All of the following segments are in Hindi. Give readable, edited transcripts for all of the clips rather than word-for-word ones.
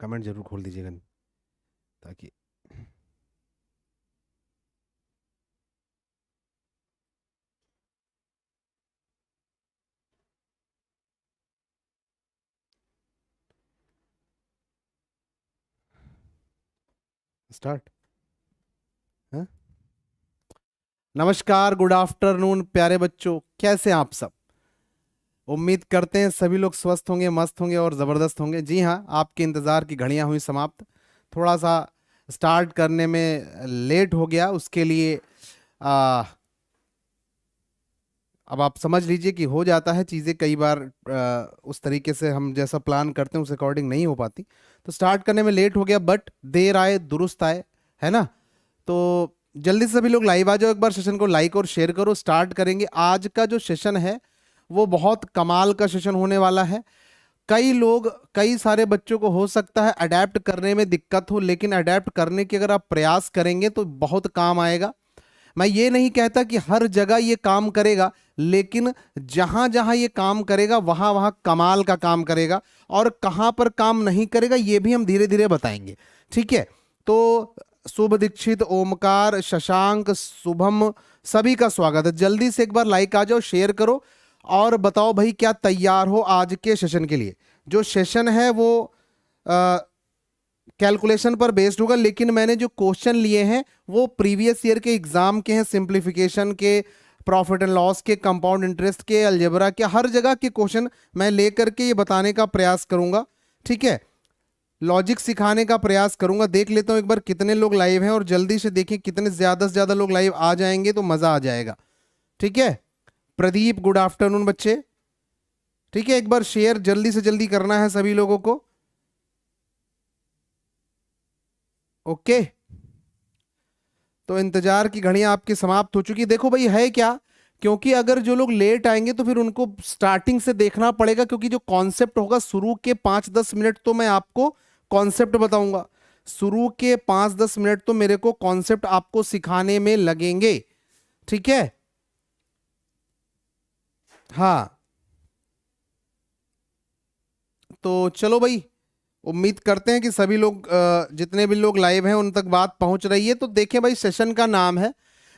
कमेंट जरूर खोल दीजिएगा ताकि स्टार्ट। हाँ, नमस्कार, गुड आफ्टरनून प्यारे बच्चों, कैसे हैं आप सब। उम्मीद करते हैं सभी लोग स्वस्थ होंगे, मस्त होंगे और ज़बरदस्त होंगे। जी हाँ, आपके इंतज़ार की घड़ियां हुई समाप्त। थोड़ा सा स्टार्ट करने में लेट हो गया, उसके लिए आ, अब आप समझ लीजिए कि हो जाता है चीज़ें कई बार, उस तरीके से हम जैसा प्लान करते हैं उस अकॉर्डिंग नहीं हो पाती। तो स्टार्ट करने में लेट हो गया, बट देर आए दुरुस्त आए, है ना। तो जल्दी से सभी लोग लाइव आ जाओ, एक बार सेशन को लाइक और शेयर करो। स्टार्ट करेंगे। आज का जो सेशन है वो बहुत कमाल का सेशन होने वाला है। कई लोग, कई सारे बच्चों को हो सकता है अडेप्ट करने में दिक्कत हो, लेकिन अडेप्ट करने की अगर आप प्रयास करेंगे तो बहुत काम आएगा। मैं ये नहीं कहता कि हर जगह ये काम करेगा, लेकिन जहां जहां ये काम करेगा वहां वहां कमाल का काम करेगा। और कहां पर काम नहीं करेगा ये भी हम धीरे धीरे बताएंगे, ठीक है। तो शुभ दीक्षित, ओमकार, शशांक, शुभम, सभी का स्वागत है। जल्दी से एक बार लाइक आ जाओ, शेयर करो और बताओ भाई क्या तैयार हो आज के सेशन के लिए। जो सेशन है वो कैलकुलेशन पर बेस्ड होगा, लेकिन मैंने जो क्वेश्चन लिए हैं वो प्रीवियस ईयर के एग्जाम के हैं, सिंप्लीफिकेशन के, प्रॉफिट एंड लॉस के, कंपाउंड इंटरेस्ट के, अलजेब्रा के, हर जगह के क्वेश्चन मैं लेकर के ये बताने का प्रयास करूंगा, ठीक है। लॉजिक सिखाने का प्रयास करूंगा। देख लेता हूं एक बार कितने लोग लाइव हैं, और जल्दी से देखें कितने ज्यादा से ज्यादा लोग लाइव आ जाएंगे तो मजा आ जाएगा, ठीक है। प्रदीप, गुड आफ्टरनून बच्चे, ठीक है। एक बार शेयर जल्दी से जल्दी करना है सभी लोगों को, ओके। तो इंतजार की घड़ियां आपकी समाप्त हो चुकी। देखो भाई है क्या, क्योंकि अगर जो लोग लेट आएंगे तो फिर उनको स्टार्टिंग से देखना पड़ेगा, क्योंकि जो कॉन्सेप्ट होगा शुरू के 5-10 मिनट तो मैं आपको कॉन्सेप्ट बताऊंगा। शुरू के 5-10 मिनट तो मेरे को कॉन्सेप्ट आपको सिखाने में लगेंगे, ठीक है। हाँ, तो चलो भाई, उम्मीद करते हैं कि सभी लोग, जितने भी लोग लाइव हैं उन तक बात पहुंच रही है। तो देखें भाई, सेशन का नाम है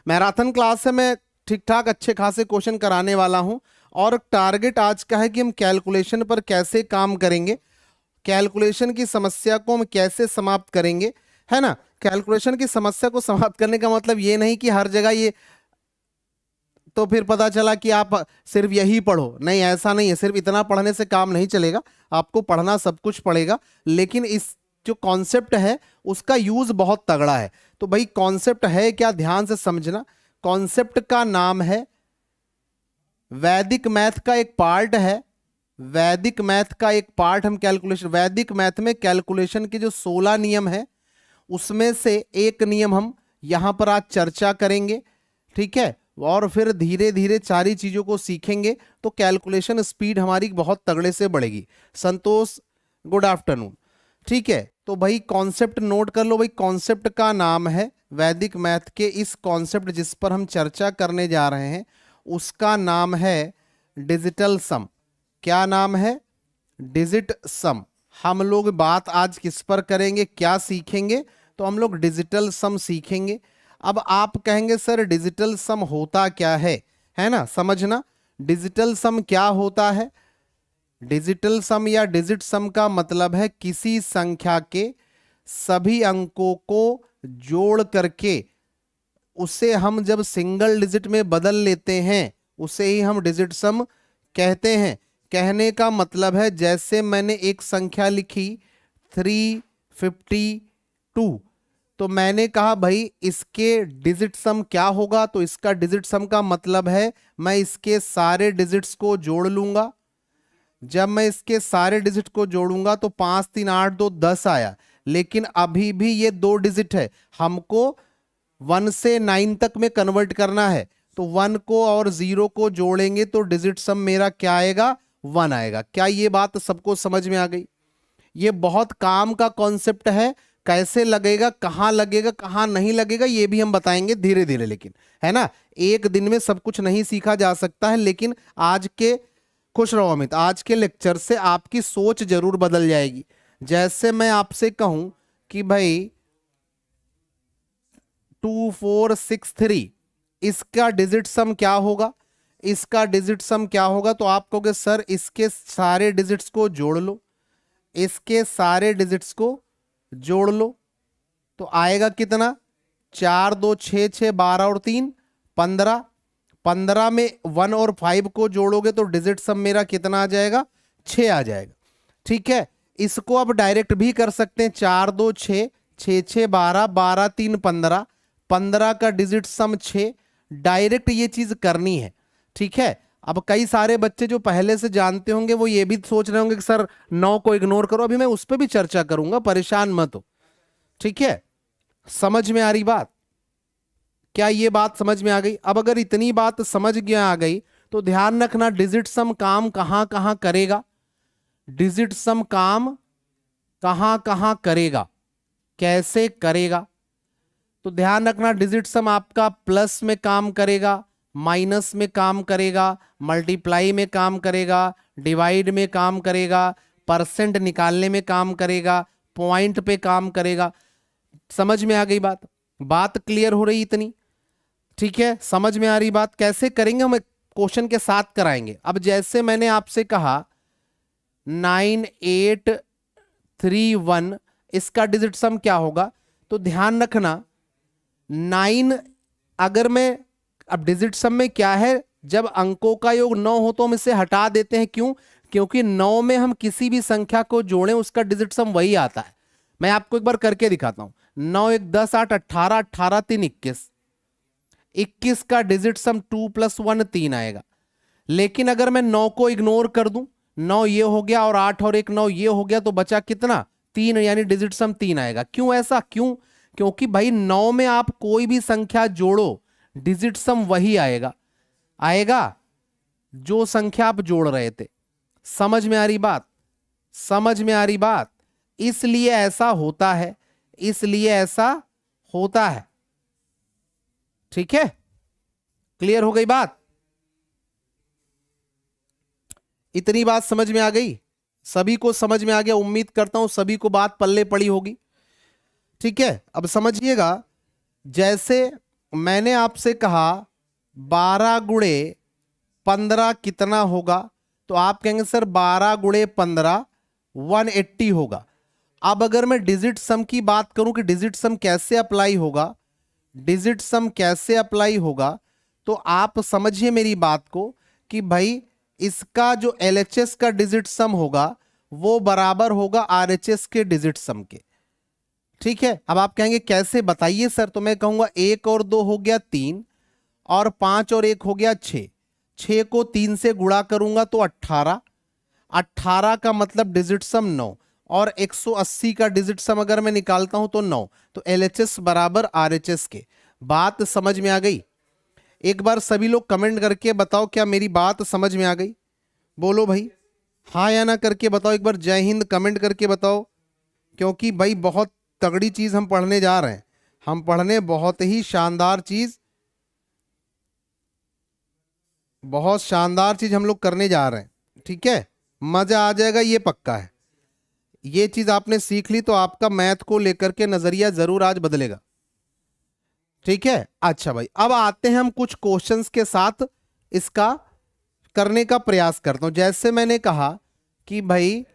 मैराथन क्लास है। मैं ठीक ठाक अच्छे खासे क्वेश्चन कराने वाला हूं, और टारगेट आज का है कि हम कैलकुलेशन पर कैसे काम करेंगे, कैलकुलेशन की समस्या को हम कैसे समाप्त करेंगे, है ना। कैलकुलेशन की समस्या को समाप्त करने का मतलब ये नहीं कि हर जगह ये, तो फिर पता चला कि आप सिर्फ यही पढ़ो, नहीं ऐसा नहीं है। सिर्फ इतना पढ़ने से काम नहीं चलेगा, आपको पढ़ना सब कुछ पड़ेगा, लेकिन इस जो कॉन्सेप्ट है उसका यूज बहुत तगड़ा है। तो भाई कॉन्सेप्ट है क्या, ध्यान से समझना। कॉन्सेप्ट का नाम है, वैदिक मैथ का एक पार्ट है, वैदिक मैथ का एक पार्ट हम कैलकुलेशन, वैदिक मैथ में कैलकुलेशन के जो 16 नियम है उसमें से एक नियम हम यहां पर आज चर्चा करेंगे, ठीक है। और फिर धीरे धीरे सारी चीजों को सीखेंगे तो कैलकुलेशन स्पीड हमारी बहुत तगड़े से बढ़ेगी। संतोष, गुड आफ्टरनून, ठीक है। तो भाई कॉन्सेप्ट नोट कर लो भाई, कॉन्सेप्ट का नाम है वैदिक मैथ के इस कॉन्सेप्ट जिस पर हम चर्चा करने जा रहे हैं उसका नाम है डिजिटल सम। क्या नाम है, डिजिट सम। हम लोग बात आज किस पर करेंगे, क्या सीखेंगे, तो हम लोग डिजिटल सम सीखेंगे। अब आप कहेंगे सर डिजिटल सम होता क्या है ना, समझना डिजिटल सम क्या होता है। डिजिटल सम या डिजिट सम का मतलब है किसी संख्या के सभी अंकों को जोड़ करके उसे हम जब सिंगल डिजिट में बदल लेते हैं उसे ही हम डिजिट सम कहते हैं। कहने का मतलब है जैसे मैंने एक संख्या लिखी 352, तो मैंने कहा भाई इसके डिजिट सम क्या होगा, तो इसका डिजिट सम का मतलब है मैं इसके सारे डिजिट्स को जोड़ लूंगा। जब मैं इसके सारे डिजिट को जोड़ूंगा तो 5 3 8 2 10 आया, लेकिन अभी भी ये 2 डिजिट है, हमको 1 से 9 तक में कन्वर्ट करना है। तो 1 को और 0 को जोड़ेंगे तो डिजिट सम मेरा क्या आएगा, 1 आएगा। क्या ये बात सबको समझ में आ गई। ये बहुत काम का कॉन्सेप्ट है, कैसे लगेगा, कहां लगेगा, कहां नहीं लगेगा ये भी हम बताएंगे धीरे धीरे, लेकिन है ना, एक दिन में सब कुछ नहीं सीखा जा सकता है। लेकिन आज के, खुश रहो अमित, आज के लेक्चर से आपकी सोच जरूर बदल जाएगी। जैसे मैं आपसे कहूं कि भाई 2463, इसका डिजिट सम क्या होगा, इसका डिजिट सम क्या होगा, तो आप कहोगे सर इसके सारे डिजिट्स को जोड़ लो, इसके सारे डिजिट्स को जोड़ लो, तो आएगा कितना, 4 2 6 6 12 और 3 15, 15 में 1 और 5 को जोड़ोगे तो डिजिट सम मेरा कितना आ जाएगा, 6 आ जाएगा। ठीक है, इसको अब डायरेक्ट भी कर सकते हैं, 4 2 6 6 6 12 12 3 15, 15 का डिजिट सम 6, डायरेक्ट ये चीज करनी है। ठीक है, अब कई सारे बच्चे जो पहले से जानते होंगे वो ये भी सोच रहे होंगे कि सर 9 को इग्नोर करो, अभी मैं उस पर भी चर्चा करूंगा, परेशान मत हो। ठीक है, समझ में आ रही बात, क्या ये बात समझ में आ गई? अब अगर इतनी बात समझ में आ गई तो ध्यान रखना डिजिट सम काम कहां कहां करेगा, डिजिट सम काम कहां कहां करेगा, कैसे करेगा, तो ध्यान रखना डिजिट सम आपका प्लस में काम करेगा, माइनस में काम करेगा, मल्टीप्लाई में काम करेगा, डिवाइड में काम करेगा, परसेंट निकालने में काम करेगा, पॉइंट पे काम करेगा। समझ में आ गई बात, बात क्लियर हो रही इतनी? ठीक है, समझ में आ रही बात, कैसे करेंगे हम क्वेश्चन के साथ कराएंगे। अब जैसे मैंने आपसे कहा 9831, इसका डिजिट सम क्या होगा, तो ध्यान रखना 9, अगर मैं, अब डिजिट सम में क्या है, जब अंकों का योग 9 हो तो हम इसे हटा देते हैं, क्यों, क्योंकि 9 में हम किसी भी संख्या को जोड़ें उसका डिजिट सम वही आता है। मैं आपको एक बार करके दिखाता हूं, 9 1 10 8 18, 18 3 21, 21 का डिजिट सम 2 + 1 3 आएगा। लेकिन अगर मैं 9 को इग्नोर कर दूं, 9 ये हो गया और 8 और 1 9 ये हो गया, तो बचा कितना, 3, यानी डिजिट सम 3 आएगा। क्यों ऐसा, क्यों, क्योंकि भाई 9 में आप कोई भी संख्या जोड़ो डिजिट सम वही आएगा, आएगा जो संख्या आप जोड़ रहे थे। समझ में आ रही बात, समझ में आ रही बात, इसलिए ऐसा होता है, इसलिए ऐसा होता है। ठीक है, क्लियर हो गई बात, इतनी बात समझ में आ गई, सभी को समझ में आ गया, उम्मीद करता हूं सभी को बात पल्ले पड़ी होगी। ठीक है, अब समझिएगा, जैसे मैंने आपसे कहा 12 गुणे 15 कितना होगा, तो आप कहेंगे सर 12 गुणे 15 180 होगा। अब अगर मैं डिजिट सम की बात करूं कि डिजिट सम कैसे अप्लाई होगा, डिजिट सम कैसे अप्लाई होगा, तो आप समझिए मेरी बात को कि भाई इसका जो LHS का डिजिट सम होगा वो बराबर होगा RHS के डिजिट सम के। ठीक है, अब आप कहेंगे कैसे, बताइए सर, तो मैं कहूंगा 1 और 2 हो गया 3, और 5 और 1 हो गया 6, 6 को 3 से गुणा करूंगा तो 18, 18 का मतलब डिजिट सम 9, और 180 का डिजिट सम अगर मैं निकालता हूं तो 9, तो LHS बराबर RHS के। बात समझ में आ गई? एक बार सभी लोग कमेंट करके बताओ क्या मेरी बात समझ में आ गई, बोलो भाई, हाँ या ना करके बताओ, एक बार जय हिंद कमेंट करके बताओ, क्योंकि भाई बहुत तगड़ी चीज हम पढ़ने जा रहे हैं, हम पढ़ने बहुत ही शानदार चीज, बहुत शानदार चीज हम लोग करने जा रहे हैं। ठीक है, मजा आ जाएगा, ये पक्का है। ये चीज आपने सीख ली तो आपका मैथ को लेकर के नजरिया जरूर आज बदलेगा। ठीक है, अच्छा भाई, अब आते हैं हम कुछ क्वेश्चंस के साथ इसका करने का प्रयास करता हूं। जैसे मैंने कहा कि भाई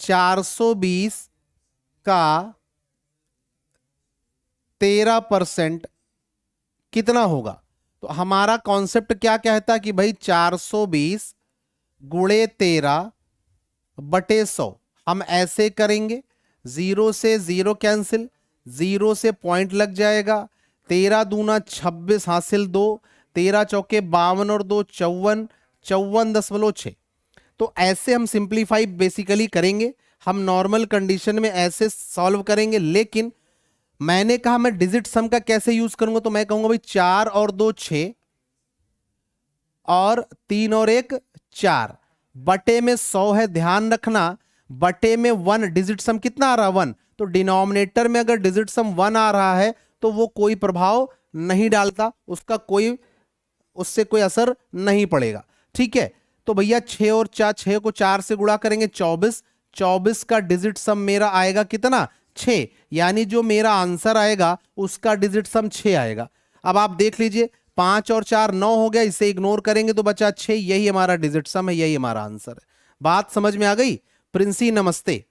420 का 13% कितना होगा, तो हमारा कॉन्सेप्ट क्या कहता है कि भाई 420 गुणे 13 बटे 100, हम ऐसे करेंगे, 0 से 0 कैंसिल, 0 से पॉइंट लग जाएगा, 13 दूना 26 हासिल 2, 13 चौके 52 और 2 54, 54.6। तो ऐसे हम सिंप्लीफाई बेसिकली करेंगे, हम नॉर्मल कंडीशन में ऐसे सॉल्व करेंगे। लेकिन मैंने कहा मैं डिजिट सम का कैसे यूज करूंगा, तो मैं कहूंगा भाई 4 और 2 6, और 3 और 1 4, बटे में 100 है, ध्यान रखना बटे में 1, डिजिट सम कितना आ रहा है 1, तो डिनोमिनेटर में अगर डिजिट सम 1 आ रहा है तो वो कोई प्रभाव नहीं डालता, उसका कोई, उससे कोई असर नहीं पड़ेगा। ठीक है, तो भैया 6 और 4, 6 को 4 से गुणा करेंगे 24, 24 का डिजिट सम मेरा आएगा कितना, 6। यानी जो मेरा आंसर आएगा उसका डिजिट सम 6 आएगा। अब आप देख लीजिए 5 और 4 9 हो गया, इसे इग्नोर करेंगे तो बचा 6। यही हमारा डिजिट सम है, यही हमारा आंसर है। बात समझ में आ गई? प्रिंसी नमस्ते।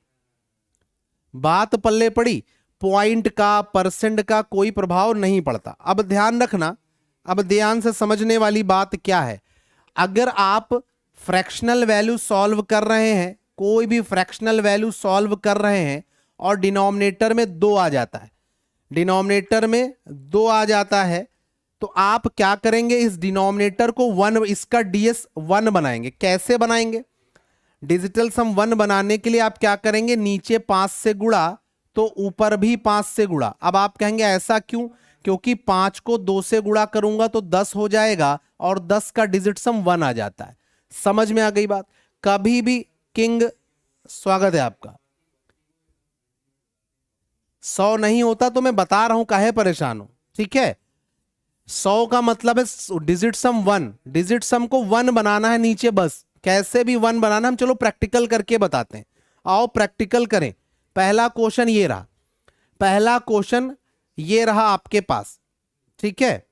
बात पल्ले पड़ी? पॉइंट का, परसेंट का कोई प्रभाव नहीं पड़ता। अब ध्यान रखना, अब ध्यान से समझने वाली बात क्या है, अगर आप फ्रैक्शनल वैल्यू सॉल्व कर रहे हैं, कोई भी फ्रैक्शनल वैल्यू सॉल्व कर रहे हैं और डिनोमिनेटर में 2 आ जाता है, डिनोमिनेटर में 2 आ जाता है, तो आप क्या करेंगे, इस डिनोमिनेटर को 1, इसका डीएस 1 बनाएंगे। कैसे बनाएंगे? डिजिटल सम 1 बनाने के लिए आप क्या करेंगे, नीचे 5 से गुणा तो ऊपर भी 5 से गुणा। अब आप कहेंगे ऐसा क्यों? क्योंकि 5 को 2 से गुणा करूंगा तो 10 हो जाएगा और 10 का डिजिट सम 1 आ जाता है। समझ में आ गई बात? कभी भी किंग, स्वागत है आपका। 100 नहीं होता तो मैं बता रहा हूं, काहे परेशान हो, ठीक है। 100 का मतलब है डिजिट सम 1, डिजिट सम को 1 बनाना है नीचे, बस कैसे भी 1 बनाना। हम चलो प्रैक्टिकल करके बताते हैं, आओ प्रैक्टिकल करें। पहला क्वेश्चन ये रहा, पहला क्वेश्चन ये रहा आपके पास, ठीक है।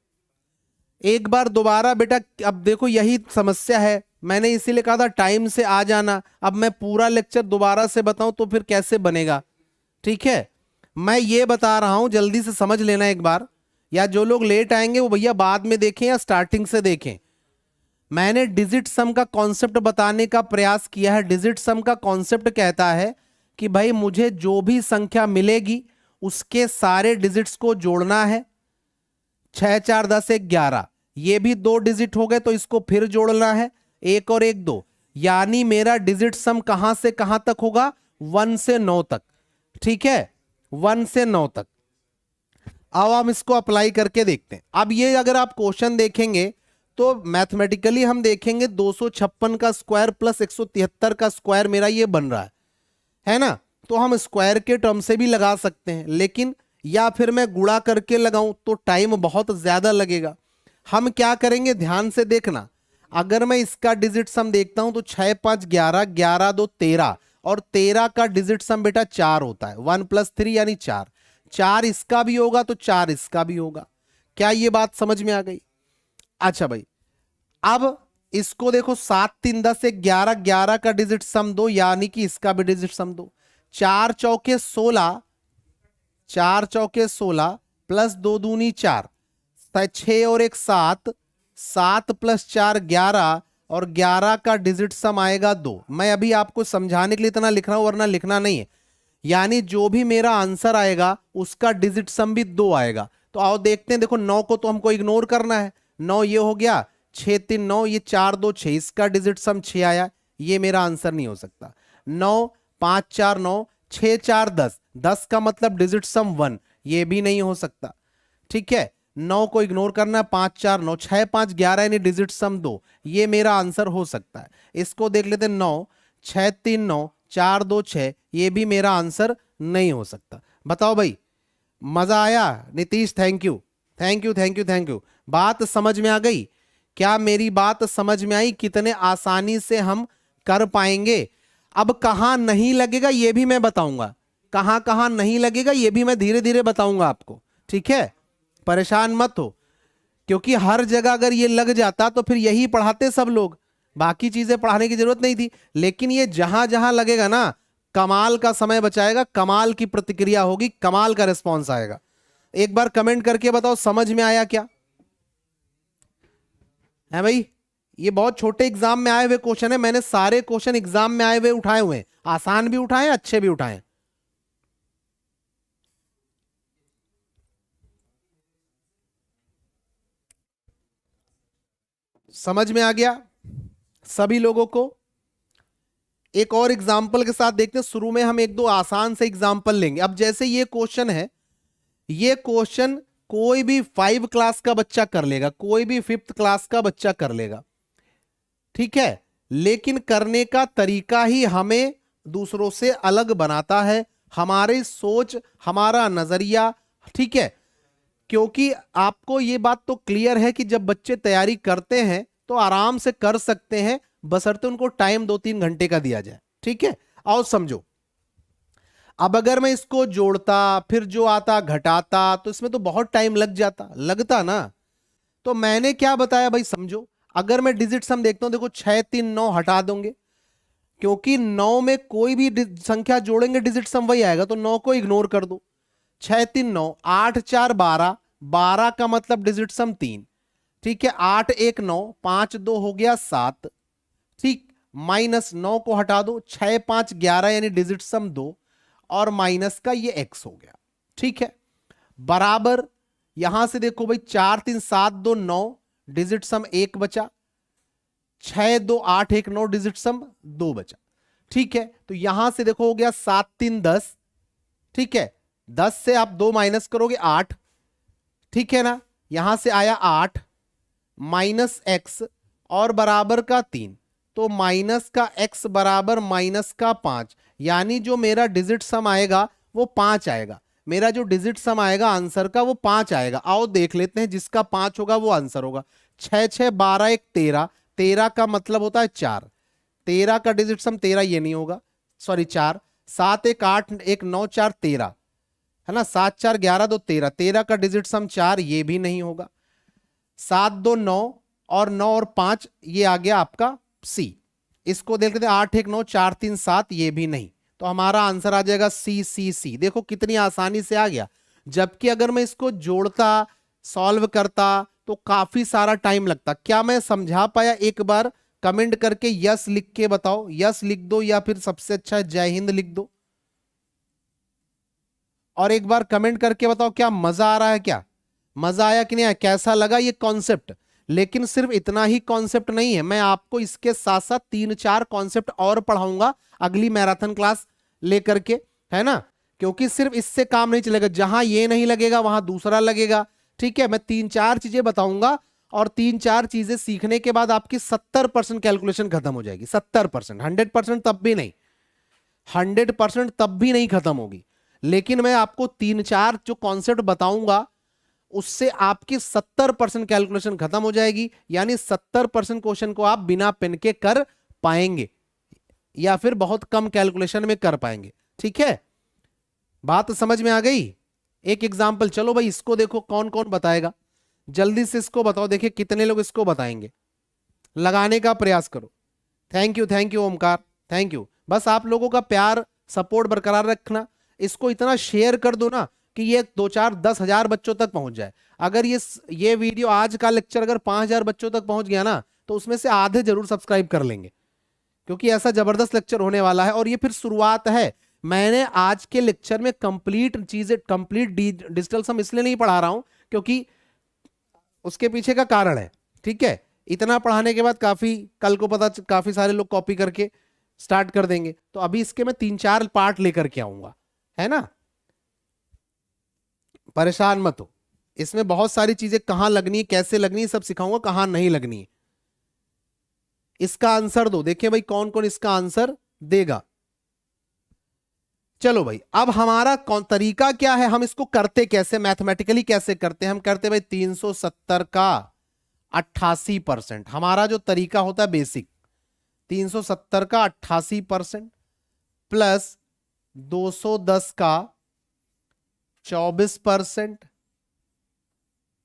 एक बार दोबारा बेटा, अब देखो यही समस्या है, मैंने इसीलिए कहा था टाइम से आ जाना। अब मैं पूरा लेक्चर दोबारा से बताऊं तो फिर कैसे बनेगा, ठीक है। मैं ये बता रहा हूं, जल्दी से समझ लेना एक बार, या जो लोग लेट आएंगे वो भैया बाद में देखें या स्टार्टिंग से देखें। मैंने डिजिट सम का कॉन्सेप्ट बताने का प्रयास किया है। डिजिट सम का कॉन्सेप्ट कहता है कि भाई मुझे जो भी संख्या मिलेगी उसके सारे डिजिट्स को जोड़ना है। 6 4 10 1 11, ये भी 2 डिजिट हो गए तो इसको फिर जोड़ना है, 1 और 1 2, यानी मेरा डिजिट सम कहां से कहां तक होगा, 1 से 9 तक, ठीक है, 1 से 9 तक। अब हम इसको अप्लाई करके देखते हैं। अब ये अगर आप क्वेश्चन देखेंगे तो मैथमेटिकली हम देखेंगे 256 का स्क्वायर प्लस 173 का स्क्वायर मेरा ये बन रहा है ना। तो हम स्क्वायर के टर्म से भी लगा सकते हैं, लेकिन या फिर मैं गुणा करके लगाऊं तो टाइम बहुत ज्यादा लगेगा। हम क्या करेंगे, ध्यान से देखना, अगर मैं इसका डिजिट सम देखता हूं तो 6 5 11, 11 2 13, और 13 का डिजिट सम बेटा 4 होता है, 1 + 3 यानी 4। 4 इसका भी होगा तो 4 इसका भी होगा। क्या ये बात समझ में आ गई? अच्छा भाई, अब इसको देखो, 7 3 10 1 11, 11 का डिजिट सम 2, यानी कि इसका भी डिजिट सम 2। 4 चौके 16, 4 चौके 16 प्लस 2 दूनी 4, 6 और 1 7, 7 + 4 11, और 11 का डिजिट सम आएगा 2। मैं अभी आपको समझाने के लिए इतना लिख रहा हूं, वरना लिखना नहीं है। यानी जो भी मेरा आंसर आएगा उसका डिजिट सम भी 2 आएगा। तो आओ देखते हैं। देखो 9 को तो हमको इग्नोर करना है, 9 ये हो गया, 6 3 9, ये 4 2 6, इसका डिजिट सम 6 आया, ये मेरा आंसर नहीं हो सकता। 9 5 4 9, 6 4 10, 10 का मतलब डिजिट सम 1, ये भी नहीं हो सकता, ठीक है। 9 को इग्नोर करना, 5 4 9, 6 5 11 यानी डिजिट सम 2, ये मेरा आंसर हो सकता है। इसको देख लेते हैं, 9 6 3 9 4 2 6, ये भी मेरा आंसर नहीं हो सकता। बताओ भाई, मजा आया? Nitish thank you thank you thank you thank you. बात समझ में आ गई? क्या मेरी बात समझ में आई? कितने आसानी से हम कर पाएंगे। अब कहां नहीं लगेगा ये भी मैं बताऊंगा, कहां कहां नहीं लगेगा ये भी मैं धीरे धीरे बताऊंगा आपको, ठीक है। परेशान मत हो, क्योंकि हर जगह अगर ये लग जाता तो फिर यही पढ़ाते सब लोग, बाकी चीजें पढ़ाने की जरूरत नहीं थी। लेकिन ये जहां जहां लगेगा ना, कमाल का समय बचाएगा, कमाल की प्रतिक्रिया होगी, कमाल का रिस्पॉन्स आएगा। एक बार कमेंट करके बताओ समझ में आया क्या है भाई। ये बहुत छोटे एग्जाम में आए हुए क्वेश्चन है, मैंने सारे क्वेश्चन एग्जाम में आए हुए उठाए हुए हैं, आसान भी उठाए अच्छे भी उठाए। समझ में आ गया सभी लोगों को? एक और एग्जाम्पल के साथ देखते हैं। शुरू में हम 1 2 आसान से एग्जाम्पल लेंगे। अब जैसे ये क्वेश्चन है, ये क्वेश्चन कोई भी 5 क्लास का बच्चा कर लेगा, कोई भी 5th क्लास का बच्चा कर लेगा, ठीक है। लेकिन करने का तरीका ही हमें दूसरों से अलग बनाता है, हमारी सोच, हमारा नजरिया, ठीक है। क्योंकि आपको ये बात तो क्लियर है कि जब बच्चे तैयारी करते हैं तो आराम से कर सकते हैं, बशर्ते उनको टाइम 2 3 घंटे का दिया जाए, ठीक है। आओ समझो, अब अगर मैं इसको जोड़ता फिर जो आता घटाता तो इसमें तो बहुत टाइम लगता ना। तो मैंने क्या बताया भाई, समझो, अगर मैं डिजिट सम देखता हूं, देखो 6 3 9 हटा दोगे, क्योंकि 9 में कोई भी संख्या जोड़ेंगे डिजिट सम वही आएगा, तो 9 को इग्नोर कर दो। 6 3 9, 8 4 12, 12 का मतलब डिजिट सम 3, ठीक है। 8 1 9, 5 2 हो गया 7, ठीक। माइनस 9 को हटा दो, 6 5 11 यानी डिजिट सम 2, और माइनस का ये x हो गया, ठीक है। बराबर यहां से देखो भाई, 4 3 7 2 9, डिजिट सम 1 बचा, 6 2 8 1 9, डिजिट सम 2 बचा, ठीक है। तो यहां से देखो हो गया 7 3 10, ठीक है। 10 से आप 2 माइनस करोगे 8, ठीक है ना। यहां से आया 8 माइनस x और बराबर का 3, तो माइनस का x बराबर माइनस का 5, यानी जो मेरा डिजिट सम आएगा वो 5 आएगा। मेरा जो डिजिट सम आएगा आंसर का वो 5 आएगा। आओ देख लेते हैं, जिसका 5 होगा वो आंसर होगा। 6 6 12 1 13, 13 का मतलब होता है 4, 13 का डिजिट सम 13 ये नहीं होगा, सॉरी 4। 7 1 8 1 9 4 13 है ना, 7 4 11 2 13, 13 का डिजिट सम 4 ये भी नहीं होगा। 7 2 9 और 9 और 5 ये आ गया आपका सी। इसको देख लेते हैं, 8 1 9 4 3 7 ये भी नहीं, तो हमारा आंसर आ जाएगा सी सी सी। देखो कितनी आसानी से आ गया, जबकि अगर मैं इसको जोड़ता सॉल्व करता तो काफी सारा टाइम लगता। क्या मैं समझा पाया? एक बार कमेंट करके यस लिख के बताओ, यस लिख दो या फिर सबसे अच्छा जय हिंद लिख दो। और एक बार कमेंट करके बताओ क्या मजा आ रहा है, क्या मजा आया कि नहीं आया, कैसा लगा ये कॉन्सेप्ट। लेकिन सिर्फ इतना ही कॉन्सेप्ट नहीं है, मैं आपको इसके साथ साथ 3 4 कॉन्सेप्ट और पढ़ाऊंगा अगली मैराथन क्लास लेकर के, है ना। क्योंकि सिर्फ इससे काम नहीं चलेगा, जहां ये नहीं लगेगा वहां दूसरा लगेगा, ठीक है। मैं 3 4 चीजें बताऊंगा और 3 4 चीजें सीखने के बाद आपकी 70% कैलकुलेशन खत्म हो जाएगी। 70%, 100% तब भी नहीं, 100% तब भी नहीं खत्म होगी। लेकिन मैं आपको 3 4 जो कॉन्सेप्ट बताऊंगा उससे आपकी 70% कैलकुलेशन खत्म हो जाएगी, यानी 70% क्वेश्चन को आप बिना पेन के कर पाएंगे या फिर बहुत कम कैलकुलेशन में कर पाएंगे, ठीक है। बात समझ में आ गई? एक एग्जांपल, चलो भाई इसको देखो, कौन कौन बताएगा जल्दी से इसको बताओ, देखिए कितने लोग इसको बताएंगे, लगाने का प्रयास करो। Thank you Omkar, thank you. बस आप लोगों का प्यार सपोर्ट बरकरार रखना, इसको इतना शेयर कर दो ना कि ये 2 4 10 हजार बच्चों तक पहुंच जाए। अगर ये वीडियो आज का लेक्चर अगर 5,000 बच्चों तक पहुंच गया ना, तो उसमें से आधे जरूर सब्सक्राइब कर लेंगे, क्योंकि ऐसा जबरदस्त लेक्चर होने वाला है। और ये फिर शुरुआत है, मैंने आज के लेक्चर में कंप्लीट चीजें, कंप्लीट डिजिटल सम इसलिए नहीं पढ़ा रहा हूं क्योंकि उसके पीछे का कारण है, ठीक है। इतना पढ़ाने के बाद काफी कल को पता काफी सारे लोग कॉपी करके स्टार्ट कर देंगे, तो अभी इसके मैं 3 4 पार्ट लेकर के आऊंगा, है ना। परेशान मत हो, इसमें बहुत सारी चीजें कहां लगनी है, कैसे लगनी है, सब सिखाऊंगा, कहां नहीं लगनी है। इसका आंसर दो, देखिए भाई कौन कौन इसका आंसर देगा। चलो भाई, अब हमारा कौन तरीका क्या है, हम इसको करते कैसे, मैथमेटिकली कैसे करते हैं। हम करते भाई 370 का 88%, हमारा जो तरीका होता है बेसिक, 370 का 88% प्लस 210 का 24%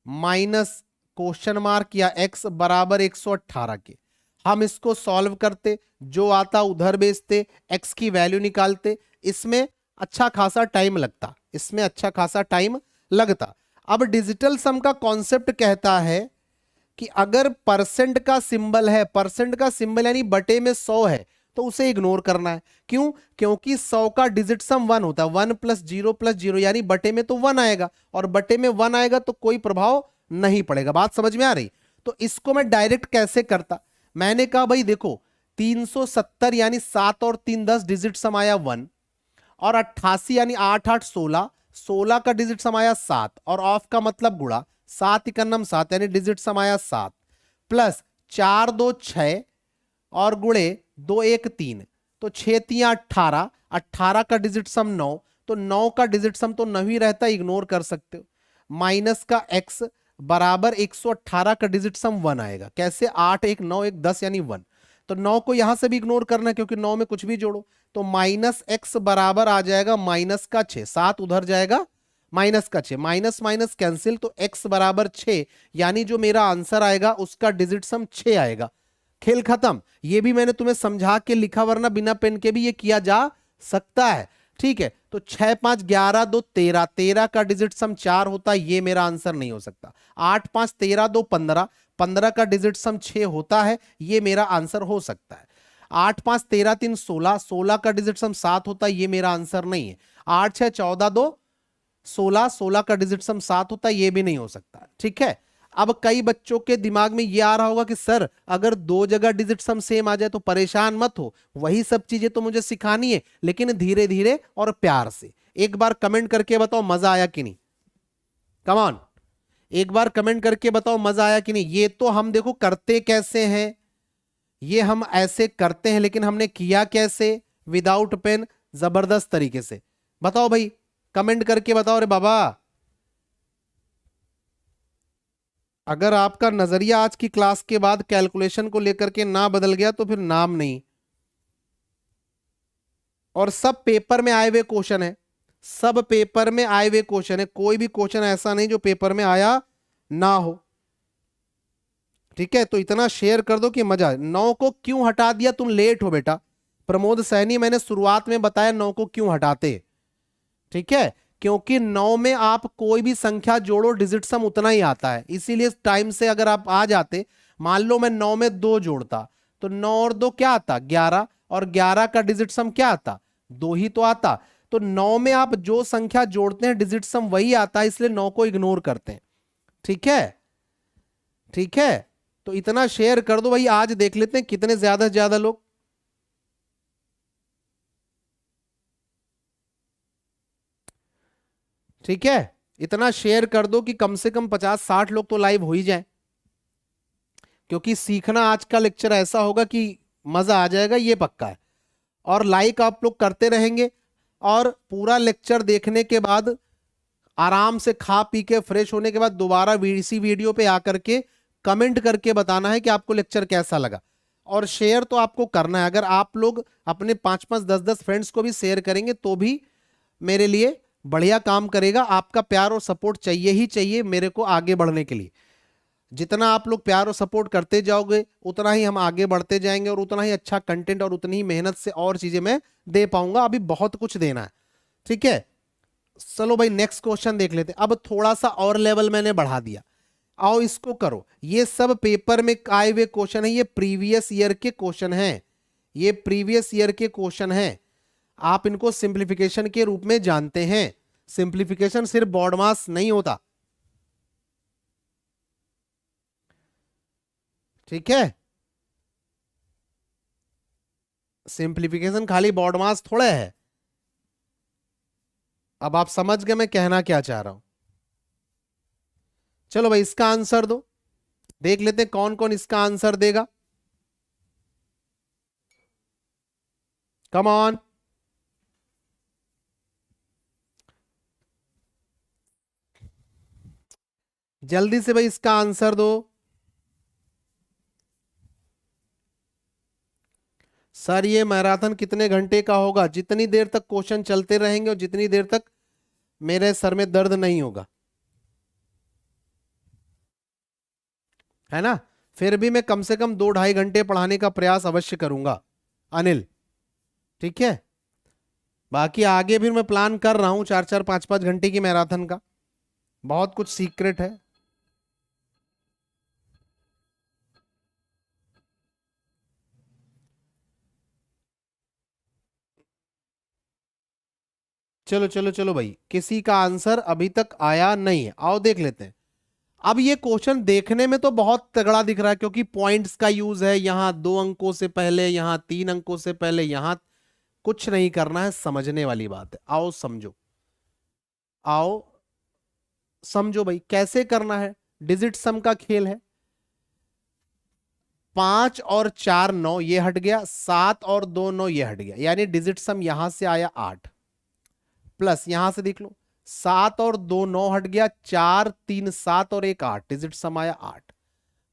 माइनस क्वेश्चन मार्क या x बराबर 118 के। हम इसको सॉल्व करते, जो आता उधर भेजते, x की वैल्यू निकालते। इसमें अच्छा खासा टाइम लगता, इसमें अच्छा खासा टाइम लगता। अब डिजिटल सम का कॉन्सेप्ट कहता है कि अगर परसेंट का सिंबल है, परसेंट का सिंबल यानी बटे में 100 है, तो उसे इग्नोर करना है। क्यों? क्योंकि 100 का डिजिट सम 1 होता है, 1 + 0 + 0 यानी बटे में तो 1 आएगा, और बटे में 1 आएगा तो कोई प्रभाव नहीं पड़ेगा। बात समझ में आ रही? तो इसको मैं डायरेक्ट कैसे करता, मैंने कहा भाई देखो 370 यानी 7 और 3 10, डिजिट सम आया 1, और 88 यानी 8 8 16, 16 का डिजिट सम आया 7, और ऑफ का मतलब गुणा, 7 × 7 यानी डिजिट सम आया 7, प्लस 4 2 6 और गुणे 2 1 3, तो 6 3 18, 18 का डिजिट सम 9, तो 9 का डिजिट सम तो 9 ही रहता, इग्नोर कर सकते हो। माइनस का x बराबर 118 का डिजिट सम 1 आएगा। कैसे? 8 1 9 1 10 यानी 1, तो 9 को यहां से भी इग्नोर करना है क्योंकि 9 में कुछ भी जोड़ो, तो माइनस एक्स बराबर आ जाएगा माइनस का 6, 7 उधर जाएगा माइनस का 6, माइनस माइनस कैंसिल, तो x बराबर 6, यानी जो मेरा आंसर आएगा उसका डिजिट सम 6 आएगा। खेल खत्म। ये भी मैंने तुम्हें समझा के लिखा, वरना बिना पेन के भी ये किया जा सकता है। ठीक है, तो 6 5 11 2 13, 13 का डिजिट सम 4 होता है, ये मेरा आंसर नहीं हो सकता। 8 5 13 2 15, 15 का डिजिट सम 6 होता है, ये मेरा आंसर हो सकता है। 8 5 13 3 16, 16 का डिजिट सम 7 होता है, ये मेरा आंसर नहीं है। 8 6 14 2 16, 16 का डिजिट सम 7 होता है, ये भी नहीं हो सकता। ठीक है, अब कई बच्चों के दिमाग में ये आ रहा होगा कि सर अगर दो जगह डिजिट सम सेम आ जाए तो परेशान मत हो, वही सब चीजें तो मुझे सिखानी है, लेकिन धीरे धीरे और प्यार से। एक बार कमेंट करके बताओ मजा आया कि नहीं, कम ऑन, एक बार कमेंट करके बताओ मजा आया कि नहीं। ये तो हम देखो करते कैसे हैं, ये हम ऐसे करते हैं, लेकिन हमने किया कैसे, विदाउट पेन, जबरदस्त तरीके से। बताओ भाई, कमेंट करके बताओ। रे बाबा, अगर आपका नजरिया आज की क्लास के बाद कैलकुलेशन को लेकर के ना बदल गया तो फिर नाम नहीं। और सब पेपर में आए हुए क्वेश्चन है, सब पेपर में आए हुए क्वेश्चन है, कोई भी क्वेश्चन ऐसा नहीं जो पेपर में आया ना हो। ठीक है, तो इतना शेयर कर दो कि मजा। 9 को क्यों हटा दिया, तुम लेट हो बेटा। प्रमोद सैनी, मैंने शुरुआत में बताया 9 को क्यों हटाते। ठीक है, क्योंकि 9 में आप कोई भी संख्या जोड़ो डिजिट सम उतना ही आता है, इसीलिए टाइम से अगर आप आ जाते, मान लो मैं 9 में 2 जोड़ता तो 9 और 2 क्या आता, 11, और 11 का डिजिट सम क्या आता, 2 ही तो आता। तो 9 में आप जो संख्या जोड़ते हैं डिजिट सम वही आता है, इसलिए 9 को इग्नोर करते हैं। ठीक है, ठीक है, तो इतना शेयर कर दो भाई, आज देख लेते हैं कितने ज्यादा से ज्यादा लोग। ठीक है, इतना शेयर कर दो कि कम से कम 50-60 लोग तो लाइव हो ही जाए, क्योंकि सीखना आज का लेक्चर ऐसा होगा कि मजा आ जाएगा, ये पक्का है। और लाइक आप लोग करते रहेंगे, और पूरा लेक्चर देखने के बाद आराम से खा पी के फ्रेश होने के बाद दोबारा इसी वीडियो पे आकर के कमेंट करके बताना है कि आपको लेक्चर कैसा लगा। और शेयर तो आपको करना है, अगर आप लोग अपने 5-5 10-10 फ्रेंड्स को भी शेयर करेंगे तो भी मेरे लिए बढ़िया काम करेगा। आपका प्यार और सपोर्ट चाहिए ही चाहिए मेरे को आगे बढ़ने के लिए। जितना आप लोग प्यार और सपोर्ट करते जाओगे उतना ही हम आगे बढ़ते जाएंगे, और उतना ही अच्छा कंटेंट और उतनी ही मेहनत से और चीजें मैं दे पाऊंगा। अभी बहुत कुछ देना है। ठीक है, चलो भाई नेक्स्ट क्वेश्चन देख लेते हैं। अब थोड़ा सा और लेवल मैंने बढ़ा दिया, आओ इसको करो। ये सब पेपर में आए हुए क्वेश्चन है, ये प्रीवियस ईयर के क्वेश्चन हैं, ये प्रीवियस ईयर के क्वेश्चन हैं। आप इनको सिंप्लीफिकेशन के रूप में जानते हैं। सिंप्लीफिकेशन सिर्फ बॉड मास नहीं होता। ठीक है, सिंप्लीफिकेशन खाली बॉड मास थोड़ा है। अब आप समझ गए मैं कहना क्या चाह रहा हूं। चलो भाई इसका आंसर दो, देख लेते हैं कौन कौन इसका आंसर देगा। कम ऑन, जल्दी से भाई इसका आंसर दो। सर ये मैराथन कितने घंटे का होगा? जितनी देर तक क्वेश्चन चलते रहेंगे और जितनी देर तक मेरे सर में दर्द नहीं होगा, है ना। फिर भी मैं कम से कम 2-2.5 घंटे पढ़ाने का प्रयास अवश्य करूंगा अनिल। ठीक है, बाकी आगे भी मैं प्लान कर रहा हूं 4-4 5-5 घंटे की मैराथन का, बहुत कुछ सीक्रेट है। चलो चलो चलो भाई, किसी का आंसर अभी तक आया नहीं है, आओ देख लेते हैं। अब ये क्वेश्चन देखने में तो बहुत तगड़ा दिख रहा है, क्योंकि पॉइंट्स का यूज है, यहां 2 अंकों से पहले, यहां 3 अंकों से पहले, यहां कुछ नहीं करना है, समझने वाली बात है। आओ समझो, आओ समझो भाई कैसे करना है। डिजिट सम का खेल है। 5 और 4 9, ये हट गया। 7 और 2 9, ये हट गया, यानी डिजिट सम यहां से आया 8, प्लस यहां से देख लो 7 और 2 9 हट गया, 4 3 7 और 1 8, डिजिट सम आया 8,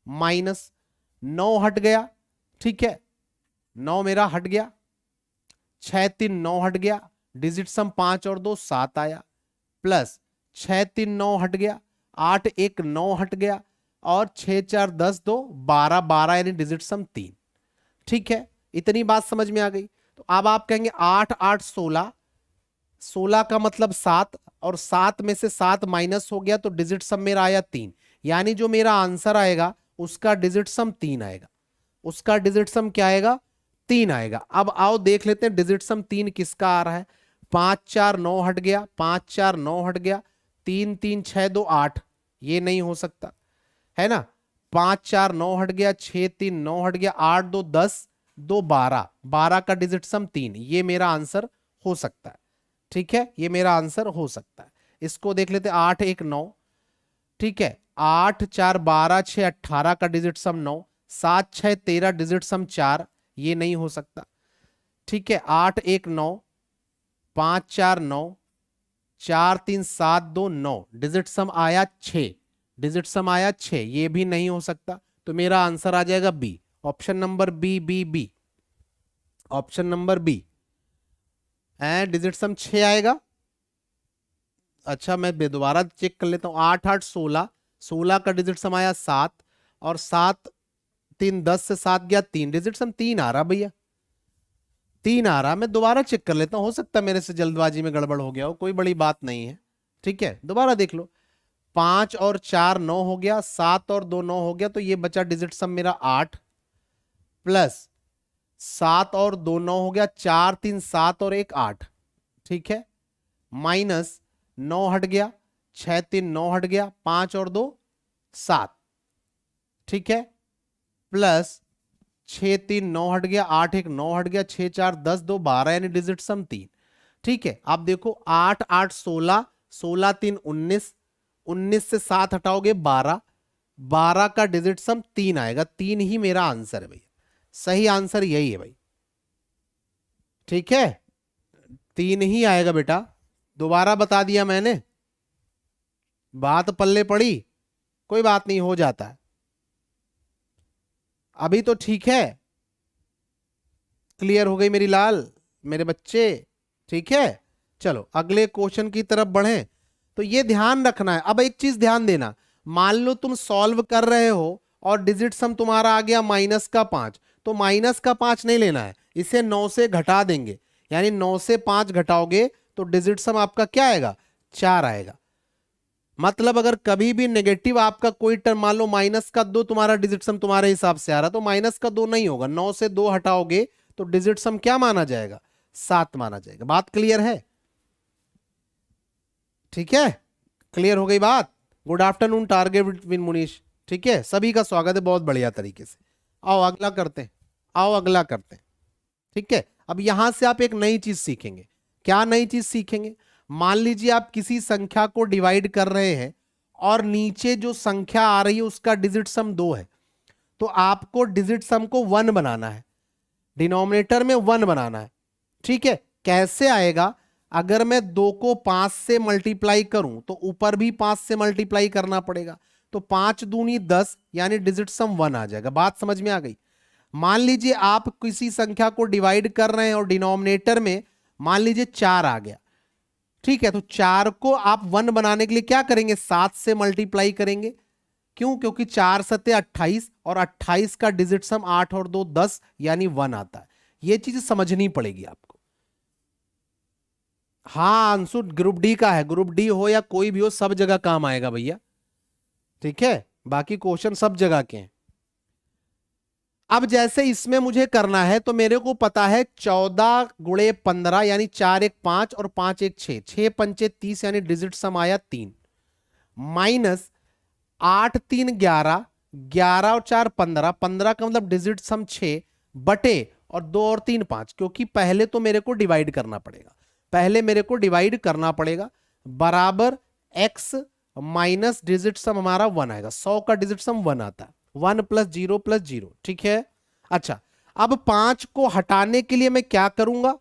माइनस 9 हट गया। ठीक है, 9 मेरा हट गया, 6 3 9 हट गया, डिजिट सम 5 और 2 7 आया, प्लस 6 3 9 हट गया, 8 1 9 हट गया, और 6 4 10 2 12 12 यानी डिजिट सम 3। ठीक है, इतनी बात समझ में आ गई। तो अब आप कहेंगे 8 8 16, 16 का मतलब 7, और 7 में से 7 माइनस हो गया तो डिजिट सम मेरा आया 3, यानी जो मेरा आंसर आएगा उसका डिजिट सम 3 आएगा, उसका डिजिट सम क्या आएगा, 3 आएगा। अब आओ देख लेते हैं डिजिट सम 3 किसका आ रहा है। 5 4 9 हट गया, 5 4 9 हट गया, 3 3 6 2 8, ये नहीं हो सकता है ना। 5 4 9 हट गया, 6 3 9 हट गया, 8 2 10 2 12, 12 का डिजिट सम 3, ये मेरा आंसर हो सकता है। ठीक है, ये मेरा आंसर हो सकता है। इसको देख लेते हैं, 8 1 9, ठीक है, 8 4 12 6 18 का डिजिट सम 9, 7 6 13 डिजिट सम 4, ये नहीं हो सकता। ठीक है, 8 1 9, 5 4 9, 4 3 7 2 9, डिजिट सम आया 6, डिजिट सम आया 6, ये भी नहीं हो सकता। तो मेरा आंसर आ जाएगा B, option number B, B B, option number B, digit sum 6 आएगा। अच्छा, मैं दोबारा चेक कर लेता हूं, 8 8 16, 16 का डिजिट सम आया 7, और 7 3 10 से 7 गया 3, डिजिट सम 3 आ रहा भैया, 3 आ रहा। मैं दोबारा चेक कर लेता हूं, हो सकता है मेरे से जल्दबाजी में गड़बड़ हो गया हो, कोई बड़ी बात नहीं है। ठीक है, दोबारा देख लो, 5 और 4 9 हो गया, 7 और 2 9 हो गया, तो ये बचा डिजिट सम मेरा 8, प्लस 7 और 2 9 हो गया, 4 3 7 और 1 8, ठीक है, माइनस 9 हट गया, 6 3 9 हट गया, 5 और 2 7, ठीक है, प्लस 6 3 9 हट गया, 8 1 9 हट गया, 6 4 10 2 12 यानी डिजिट सम 3। ठीक है, आप देखो 8 8 16, 16 3 19, 19 से 7 हटाओगे 12, 12 का डिजिट सम 3 आएगा, 3 ही मेरा आंसर है भैया, सही आंसर यही है भाई। ठीक है, 3 ही आएगा बेटा, दोबारा बता दिया मैंने, बात पल्ले पड़ी, कोई बात नहीं, हो जाता है। अभी तो ठीक है, क्लियर हो गई मेरी लाल, मेरे बच्चे। ठीक है, चलो अगले क्वेश्चन की तरफ बढ़ें। तो ये ध्यान रखना है। अब एक चीज ध्यान देना, मान लो तुम सॉल्व कर रहे हो और डिजिट सम तुम्हारा आ गया माइनस का 5, तो माइनस का 5 नहीं लेना है, इसे 9 से घटा देंगे, यानी 9 से 5 घटाओगे तो डिजिट सम आपका क्या आएगा, 4 आएगा। मतलब अगर कभी भी नेगेटिव आपका कोई टर्म, मान लो माइनस का 2 तुम्हारा डिजिट सम तुम्हारे हिसाब से आ रहा, तो माइनस का 2 नहीं होगा, 9 से 2 हटाओगे तो डिजिट सम क्या माना जाएगा, 7 माना जाएगा। बात क्लियर है? ठीक है, क्लियर हो गई बात। Good afternoon target win Munish, ठीक है, सभी का स्वागत है बहुत बढ़िया तरीके से। आओ अगला करते हैं, आओ अगला करते हैं। ठीक है, अब यहां से आप एक नई चीज सीखेंगे। क्या नई चीज सीखेंगे? मान लीजिए आप किसी संख्या को डिवाइड कर रहे हैं और नीचे जो संख्या आ रही है उसका डिजिट सम 2 है, तो आपको डिजिट सम को 1 बनाना है, डिनोमिनेटर में 1 बनाना है। ठीक है, कैसे आएगा? अगर मैं 2 को 5 से मल्टीप्लाई करूं तो ऊपर भी 5 से मल्टीप्लाई करना पड़ेगा, तो 5 दूनी 10 यानी डिजिट सम 1 आ जाएगा। बात समझ में आ गई? मान लीजिए आप किसी संख्या को डिवाइड कर रहे हैं और डिनोमिनेटर में मान लीजिए 4 आ गया, ठीक है, तो 4 को आप 1 बनाने के लिए क्या करेंगे, 7 से मल्टीप्लाई करेंगे। क्यों? क्योंकि 4 सत्ते 28 और 28 का डिजिट सम 8 और 2 10 यानी 1 आता है। यह चीज समझनी पड़ेगी आपको। हाँ अंशु ग्रुप डी का है, ग्रुप डी हो या कोई भी हो सब जगह काम आएगा भैया। ठीक है, बाकी क्वेश्चन सब जगह के हैं। अब जैसे इसमें मुझे करना है तो मेरे को पता है 14 गुणे 15 यानी 4 1 5 और 5 1 6, 6 पंचे 30 यानी डिजिट सम आया 3, माइनस 8 3 11, 11 और 4 15, 15 का मतलब डिजिट सम 6 बटे और 2 और 3 5, क्योंकि पहले तो मेरे को डिवाइड करना पड़ेगा, पहले मेरे को डिवाइड करना पड़ेगा, बराबर x माइनस डिजिट सम हमारा 1 आएगा। 100 का डिजिट सम 1 आता है, 1 प्लस 0 प्लस 0। ठीक है, अच्छा अब 5 को हटाने के लिए मैं क्या करूंगा,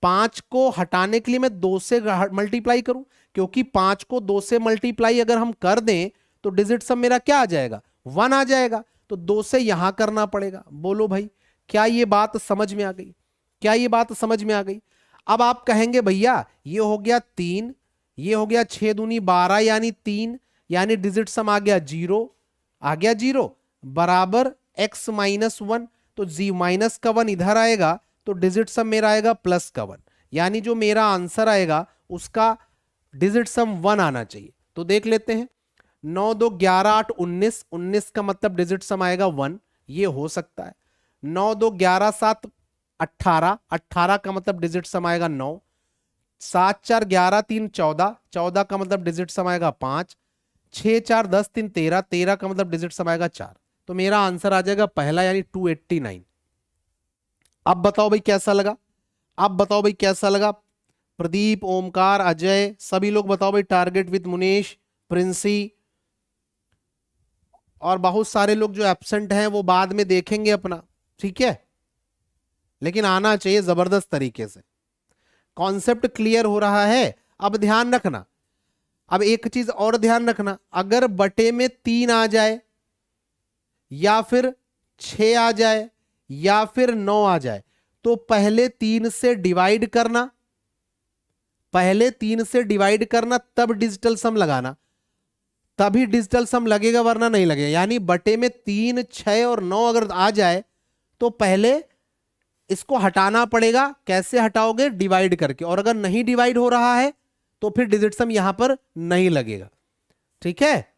5 को हटाने के लिए मैं 2 से मल्टीप्लाई करूं, क्योंकि 5 को 2 से मल्टीप्लाई अगर हम कर दें तो डिजिट सम मेरा क्या आ जाएगा, 1 आ जाएगा, तो 2 से यहां करना पड़ेगा। बोलो भाई क्या ये बात समझ में आ गई? क्या ये बात समझ में आ गई? अब आप कहेंगे भैया ये हो गया 3, ये हो गया 6 दूनी 12 यानी 3, यानी डिजिट सम आ गया 0, आ गया 0 बराबर x माइनस 1। तो जी माइनस का 1 इधर आएगा तो डिजिट सम मेरा आएगा प्लस का 1, यानी जो मेरा आंसर आएगा उसका डिजिट सम 1 आना चाहिए। तो देख लेते हैं, 9 2 11 8 19, 19 का मतलब डिजिट सम आएगा 1, ये हो सकता है। 9 2 11 7 18, 18 का मतलब डिजिट सम आएगा 9, 7 4 11 3 14, 14 का मतलब डिजिट सम आएगा 5, 6 4 10 3 13, 13 का मतलब डिजिट सम आएगा 4। तो मेरा आंसर आ जाएगा पहला यानी 289। अब बताओ भाई कैसा लगा? अब बताओ भाई कैसा लगा? प्रदीप, ओमकार, अजय, सभी लोग बताओ भाई। टारगेट विद मुनीश, प्रिंसी और बहुत सारे लोग जो एब्सेंट हैं वो बाद में देखेंगे अपना, ठीक है, लेकिन आना चाहिए जबरदस्त तरीके से। कॉन्सेप्ट क्लियर हो रहा है? अब ध्यान रखना, अब एक चीज और ध्यान रखना, अगर बटे में 3 आ जाए या फिर 6 आ जाए या फिर 9 आ जाए तो पहले 3 से डिवाइड करना, पहले 3 से डिवाइड करना तब डिजिटल सम लगाना, तभी डिजिटल सम लगेगा वरना नहीं लगेगा। यानी बटे में 3 6 और 9 अगर आ जाए तो पहले इसको हटाना पड़ेगा। कैसे हटाओगे? डिवाइड करके। और अगर नहीं डिवाइड हो रहा है तो फिर डिजिट सम यहां पर नहीं लगेगा, ठीक है।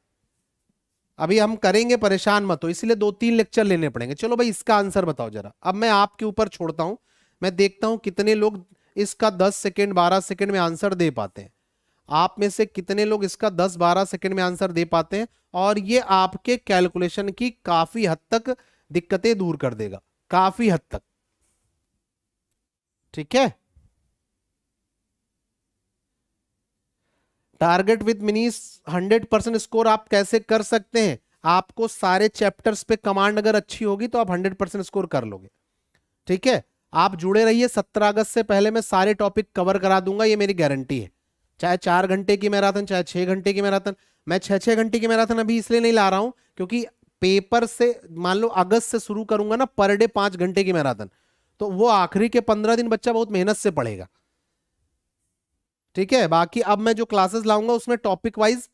अभी हम करेंगे, परेशान मत हो, इसलिए 2-3 लेक्चर लेने पड़ेंगे। चलो भाई इसका आंसर बताओ जरा। अब मैं आपके ऊपर छोड़ता हूं, मैं देखता हूं कितने लोग इसका 10 सेकेंड 12 सेकेंड में आंसर दे पाते हैं। आप में से कितने लोग इसका 10-12 सेकेंड में आंसर दे पाते हैं, और ये आपके कैलकुलेशन की काफी हद तक दिक्कतें दूर कर देगा, काफी हद तक, ठीक है। टारगेट विद मिनीस 100% स्कोर आप कैसे कर सकते हैं? आपको सारे चैप्टर्स पे कमांड अगर अच्छी होगी तो आप 100% स्कोर कर लोगे, ठीक है। आप जुड़े रहिए, 17 अगस्त से पहले मैं सारे टॉपिक कवर करा दूंगा, ये मेरी गारंटी है। चाहे 4 घंटे की मैराथन, चाहे 6 घंटे की मैराथन। मैं 6-6 घंटे की मैराथन अभी इसलिए नहीं ला रहा हूं क्योंकि पेपर से मान लो अगस्त से शुरू करूंगा ना, पर डे 5 घंटे की मैराथन, तो वो आखिरी के 15 दिन बच्चा बहुत मेहनत से पढ़ेगा, ठीक है। बाकी अब मैं जो क्लासेस लाऊंगा उसमें टॉपिक वाइज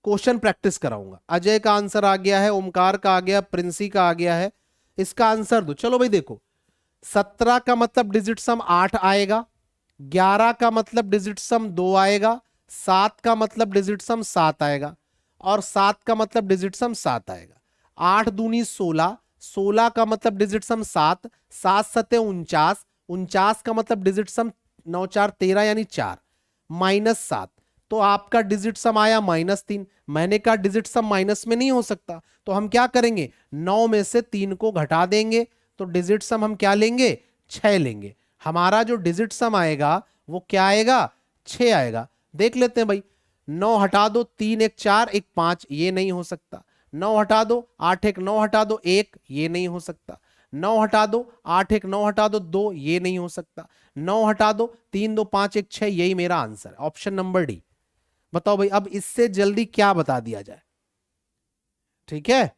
क्वेश्चन प्रैक्टिस कराऊंगा। अजय का आंसर आ गया है, ओमकार का आ गया, प्रिंसी का आ गया है। इसका आंसर दो। चलो भाई देखो, 17 का मतलब डिजिट सम 8 आएगा, 11 का मतलब डिजिट सम 2 आएगा, 7 का मतलब डिजिट सम 7 आएगा, और 7 का मतलब डिजिट सम 7 आएगा। 8 दूनी 16, 16 का मतलब डिजिट सम 7, 7 सते 49, 49 का मतलब डिजिट सम 9 4 13 यानी 4, -7। तो आपका डिजिट सम आया -3। मैंने कहा डिजिट सम माइनस में नहीं हो सकता, तो हम क्या करेंगे, 9 में से 3 को घटा देंगे, तो डिजिट सम हम क्या लेंगे, 6 लेंगे। हमारा जो डिजिट सम आएगा वो क्या आएगा, 6 आएगा। देख लेते हैं भाई, 9 हटा दो, 3 1 4 1 5, ये नहीं हो सकता। 9 हटा दो, 8 1 9 हटा दो 1, ये नहीं हो सकता। 9 हटा दो, 8 1 9 हटा दो 2, ये नहीं हो सकता। 9 हटा दो, 3 2 5 1 6, यही मेरा आंसर, ऑप्शन नंबर डी। बताओ भाई अब इससे जल्दी क्या बता दिया जाए, ठीक है।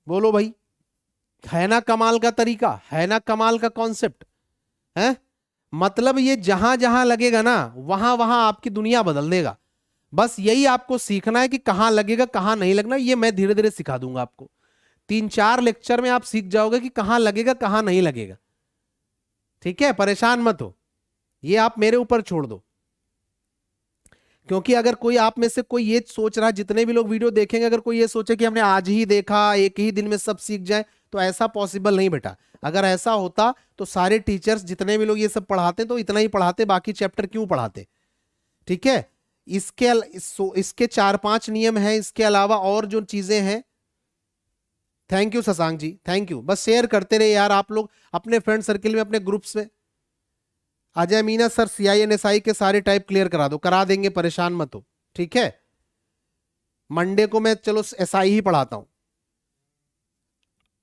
बोलो भाई, है ना कमाल का तरीका, है ना कमाल का कॉन्सेप्ट है। मतलब ये जहां जहां लगेगा ना वहां वहां आपकी दुनिया बदल देगा। बस यही आपको सीखना है कि कहां लगेगा कहां नहीं लगना, ये मैं धीरे धीरे सिखा दूंगा आपको। 3-4 लेक्चर में आप सीख जाओगे कि कहां लगेगा कहां नहीं लगेगा, ठीक है। परेशान मत हो, ये आप मेरे ऊपर छोड़ दो। क्योंकि अगर कोई आप में से कोई ये सोच रहा है, जितने भी लोग वीडियो देखेंगे, अगर कोई ये सोचे कि हमने आज ही देखा, एक ही दिन में सब सीख जाए, तो ऐसा पॉसिबल नहीं बेटा। अगर ऐसा होता तो सारे टीचर्स जितने भी लोग ये सब पढ़ाते तो इतना ही पढ़ाते, बाकी चैप्टर क्यों पढ़ाते, ठीक है। इसके 4-5 नियम हैं, इसके अलावा और जो चीजें हैं। Thank you Shashank ji, thank you. बस शेयर करते रहे यार आप लोग अपने फ्रेंड सर्किल में, अपने ग्रुप्स में। अजय मीना सर CINSI के सारे टाइप क्लियर करा दो, करा देंगे, परेशान मत हो, ठीक है। मंडे को मैं चलो SI ही पढ़ाता हूं,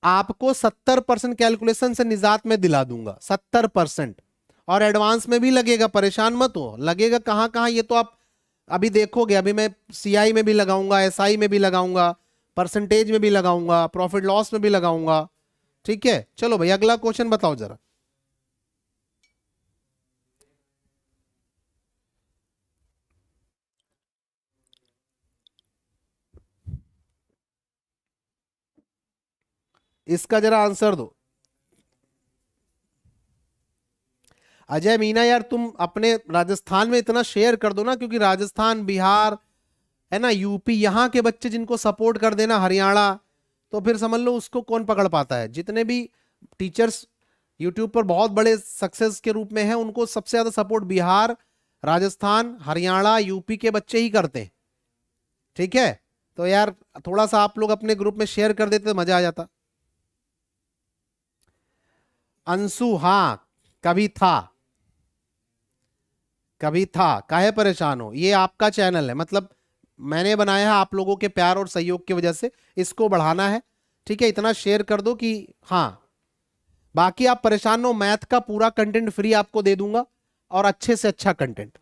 आपको 70% कैलकुलेशन से निजात में दिला दूंगा, 70%। और एडवांस में भी लगेगा, परेशान मत हो। लगेगा कहां कहां ये तो आप अभी देखोगे। अभी मैं CI में भी लगाऊंगा, SI में भी लगाऊंगा, परसेंटेज में भी लगाऊंगा, प्रॉफिट लॉस में भी लगाऊंगा, ठीक है, चलो भाई अगला क्वेश्चन बताओ जरा। इसका जरा आंसर दो। अजय मीना यार तुम अपने राजस्थान में इतना शेयर कर दो ना, क्योंकि राजस्थान, बिहार है ना, यूपी, यहाँ के बच्चे जिनको सपोर्ट कर देना, हरियाणा, तो फिर समझ लो उसको कौन पकड़ पाता है। जितने भी टीचर्स यूट्यूब पर बहुत बड़े सक्सेस के रूप में हैं, उनको सबसे ज्यादा सपोर्ट बिहार, राजस्थान, हरियाणा, यूपी के बच्चे ही करते हैं। ठीक है, तो यार थोड़ा सा आप लोग अपने ग्रुप में शेयर कर देते तो मजा आ जाता। अंशु, हाँ कभी था, कभी था, काहे परेशान हो, ये आपका चैनल है, मतलब मैंने बनाया है आप लोगों के प्यार और सहयोग की वजह से, इसको बढ़ाना है। ठीक है, इतना शेयर कर दो कि हाँ, बाकी आप परेशान हो, मैथ का पूरा कंटेंट फ्री आपको दे दूंगा और अच्छे से अच्छा कंटेंट।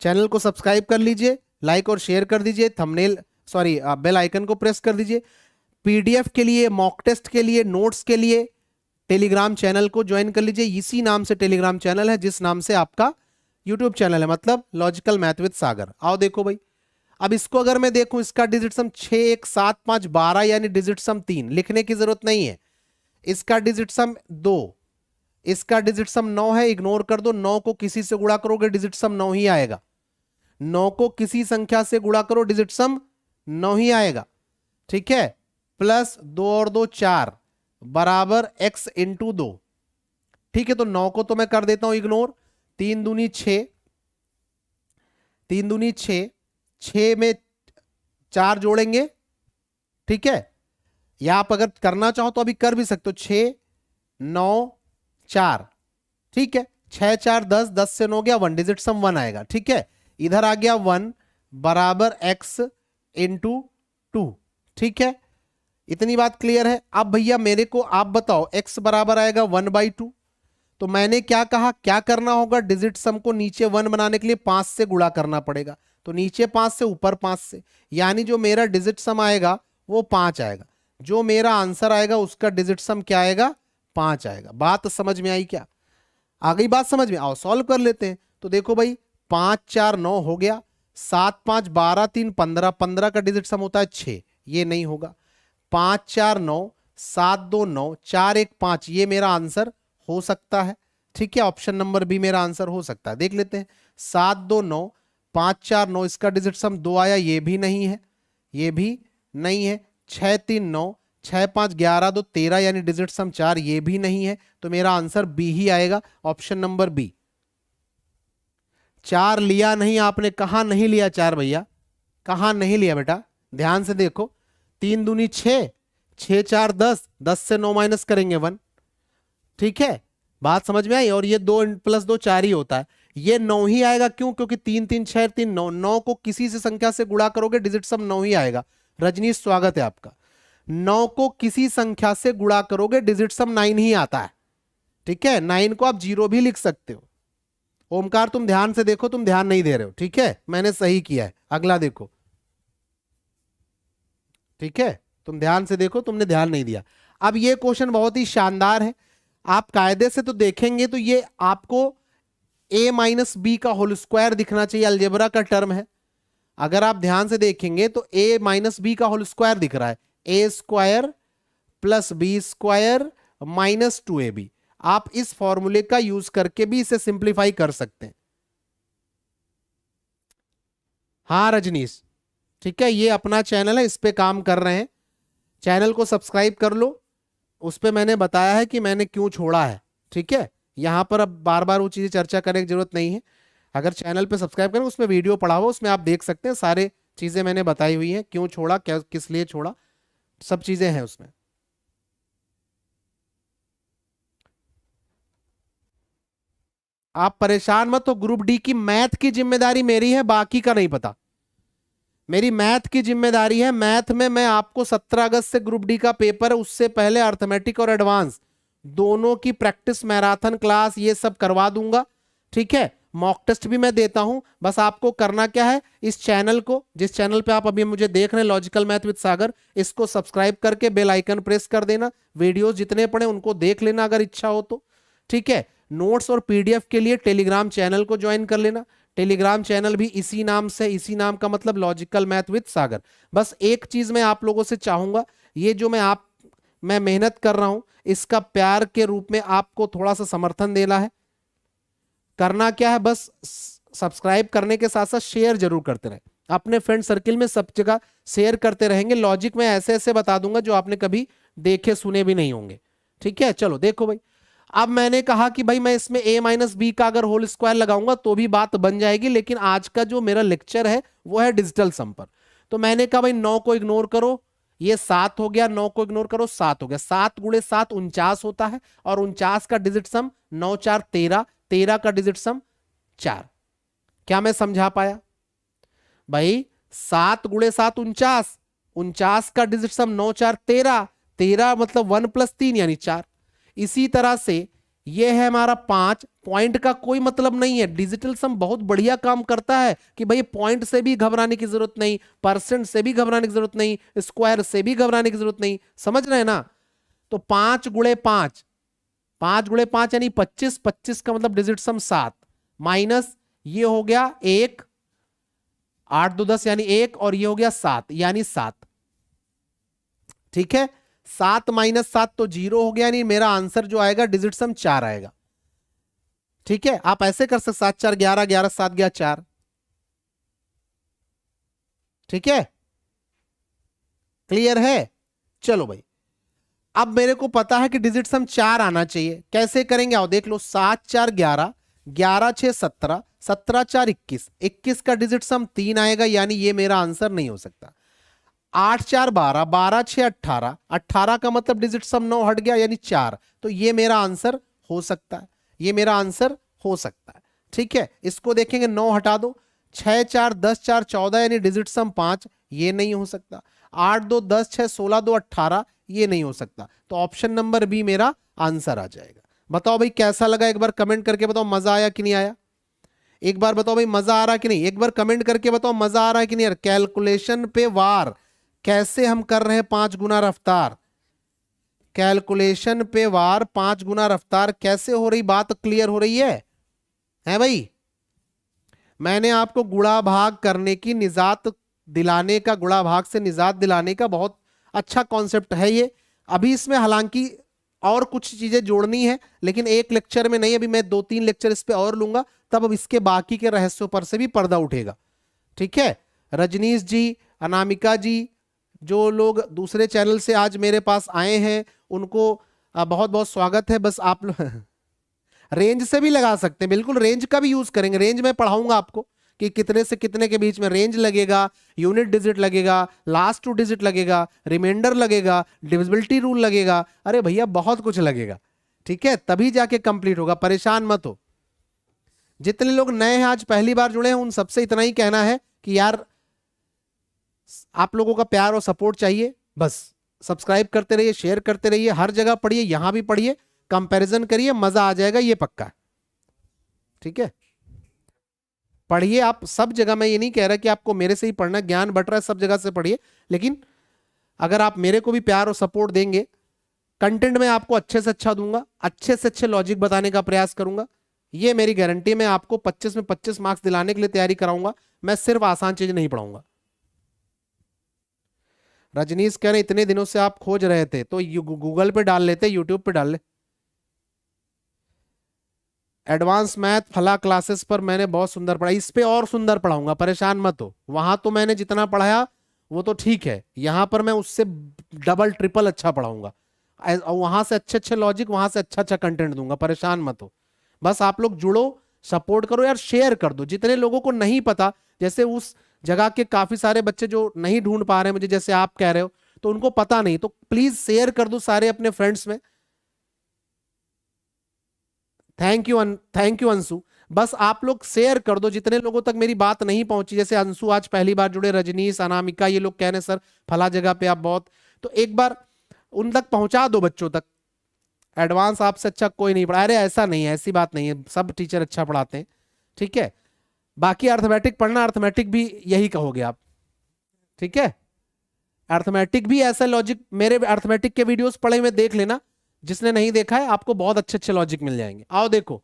चैनल को सब्सक्राइब कर लीजिए, लाइक और शेयर कर दीजिए, थंबनेल सॉरी बेल आइकन को प्रेस कर दीजिए। पीडीएफ के लिए, मॉक टेस्ट के लिए, नोट्स के लिए टेलीग्राम चैनल को ज्वाइन कर लीजिए। इसी नाम से टेलीग्राम चैनल है जिस नाम से आपका यूट्यूब चैनल है, मतलब लॉजिकल मैथ विद सागर। आओ देखो भाई, अब इसको अगर मैं देखूं, इसका डिजिट सम 6, 1, 7, 5, 12 यानी डिजिट सम 3, लिखने की जरूरत नहीं है। इसका डिजिट सम 2, इसका डिजिट सम 9 है, इग्नोर कर दो, 9 को किसी से गुणा करोगे डिजिट सम 9 ही आएगा। 9 को किसी संख्या से गुणा करो डिजिट सम 9 ही आएगा। ठीक है, प्लस 2 और 2 4 बराबर x इंटू 2। ठीक है, तो 9 को तो मैं कर देता हूं इग्नोर, 3 दूनी 6, 3 दूनी 6, 6 में 4 जोड़ेंगे। ठीक है, या आप अगर करना चाहो तो अभी कर भी सकते हो, 6 9 4। ठीक है, 6 4 10, 10 से 9 गया 1, डिजिट सम 1 आएगा। ठीक है, इधर आ गया 1 बराबर x इंटू 2। ठीक है, इतनी बात क्लियर है। अब भैया मेरे को आप बताओ, x बराबर आएगा 1/2, तो मैंने क्या कहा, क्या करना होगा, डिजिट सम को नीचे 1 बनाने के लिए 5 से गुणा करना पड़ेगा। तो नीचे 5 से, ऊपर 5 से, यानी जो मेरा डिजिट सम आएगा वो 5 आएगा। जो मेरा आंसर आएगा उसका डिजिट सम क्या आएगा, 5 आएगा। बात समझ में आई क्या, आ गई बात समझ में? आओ सॉल्व कर लेते हैं। तो देखो भाई, 5 4 9 हो गया, 7 5 12 3 15, 15 का डिजिट सम होता है 6, ये नहीं होगा। 5 4 9, 7 2 9, 4 1 5, ये मेरा आंसर हो सकता है। ठीक है, ऑप्शन नंबर बी मेरा आंसर हो सकता है। देख लेते हैं, 7 2 9, 5 4 9, इसका डिजिट सम 2 आया, ये भी नहीं है, ये भी नहीं है। 6 3 9, 6 5 11 2 13 यानी डिजिट सम 4, ये भी नहीं है। तो मेरा आंसर बी ही आएगा, ऑप्शन नंबर बी। 4 लिया नहीं आपने, कहां नहीं लिया 4 भैया, कहां नहीं लिया बेटा, ध्यान से देखो। 3 दूनी 6, 6 4 10, 10 से 9 माइनस करेंगे 1। ठीक है, बात समझ में आई। और ये 2 प्लस 2 4 ही होता है, ये 9 ही आएगा। क्यों? क्योंकि 3 3 6 3 9, 9 को किसी से संख्या से गुणा करोगे डिजिट सम 9 ही आएगा। रजनीश स्वागत है आपका। 9 को किसी संख्या से गुणा करोगे डिजिट सम 9 ही आता है। ठीक है, 9 को आप 0 भी लिख सकते हो। ओमकार तुम ध्यान से देखो, तुम ध्यान नहीं दे रहे हो। ठीक है, मैंने सही किया है। अगला देखो, ठीक है, तुम ध्यान से देखो, तुमने ध्यान नहीं दिया। अब ये क्वेश्चन बहुत ही शानदार है, आप कायदे से तो देखेंगे तो ये आपको a माइनस बी का होल स्क्वायर दिखना चाहिए, अलजेब्रा का टर्म है। अगर आप ध्यान से देखेंगे तो a माइनस बी का होल स्क्वायर दिख रहा है, a square plus b square minus 2ab। आप इस फॉर्मूले का यूज करके भी इसे सिंप्लीफाई कर सकते हैं। हाँ रजनीश, ठीक है, ये अपना चैनल है, इस पे काम कर रहे हैं। चैनल को सब्सक्राइब कर लो, उस पे मैंने बताया है कि मैंने क्यों छोड़ा है। ठीक है, यहां पर अब बार बार वो चीजें चर्चा करने की जरूरत नहीं है। अगर चैनल पे सब्सक्राइब करें, उसमें वीडियो पड़ा हुआ, उसमें आप देख सकते हैं, सारे चीजें मैंने बताई हुई हैं, क्यों छोड़ा, क्या किस लिए छोड़ा, सब चीजें हैं उसमें। आप परेशान मत हो, ग्रुप डी की मैथ की जिम्मेदारी मेरी है, बाकी का नहीं पता। मेरी मैथ की जिम्मेदारी है। मैथ में मैं आपको 17 अगस्त से ग्रुप डी का पेपर है, उससे पहले अर्थमेटिक और एडवांस दोनों की प्रैक्टिस मैराथन क्लास ये सब करवा दूंगा। ठीक है, मॉक टेस्ट भी मैं देता हूं। बस आपको करना क्या है, इस चैनल को, जिस चैनल पे आप अभी मुझे देख रहे हैं लॉजिकल मैथ विद सागर, इसको सब्सक्राइब करके बेल आइकन प्रेस कर देना। वीडियोस जितने पड़े उनको देख लेना अगर इच्छा हो तो, ठीक है। नोट्स और पीडीएफ के लिए टेलीग्राम चैनल को ज्वाइन कर लेना। टेलीग्राम चैनल भी इसी नाम से, इसी नाम का मतलब लॉजिकल मैथ विद सागर। बस एक चीज मैं आप लोगों से चाहूंगा, ये जो मैं मेहनत कर रहा हूं, इसका प्यार के रूप में आपको थोड़ा सा समर्थन देना है। करना क्या है, बस सब्सक्राइब करने के साथ साथ शेयर जरूर करते रहे अपने फ्रेंड सर्किल में, सब जगह शेयर करते रहेंगे। लॉजिक में ऐसे ऐसे बता दूंगा जो आपने कभी देखे सुने भी नहीं होंगे, ठीक है। चलो देखो भाई, अब मैंने कहा कि भाई मैं इसमें a माइनस बी का अगर होल स्क्वायर लगाऊंगा तो भी बात बन जाएगी, लेकिन आज का जो मेरा लेक्चर है वो है डिजिटल सम पर। तो मैंने कहा भाई 9 को इग्नोर करो, ये 7 हो गया, 9 को इग्नोर करो, 7 हो गया। 7 गुणे 7 49 होता है, और 49 का डिजिट सम 9 4 13, 13 का डिजिट सम 4। क्या मैं समझा पाया भाई? 7 गुणे 7 49, 49 का डिजिट सम 9 4 13, 13 मतलब 1 + 3 यानी 4। इसी तरह से ये है हमारा 5। पॉइंट का कोई मतलब नहीं है, डिजिटल सम बहुत बढ़िया काम करता है कि भाई पॉइंट से भी घबराने की जरूरत नहीं, परसेंट से भी घबराने की जरूरत नहीं, स्क्वायर से भी घबराने की जरूरत नहीं, समझ रहे हैं ना। तो 5 गुणे 5, 5 गुणे 5 यानी 25, 25 का मतलब डिजिट सम 7, माइनस ये हो गया 1, 8 2 10 यानी 1, और ये हो गया 7 यानी 7, ठीक है। 7 माइनस 7 तो 0 हो गया, यानी मेरा आंसर जो आएगा डिजिट सम 4 आएगा, ठीक है। आप ऐसे कर सकते 7 4 11, 11 7 गया 4, ठीक है। क्लियर है? चलो भाई, अब मेरे को पता है कि डिजिट सम 4 आना चाहिए। कैसे करेंगे आओ देख लो। 7 4 11, 11 6 17, 17 4 21, 21 का डिजिट सम 3 आएगा, यानी ये मेरा आंसर नहीं हो सकता। 8 4 12, 12 6 18, 18 का मतलब डिजिट सम 9 हट गया यानी 4, तो ये मेरा आंसर हो सकता है, ये मेरा आंसर हो सकता है, ठीक है। इसको देखेंगे, 9 हटा दो, 6 4 10 4 14 यानी डिजिट सम 5, ये नहीं हो सकता। 8 2 10 6 16 2 18, ये नहीं हो सकता। तो ऑप्शन नंबर बी मेरा आंसर आ जाएगा। बताओ भाई कैसा लगा, एक बार कमेंट करके बताओ मजा आया कि नहीं आया। एक बार बताओ भाई मजा आ रहा कि नहीं, एक बार कमेंट करके बताओ मजा आ रहा है कि नहीं यार। कैलकुलेशन पे वार कैसे हम कर रहे हैं 5 गुना रफ्तार, कैलकुलेशन पे वार 5 गुना रफ्तार कैसे हो रही, बात क्लियर हो रही है भाई। मैंने आपको गुणा भाग करने की निजात दिलाने का, गुणा भाग से निजात दिलाने का बहुत अच्छा कॉन्सेप्ट है ये। अभी इसमें हालांकि और कुछ चीजें जोड़नी है, लेकिन एक लेक्चर में नहीं, अभी मैं 2-3 लेक्चर इस पे और लूंगा, तब अब इसके बाकी के रहस्यों पर से भी पर्दा उठेगा, ठीक है। रजनीश जी, अनामिका जी, जो लोग दूसरे चैनल से आज मेरे पास आए हैं उनको बहुत बहुत स्वागत है। बस आप रेंज से भी लगा सकते हैं, बिल्कुल रेंज का भी यूज करेंगे। रेंज में पढ़ाऊंगा आपको कि कितने से कितने के बीच में रेंज लगेगा, यूनिट डिजिट लगेगा, लास्ट 2 डिजिट लगेगा, रिमाइंडर लगेगा, डिविजिबिलिटी रूल लगेगा, अरे भैया बहुत कुछ लगेगा, ठीक है। तभी जाके कंप्लीट होगा, परेशान मत हो। जितने लोग नए हैं आज पहली बार जुड़े हैं, उन सबसे इतना ही कहना है कि यार आप लोगों का प्यार और सपोर्ट चाहिए। बस सब्सक्राइब करते रहिए, शेयर करते रहिए, हर जगह पढ़िए, यहां भी पढ़िए, कंपैरिजन करिए, मजा आ जाएगा, ये पक्का है, ठीक है। पढ़िए आप सब जगह, मैं ये नहीं कह रहा कि आपको मेरे से ही पढ़ना, ज्ञान बट रहा है सब जगह से पढ़िए, लेकिन अगर आप मेरे को भी प्यार और सपोर्ट देंगे, कंटेंट में आपको अच्छे से अच्छा दूंगा, अच्छे से अच्छे लॉजिक बताने का प्रयास करूंगा, ये मेरी गारंटी। मैं आपको 25 में 25 मार्क्स दिलाने के लिए तैयारी कराऊंगा, मैं सिर्फ आसान चीज नहीं पढ़ाऊंगा। रजनीश कह रहे इतने दिनों से आप खोज रहे थे तो गूगल पे डाल लेते, यूट्यूब पे डाल ले। एडवांस मैथ फला क्लासेस पर मैंने बहुत सुंदर पढ़ा, इस पे और सुंदर पढ़ाऊंगा, परेशान मत हो। वहां तो मैंने जितना पढ़ाया वो तो ठीक है, यहां पर मैं उससे डबल ट्रिपल अच्छा पढ़ाऊंगा। वहां से अच्छे अच्छे लॉजिक, वहां से अच्छा अच्छा कंटेंट दूंगा, परेशान मत हो। बस आप लोग जुड़ो, सपोर्ट करो यार, शेयर कर दो। जितने लोगों को नहीं पता, जैसे उस जगह के काफी सारे बच्चे जो नहीं ढूंढ पा रहे हैं मुझे, जैसे आप कह रहे हो, तो उनको पता नहीं, तो प्लीज शेयर कर दो सारे अपने फ्रेंड्स में। Thank you Anshu. बस आप लोग शेयर कर दो, जितने लोगों तक मेरी बात नहीं पहुंची, जैसे अंशु आज पहली बार जुड़े, रजनीश, अनामिका, ये लोग कह रहे हैं सर फला जगह पे आप बहुत, तो एक बार उन तक पहुंचा दो बच्चों तक। एडवांस आपसे अच्छा कोई नहीं पढ़ा, अरे ऐसा नहीं है, ऐसी बात नहीं है, सब टीचर अच्छा पढ़ाते हैं, ठीक है, बाकी अर्थमेटिक पढ़ना, अर्थमेटिक भी यही कहोगे आप, ठीक है। अर्थमेटिक भी ऐसा लॉजिक, मेरे अर्थमेटिक के वीडियोस पढ़े हुए देख लेना, जिसने नहीं देखा है आपको बहुत अच्छे अच्छे लॉजिक मिल जाएंगे। आओ देखो,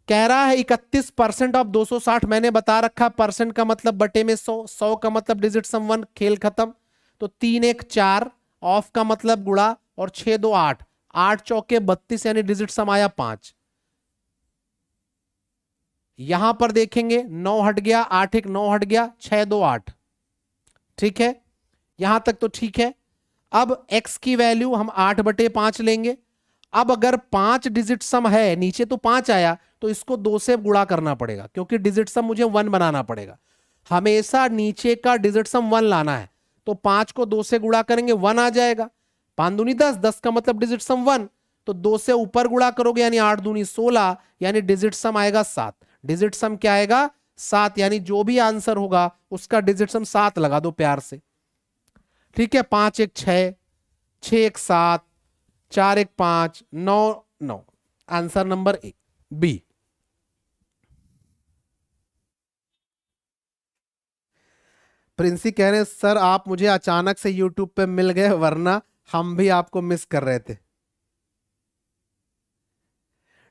कह रहा है 31% ऑफ 260, मैंने बता रखा परसेंट का मतलब बटे में 100, 100 का मतलब डिजिट सम 1, खेल खत्म। तो 3 1 4, ऑफ का मतलब गुणा, और 6 2 8, 8 चौके 32, यानी डिजिट सम आया 5। यहां पर देखेंगे 9 हट गया, 8 1 9 हट गया, 6 2 8, ठीक है, यहां तक तो ठीक है। अब x की वैल्यू हम 8/5 लेंगे। अब अगर 5 डिजिट सम है, नीचे तो 5 आया, तो इसको 2 से गुणा करना पड़ेगा, क्योंकि डिजिट सम मुझे 1 बनाना पड़ेगा। हमेशा नीचे का डिजिट सम 1 लाना है, तो 5 को 2 से गुणा करेंगे, 1 आ जाएगा। 5 दूनी 10, 10 का मतलब डिजिट सम 1, तो 2 से ऊपर गुणा करोगे, यानी 8 दूनी 16, यानी डिजिट सम आएगा 7। डिजिट सम क्या आएगा? 7, यानी जो भी आंसर होगा उसका डिजिट सम 7 लगा दो प्यार से, ठीक है। 5 1 6, 6 1 7, 4 1 5, 9 9, आंसर नंबर बी। प्रिंसी कह रहे हैं सर आप मुझे अचानक से यूट्यूब पे मिल गए, वरना हम भी आपको मिस कर रहे थे।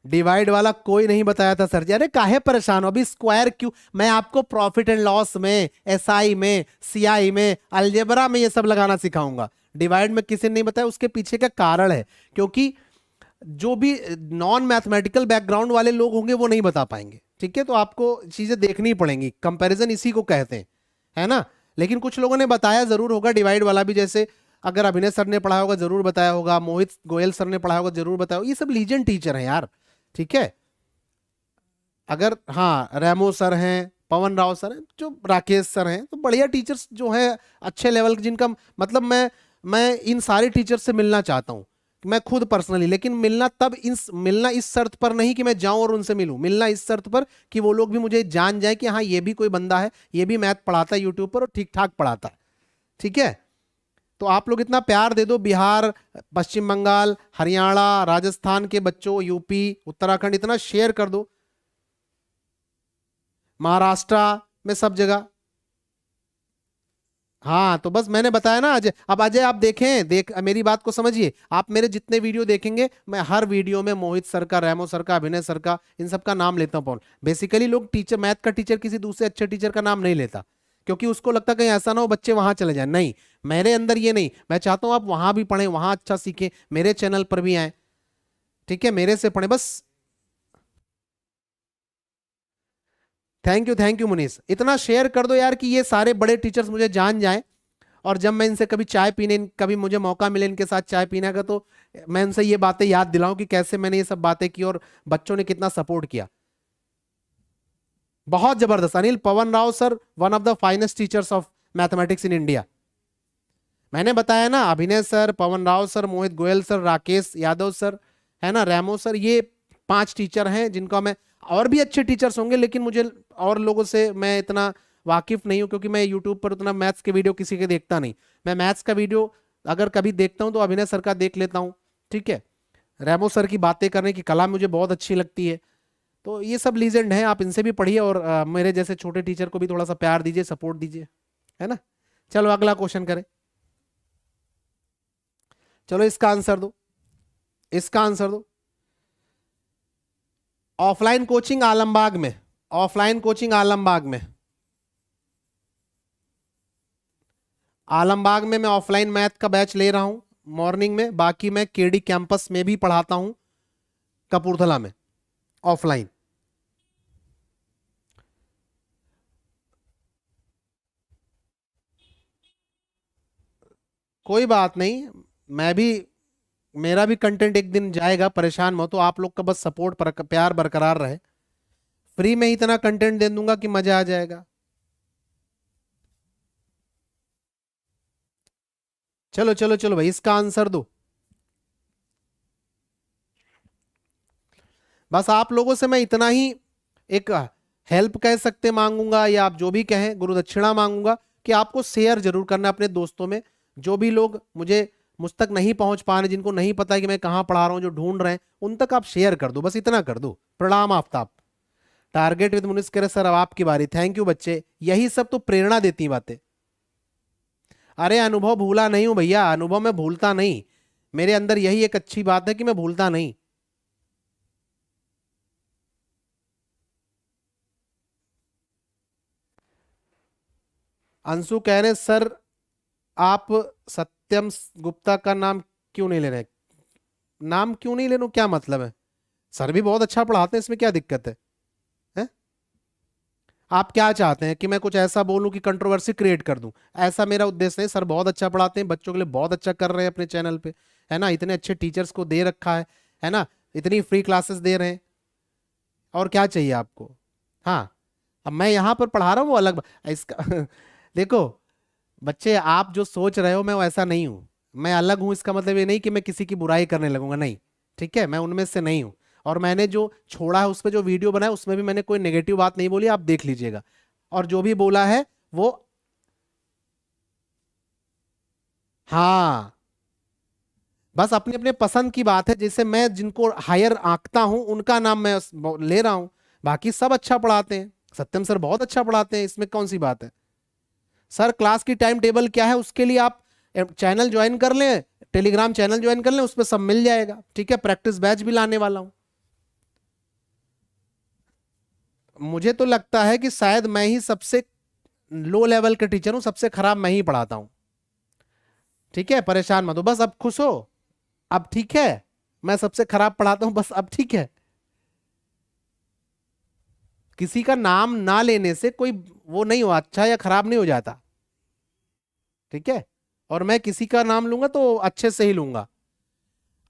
डिवाइड वाला कोई नहीं बताया था सर जी। अरे काहे परेशान हो, अभी स्क्वायर क्यों, मैं आपको प्रॉफिट एंड लॉस में, एसआई में, सीआई में, अलजेब्रा में ये सब लगाना सिखाऊंगा। डिवाइड में किसी ने नहीं बताया, उसके पीछे का कारण है, क्योंकि जो भी नॉन मैथमेटिकल बैकग्राउंड वाले लोग होंगे वो नहीं बता पाएंगे, ठीक है। तो आपको चीजें देखनी पड़ेंगी, कंपैरिजन इसी को कहते हैं, है ना। लेकिन कुछ लोगों ने बताया जरूर होगा डिवाइड वाला भी, जैसे अगर अभिनय सर ने पढ़ाया होगा जरूर बताया होगा, मोहित गोयल सर ने पढ़ाया होगा जरूर बताया होगा, ये सब लीजेंड टीचर हैं यार, ठीक है। अगर हाँ रेमो सर हैं, पवन राव सर हैं, जो राकेश सर हैं, तो बढ़िया टीचर्स जो हैं अच्छे लेवल के, जिनका मतलब मैं इन सारे टीचर्स से मिलना चाहता हूं, मैं खुद पर्सनली। लेकिन मिलना इस शर्त पर नहीं कि मैं जाऊं और उनसे मिलूं, मिलना इस शर्त पर कि वो लोग भी मुझे जान जाए कि हाँ ये भी कोई बंदा है, ये भी मैथ पढ़ाता है यूट्यूब पर और ठीक ठाक पढ़ाता है, ठीक है। तो आप लोग इतना प्यार दे दो, बिहार, पश्चिम बंगाल, हरियाणा, राजस्थान के बच्चों, यूपी, उत्तराखंड, इतना शेयर कर दो, महाराष्ट्र में, सब जगह। हाँ तो बस मैंने बताया ना अजय। अब अजय आप देखें, मेरी बात को समझिए, आप मेरे जितने वीडियो देखेंगे, मैं हर वीडियो में मोहित सर का, रेमो सर का, अभिनय सर का, इन सब का नाम लेता हूँ। बेसिकली लोग टीचर, मैथ का टीचर किसी दूसरे अच्छे टीचर का नाम नहीं लेता, क्योंकि उसको लगता कहीं ऐसा ना हो बच्चे वहां चले जाए। नहीं, मेरे अंदर ये नहीं, मैं चाहता हूं आप वहां भी पढ़ें, वहां अच्छा सीखें, मेरे चैनल पर भी आए, ठीक है, मेरे से पढ़ें बस। थैंक यू मुनीस, इतना शेयर कर दो यार कि ये सारे बड़े टीचर्स मुझे जान जाएं, और जब मैं इनसे कभी चाय पीने, कभी मुझे मौका मिले इनके साथ चाय पीने का, तो मैं इनसे ये बातें याद दिलाऊं कि कैसे मैंने ये सब बातें की और बच्चों ने कितना सपोर्ट किया। बहुत जबरदस्त। Anil, Pawan Rao sir one of the finest teachers of mathematics in India. मैंने बताया ना, Abhinay sir, Pawan Rao sir, Mohit Goyal sir, Rakesh Yadav sir, है ना, रेमो सर, ये 5 टीचर हैं जिनका मैं, और भी अच्छे टीचर्स होंगे लेकिन मुझे और लोगों से मैं इतना वाकिफ नहीं हूं, क्योंकि मैं यूट्यूब पर उतना मैथ्स के वीडियो किसी के देखता नहीं। मैं मैथ्स का वीडियो अगर कभी देखता हूं तो अभिनय सर का देख लेता हूं, ठीक है। रेमो सर की बातें करने की कला मुझे बहुत अच्छी लगती है। तो ये सब लीजेंड हैं, आप इनसे भी पढ़िए, और मेरे जैसे छोटे टीचर को भी थोड़ा सा प्यार दीजिए, सपोर्ट दीजिए, है ना। चलो अगला क्वेश्चन करें। चलो इसका आंसर दो, इसका आंसर दो। ऑफलाइन कोचिंग आलमबाग में, ऑफलाइन कोचिंग आलमबाग में, आलमबाग में मैं ऑफलाइन मैथ का बैच ले रहा हूं मॉर्निंग में। बाकी मैं केडी कैंपस में भी पढ़ाता हूं कपूरथला में, ऑफलाइन। कोई बात नहीं, मैं भी, मेरा भी कंटेंट एक दिन जाएगा, परेशान मत हो। आप लोग का बस सपोर्ट पर प्यार बरकरार रहे, फ्री में ही इतना कंटेंट दे दूंगा कि मजा आ जाएगा। चलो चलो चलो भाई, इसका आंसर दो। बस आप लोगों से मैं इतना ही एक हेल्प कह सकते मांगूंगा, या आप जो भी कहें, गुरु दक्षिणा मांगूंगा, कि आपको शेयर जरूर करना अपने दोस्तों में। जो भी लोग मुझ तक नहीं पहुंच पा रहे, जिनको नहीं पता कि मैं कहां पढ़ा रहा हूं, जो ढूंढ रहे हैं, उन तक आप शेयर कर दो, बस इतना कर दो। प्रणाम आफ्ताब। टारगेट विद मुनिस करे सर अब आपकी बारी। थैंक यू बच्चे, यही सब तो प्रेरणा देती बातें। अरे अनुभव भूला नहीं हूं भैया, अनुभव मैं भूलता नहीं, मेरे अंदर यही एक अच्छी बात है कि मैं भूलता नहीं। अंशु कह रहे सर आप सत्यम गुप्ता का नाम क्यों नहीं ले रहे? नाम क्यों नहीं ले रहा हूं, क्या मतलब है? सर भी बहुत अच्छा पढ़ाते हैं, इसमें क्या दिक्कत है? हैं? आप क्या चाहते हैं कि मैं कुछ ऐसा बोलूं कि कंट्रोवर्सी क्रिएट कर दूं? ऐसा मेरा उद्देश्य नहीं। सर बहुत अच्छा पढ़ाते हैं, बच्चों के लिए बहुत अच्छा कर रहे हैं अपने चैनल पे, है ना, इतने अच्छे टीचर्स को दे रखा है ना, इतनी फ्री क्लासेस दे रहे हैं, और क्या चाहिए आपको? हाँ, अब मैं यहाँ पर पढ़ा रहा हूँ वो अलग इसका देखो बच्चे, आप जो सोच रहे हो मैं वैसा नहीं हूँ, मैं अलग हूँ, इसका मतलब ये नहीं कि मैं किसी की बुराई करने लगूंगा, नहीं, ठीक है, मैं उनमें से नहीं हूँ। और मैंने जो छोड़ा है उस पर जो वीडियो बनाया उसमें भी मैंने कोई नेगेटिव बात नहीं बोली, आप देख लीजिएगा, और जो भी बोला है वो, हाँ, बस अपने अपने पसंद की बात है, जैसे मैं जिनको हायर आंकता हूं उनका नाम मैं ले रहा हूं, बाकी सब अच्छा पढ़ाते हैं, सत्यम सर बहुत अच्छा पढ़ाते हैं, इसमें कौन सी बात है? सर क्लास की टाइम टेबल क्या है, उसके लिए आप चैनल ज्वाइन कर लें, टेलीग्राम चैनल ज्वाइन कर लें, उस पर सब मिल जाएगा, ठीक है, प्रैक्टिस बैच भी लाने वाला हूं। मुझे तो लगता है कि शायद मैं ही सबसे लो लेवल के टीचर हूं, सबसे खराब मैं ही पढ़ाता हूं, ठीक है, परेशान मत हो, बस अब खुश हो, अब ठीक है, मैं सबसे खराब पढ़ाता हूं, बस अब ठीक है। किसी का नाम ना लेने से कोई वो नहीं हो, अच्छा या खराब नहीं हो जाता, ठीक है, और मैं किसी का नाम लूंगा तो अच्छे से ही लूंगा।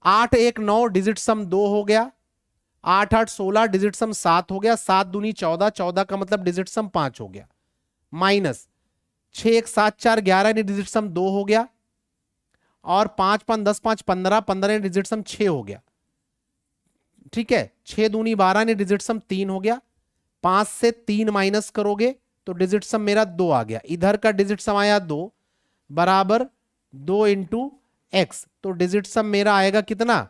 8 1 9 डिजिट सम 2 हो गया, 8 8 16 डिजिट सम 7 हो गया, 7 दूनी 14, 14 का मतलब डिजिट सम 5 हो गया, माइनस 6 1 7 4 11 डिजिट सम 2 हो गया, और 5 5 10 5 15, 15 डिजिट सम 6 हो गया, ठीक है, 6 दूनी 12 ने डिजिट सम 3 हो गया, 5 से 3 माइनस करोगे तो डिजिट सम मेरा 2 आ गया, इधर का डिजिट सम आया 2 बराबर 2 इंटू एक्स, तो डिजिट सम मेरा आएगा कितना?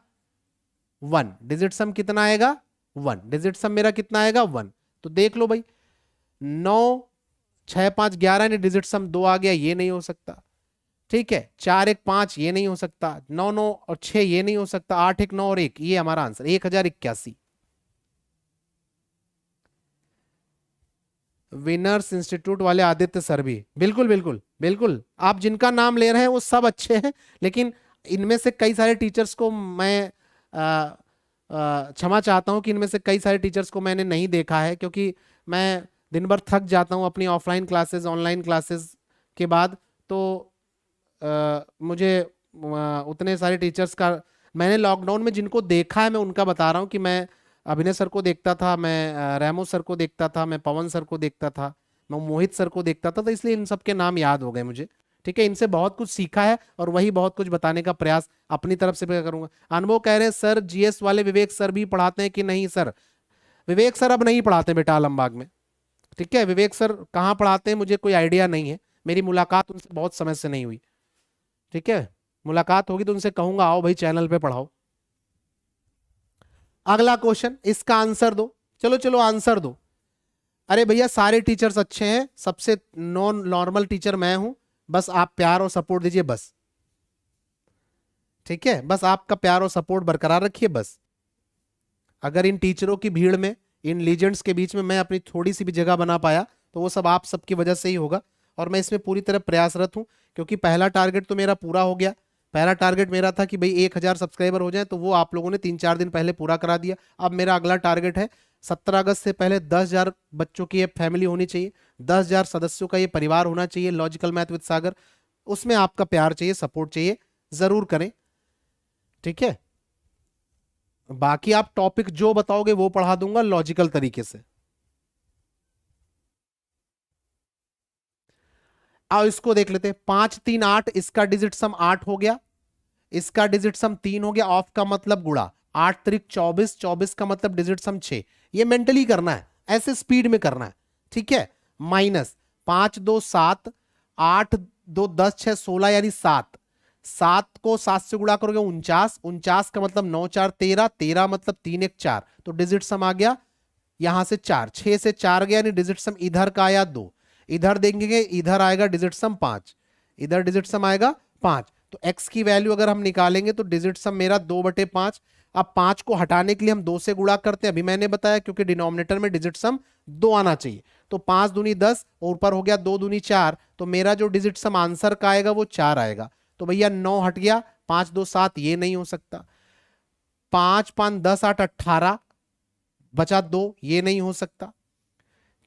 1। डिजिट सम कितना आएगा? 1। डिजिट सम मेरा कितना आएगा? 1। तो देख लो भाई, 9 6 5 11 ने डिजिट सम 2 आ गया, ये नहीं हो सकता, ठीक है, 4 1 5 ये नहीं हो सकता, 9 9 और 6 ये नहीं हो सकता, 8 1 9 और 1, ये हमारा आंसर 1081। विनर्स इंस्टीट्यूट वाले आदित्य सर भी, बिल्कुल बिल्कुल बिल्कुल, आप जिनका नाम ले रहे हैं वो सब अच्छे हैं, लेकिन इनमें से कई सारे टीचर्स को मैं क्षमा चाहता हूं कि इनमें से कई सारे टीचर्स को मैंने नहीं देखा है, क्योंकि मैं दिन भर थक जाता हूं अपनी ऑफलाइन क्लासेस ऑनलाइन क्लासेस के बाद, तो मुझे उतने सारे टीचर्स का, मैंने लॉकडाउन में जिनको देखा है मैं उनका बता रहा हूँ कि मैं अभिनय सर को देखता था, मैं रेमो सर को देखता था, मैं पवन सर को देखता था, मैं मोहित सर को देखता था, तो इसलिए इन सबके नाम याद हो गए मुझे, ठीक है, इनसे बहुत कुछ सीखा है और वही बहुत कुछ बताने का प्रयास अपनी तरफ से करूंगा। अनुभव कह रहे हैं सर जीएस वाले विवेक सर भी पढ़ाते हैं कि नहीं? सर विवेक सर अब नहीं पढ़ाते बेटा आलमबाग में, ठीक है, विवेक सर कहाँ पढ़ाते हैं मुझे कोई आइडिया नहीं है, मेरी मुलाकात उनसे बहुत समय से नहीं हुई, ठीक है, मुलाकात होगी तो उनसे कहूंगा आओ भाई चैनल पे पढ़ाओ। अगला क्वेश्चन, इसका आंसर दो, चलो चलो आंसर दो। अरे भैया सारे टीचर्स अच्छे हैं, सबसे नॉन नॉर्मल टीचर मैं हूं, बस आप प्यार और सपोर्ट दीजिए बस, ठीक है, बस आपका प्यार और सपोर्ट बरकरार रखिए बस। अगर इन टीचरों की भीड़ में, इन लीजेंड्स के बीच में मैं अपनी थोड़ी सी भी जगह बना पाया तो वो सब आप सबकी वजह से ही होगा, और मैं इसमें पूरी तरह प्रयासरत हूं, क्योंकि पहला टारगेट तो मेरा पूरा हो गया। पहला टारगेट मेरा था कि भाई 1000 सब्सक्राइबर हो जाए, तो वो आप लोगों ने 3 4 दिन पहले पूरा करा दिया। अब मेरा अगला टारगेट है 17 अगस्त से पहले 10,000 बच्चों की ये फैमिली होनी चाहिए, 10,000 सदस्यों का ये परिवार होना चाहिए लॉजिकल मैथ विद सागर, उसमें आपका प्यार चाहिए, सपोर्ट चाहिए, जरूर करें, ठीक है। बाकी आप टॉपिक जो बताओगे वो पढ़ा दूंगा लॉजिकल तरीके से। आओ इसको देख लेते हैं, 5 3 8, इसका डिजिट सम 8 हो गया, इसका डिजिट सम 3 हो गया, ऑफ का मतलब गुड़ा, 8 3 24, 24 का मतलब डिजिट सम 6, ये मेंटली करना है, ऐसे स्पीड में करना है, ठीक है, माइनस 5 2 7, 8 2 10 6 16 यानी 7, 7 को 7 से गुणा करोगे 49, 49 का मतलब 9 4 13, 13 मतलब 3 1 4, तो डिजिट सम आ गया यहां से 4, 6 से 4 गया यानी डिजिट सम इधर का आया 2, इधर देखेंगे इधर आएगा डिजिट सम 5, इधर डिजिट सम आएगा 5। तो x की वैल्यू अगर हम निकालेंगे तो डिजिट सम मेरा 2/5। अब 5 को हटाने के लिए हम 2 से गुणा करते हैं, अभी मैंने बताया, क्योंकि डिनोमिनेटर में डिजिट सम 2 आना चाहिए। तो 5 दूनी 10 और ऊपर हो गया 2 दूनी 4, तो मेरा जो डिजिट सम आंसर का आएगा वो 4 आएगा। तो भैया 9 हट गया, 5 2 7, ये नहीं हो सकता। 5 5 10 8 18 बचा 2, ये नहीं हो सकता।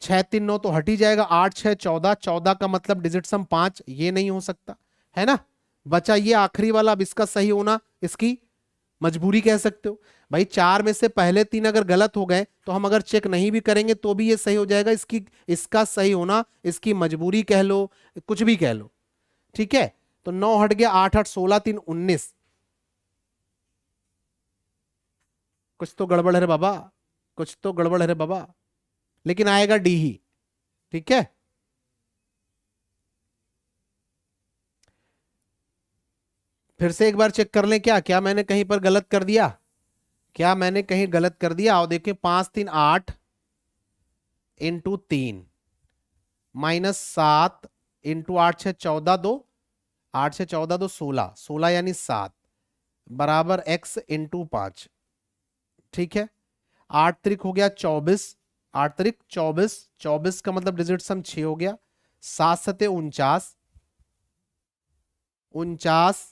6 3 9 तो हट ही जाएगा, 8 6 14, 14 का मतलब डिजिट सम 5, ये नहीं हो सकता, है ना। बचा ये आखिरी वाला, अब इसका सही होना इसकी मजबूरी कह सकते हो भाई। 4 में से पहले 3 अगर गलत हो गए तो हम अगर चेक नहीं भी करेंगे तो भी ये सही हो जाएगा, इसका सही होना इसकी मजबूरी कह लो, कुछ भी कह लो, ठीक है। तो 9 हट गया, 8 8 16 3 19, कुछ तो गड़बड़ है रे बाबा, कुछ तो गड़बड़ है रे बाबा, लेकिन आएगा डी ही, ठीक है। फिर से एक बार चेक कर लें, क्या क्या मैंने कहीं पर गलत कर दिया, क्या मैंने कहीं गलत कर दिया। आओ देखिए, 5 3 8 इंटू 3 माइनस 7 इंटू 8 6 14 2, 8 6 14 2 16, 16 यानी 7 बराबर x इंटू 5, ठीक है। 8 त्रिक हो गया 24, 8 त्रिक 24, 24 का मतलब डिजिट सम 6 हो गया। 7 सते 49, 49,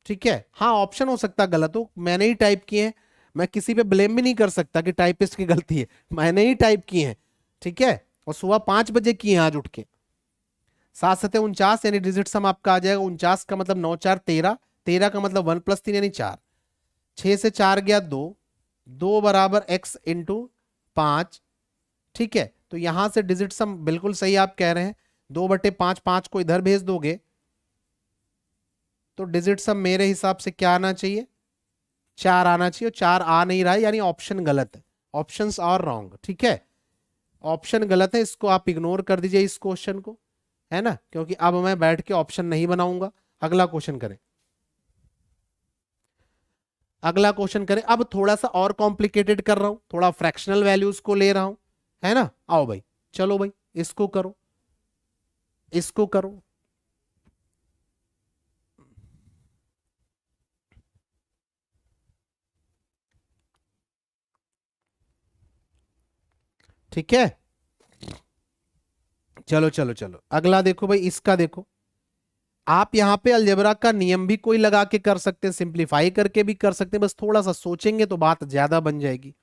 ठीक है। हाँ ऑप्शन हो सकता है गलत हो, मैंने ही टाइप किए हैं, मैं किसी पे ब्लेम भी नहीं कर सकता कि टाइपिस्ट की गलती है, मैंने ही टाइप किए हैं, ठीक है। और सुबह 5 बजे किए हैं आज उठ के। 7 सते 49 यानी डिजिट सम आपका आ जाएगा 49 का मतलब 9 4 13, 13 का मतलब 1 + 3 यानी 4, 6 से 4 गया 2, 2 बराबर x इंटू 5, ठीक है। तो यहां से डिजिट सम बिल्कुल सही आप कह रहे हैं, 2/5, 5 को इधर भेज दोगे तो डिजिट सम मेरे हिसाब से क्या आना चाहिए, 4 आना चाहिए। 4 आ नहीं रहा है यानी ऑप्शन गलत है, ऑप्शंस आर रॉन्ग, ठीक है। ऑप्शन गलत है, इसको आप इग्नोर कर दीजिए इस क्वेश्चन को, है ना, क्योंकि अब मैं बैठ के ऑप्शन नहीं बनाऊंगा। अगला क्वेश्चन करें, अगला क्वेश्चन करें। अब थोड़ा सा और कॉम्प्लिकेटेड कर रहा हूं, थोड़ा फ्रैक्शनल वैल्यूज को ले रहा हूं, है ना। आओ भाई, चलो भाई इसको करो, इसको करो। ठीक है, चलो चलो चलो अगला देखो भाई, इसका देखो। आप यहां पे अलजेब्रा का नियम भी कोई लगा के कर सकते हैं, सिंप्लीफाई करके भी कर सकते हैं, बस थोड़ा सा सोचेंगे तो बात ज्यादा बन जाएगी।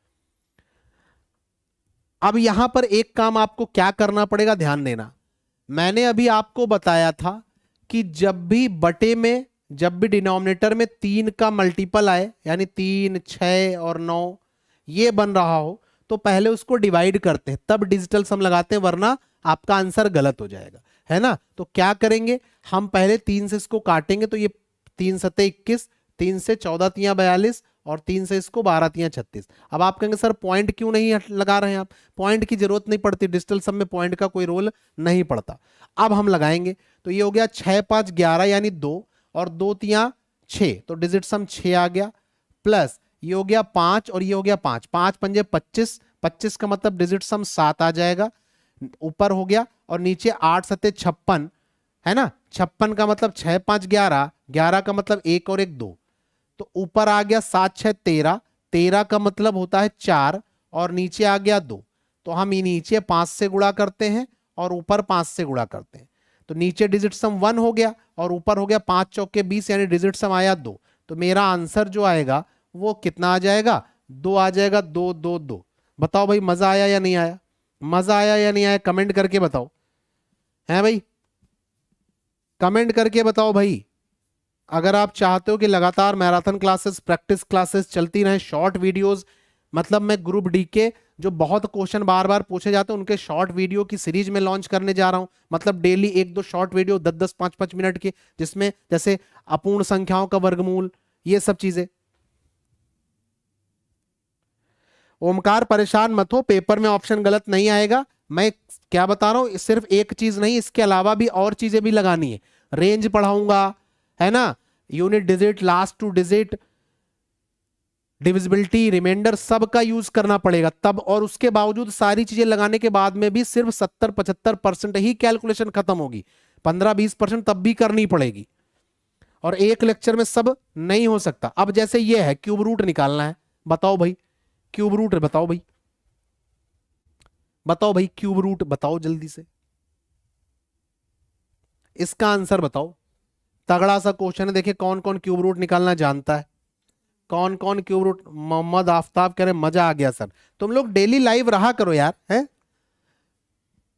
अब यहां पर एक काम आपको क्या करना पड़ेगा, ध्यान देना। मैंने अभी आपको बताया था कि जब भी बटे में, जब भी डिनोमिनेटर में 3 का मल्टीपल आए, यानी 3 6 और 9 ये बन रहा हो, तो पहले उसको डिवाइड करते हैं तब डिजिटल सम लगाते हैं, वरना आपका आंसर गलत हो जाएगा, है ना। तो क्या करेंगे, हम पहले 3 से इसको काटेंगे, तो ये 3 सत्ते 21, 3 से 14 तियां 42 और 3 से इसको 12 तियां 36। अब आप कहेंगे सर पॉइंट क्यों नहीं लगा रहे हैं आप, पॉइंट की जरूरत नहीं पड़ती, डिजिटल सम में पॉइंट का कोई रोल नहीं पड़ता। अब हम लगाएंगे, तो ये हो गया 6 5 11 यानी 2 और 2 तियां 6, तो डिजिट सम 6 आ गया, प्लस ये हो गया 5 और ये हो गया 5, 5 पंजे 25, 25 का मतलब डिजिट सम 7 आ जाएगा, ऊपर हो गया। और नीचे 8 सत्ते 56, है ना, 56 का मतलब 6 5 11, 11 का मतलब 1 और 1 2, तो ऊपर आ गया 7 6 13, 13 का मतलब होता है 4 और नीचे आ गया 2। तो हम ये नीचे 5 से गुणा करते हैं और ऊपर 5 से गुणा करते हैं, तो नीचे डिजिट सम 1 हो गया और ऊपर हो गया 5 चौके 20 यानी डिजिट सम आया 2। तो मेरा आंसर जो आएगा वो कितना आ जाएगा, 2 आ जाएगा, 2 2 2। बताओ भाई मजा आया या नहीं आया, मजा आया या नहीं आया, कमेंट करके बताओ, है भाई, कमेंट करके बताओ भाई। अगर आप चाहते हो कि लगातार मैराथन क्लासेस, प्रैक्टिस क्लासेस चलती रहें, शॉर्ट वीडियोस, मतलब मैं ग्रुप डी के जो बहुत क्वेश्चन बार बार पूछे जाते हैं उनके शॉर्ट वीडियो की सीरीज में लॉन्च करने जा रहा हूं, मतलब डेली 1 2 शॉर्ट वीडियो 10 10 5 5 मिनट के, जिसमें जैसे अपूर्ण संख्याओं का वर्गमूल, ये सब चीजें। ओमकार परेशान मत हो, पेपर में ऑप्शन गलत नहीं आएगा, मैं क्या बता रहा हूं, सिर्फ एक चीज नहीं, इसके अलावा भी और चीजें भी लगानी है, रेंज पढ़ाऊंगा, है ना, unit digit, last two digit, divisibility, remainder, सब का यूज करना पड़ेगा तब, और उसके बावजूद सारी चीजें लगाने के बाद में भी सिर्फ 70-75% ही कैलकुलेशन खत्म होगी, 15-20% तब भी करनी पड़ेगी, और एक लेक्चर में सब नहीं हो सकता। अब जैसे ये है क्यूब रूट निकालना है, बताओ भाई क्यूब रूट बताओ भाई, बताओ भाई क्यूब रूट बताओ जल्दी से, इसका आंसर बताओ। तगड़ा सा क्वेश्चन है, देखिए कौन कौन क्यूब रूट निकालना जानता है, कौन कौन क्यूब रूट। मोहम्मद आफ्ताब कह रहे मजा आ गया सर। तुम लोग डेली लाइव रहा करो यार, है।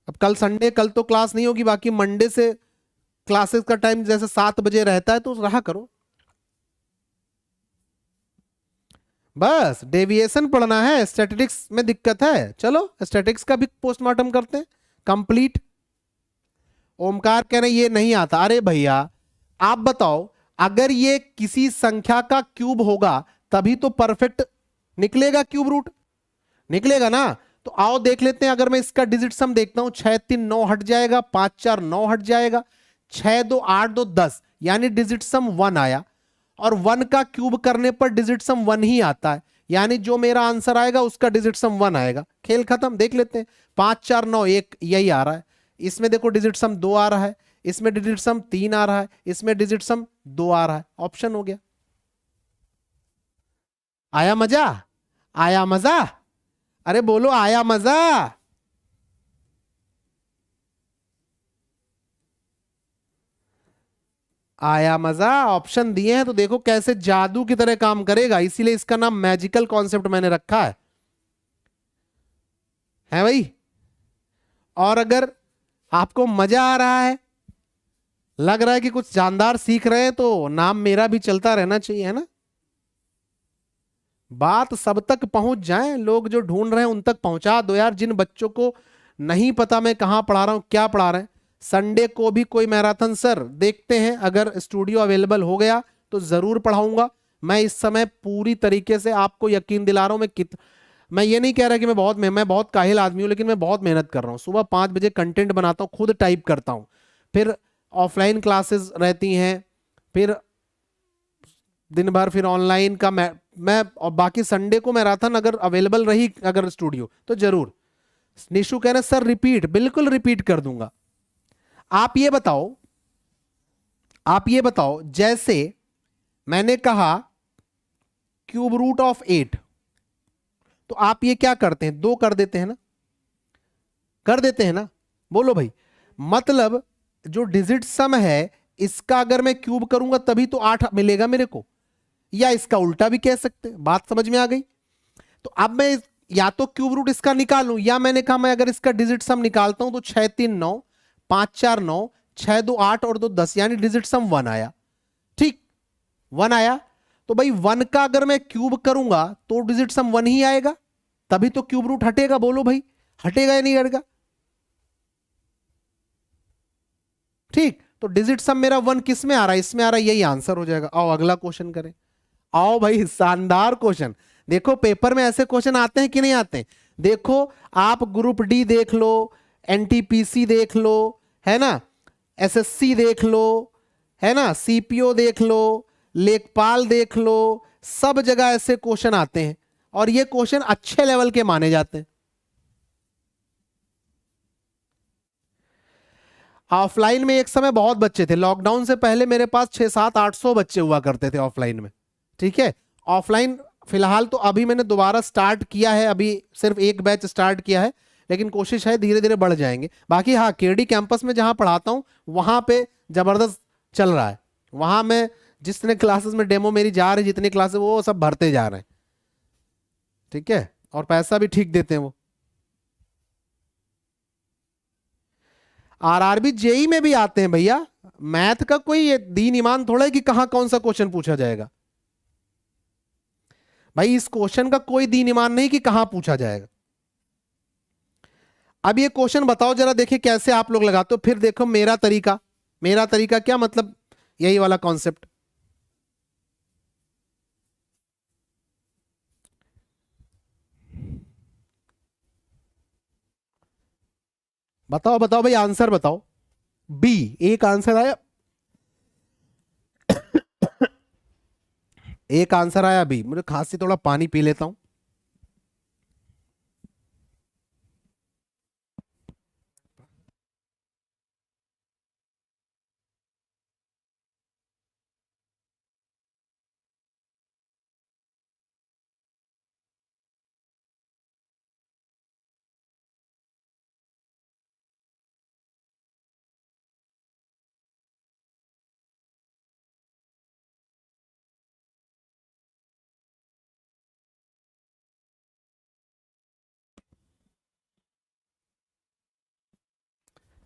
अब कल संडे, कल तो क्लास नहीं होगी, बाकी मंडे से क्लासेस का टाइम जैसे 7 बजे रहता है, तो रहा करो। बस डेविएशन पढ़ना है, स्टैटिस्टिक्स में दिक्कत है, चलो स्टैटिस्टिक्स का भी पोस्टमार्टम करते हैं कंप्लीट। ओमकार कह रहे ये नहीं आता। अरे भैया आप बताओ, अगर ये किसी संख्या का क्यूब होगा तभी तो परफेक्ट निकलेगा, क्यूब रूट निकलेगा ना। तो आओ देख लेते हैं, अगर मैं इसका डिजिट सम देखता हूं, 6 3 9 हट जाएगा, 5 4 9 हट जाएगा, 6 2 8 2 10, यानी डिजिट सम 1 आया, और 1 का क्यूब करने पर डिजिट सम 1 ही आता है, यानी जो मेरा आंसर आएगा उसका डिजिट सम 1 आएगा। खेल खत्म। देख लेते हैं, 5 4 9 1 यही आ रहा है, इसमें देखो डिजिट सम 2 आ रहा है, इसमें डिजिट सम 3 आ रहा है, इसमें डिजिट सम 2 आ रहा है, ऑप्शन हो गया। आया मजा, आया मजा, अरे बोलो आया मजा। आया मजा, ऑप्शन दिए हैं तो देखो कैसे जादू की तरह काम करेगा, इसीलिए इसका नाम मैजिकल कॉन्सेप्ट मैंने रखा है भाई। और अगर आपको मजा आ रहा है, लग रहा है कि कुछ जानदार सीख रहे हैं, तो नाम मेरा भी चलता रहना चाहिए, है ना। बात सब तक पहुंच जाए, लोग जो ढूंढ रहे हैं उन तक पहुंचा दो यार। जिन बच्चों को नहीं पता मैं कहां पढ़ा रहा हूं, क्या पढ़ा रहे हैं, संडे को भी कोई मैराथन सर देखते हैं, अगर स्टूडियो अवेलेबल हो गया तो जरूर पढ़ाऊंगा। मैं इस समय पूरी तरीके से आपको यकीन दिला रहा हूं, मैं ये नहीं कह रहा कि मैं बहुत काहिल आदमी हूं, लेकिन मैं बहुत मेहनत कर रहा हूं। सुबह 5 बजे कंटेंट बनाता हूं, खुद टाइप करता हूं, फिर ऑफलाइन क्लासेस रहती हैं, फिर दिन भर फिर ऑनलाइन का मैं और बाकी संडे को मैराथन अगर अवेलेबल रही अगर स्टूडियो तो जरूर। निशु कह रहे सर रिपीट, बिल्कुल रिपीट कर दूंगा। आप ये बताओ, आप ये बताओ, जैसे मैंने कहा क्यूब रूट ऑफ 8, तो आप ये क्या करते हैं, 2 कर देते हैं ना, कर देते हैं ना, बोलो भाई। मतलब जो डिजिट सम है इसका अगर मैं क्यूब करूंगा तभी तो 8 मिलेगा मेरे को, या इसका उल्टा भी कह सकते हैं। बात समझ में आ गई। तो अब मैं या तो क्यूब रूट इसका निकालूं, या मैंने कहा मैं अगर इसका डिजिट सम निकालता हूं तो 6 3 9, 5 4 9, 6 2 8 और 2 10, यानी डिजिट सम 1 आया। ठीक, 1 आया, तो भाई 1 का अगर मैं क्यूब करूंगा तो डिजिट सम 1 ही आएगा, तभी तो क्यूब रूट हटेगा। बोलो भाई हटेगा या नहीं हटेगा। ठीक, तो डिजिट सम मेरा 1 किस में आ रहा है, इसमें आ रहा है, यही आंसर हो जाएगा। आओ अगला क्वेश्चन करें। आओ भाई, शानदार क्वेश्चन। देखो पेपर में ऐसे क्वेश्चन आते हैं कि नहीं आते हैं। देखो आप ग्रुप डी देख लो, एनटीपीसी देख लो, है ना, एसएससी देख लो, है ना, सीपीओ देख लो, लेखपाल देख लो, सब जगह ऐसे क्वेश्चन आते हैं, और ये क्वेश्चन अच्छे लेवल के माने जाते हैं। ऑफलाइन में एक समय बहुत बच्चे थे, लॉकडाउन से पहले मेरे पास 6 7 800 बच्चे हुआ करते थे ऑफलाइन में। ठीक है, ऑफलाइन फिलहाल तो अभी मैंने दोबारा स्टार्ट किया है, अभी सिर्फ एक बैच स्टार्ट किया है, लेकिन कोशिश है धीरे धीरे बढ़ जाएंगे। बाकी हाँ, केडी कैंपस में जहां पढ़ाता हूं वहां पे जबरदस्त चल रहा है। वहां मैं जितने क्लासेस में डेमो मेरी जा रही, जितनी क्लासेस वो सब भरते जा रहे हैं। ठीक है, और पैसा भी ठीक देते हैं वो। आरआरबी जेई में भी आते हैं भैया, मैथ का कोई ये दीन ईमान थोड़ा है कि कहां कौन सा क्वेश्चन पूछा जाएगा। भाई इस क्वेश्चन का कोई दीन ईमान नहीं कि कहां पूछा जाएगा। अब ये क्वेश्चन बताओ जरा, देखिए कैसे आप लोग लगाते हो, फिर देखो मेरा तरीका। मेरा तरीका क्या मतलब, यही वाला कॉन्सेप्ट। बताओ बताओ भाई, आंसर बताओ। बी, एक आंसर आया। एक आंसर आया अभी, मुझे खांसी, थोड़ा पानी पी लेता हूं।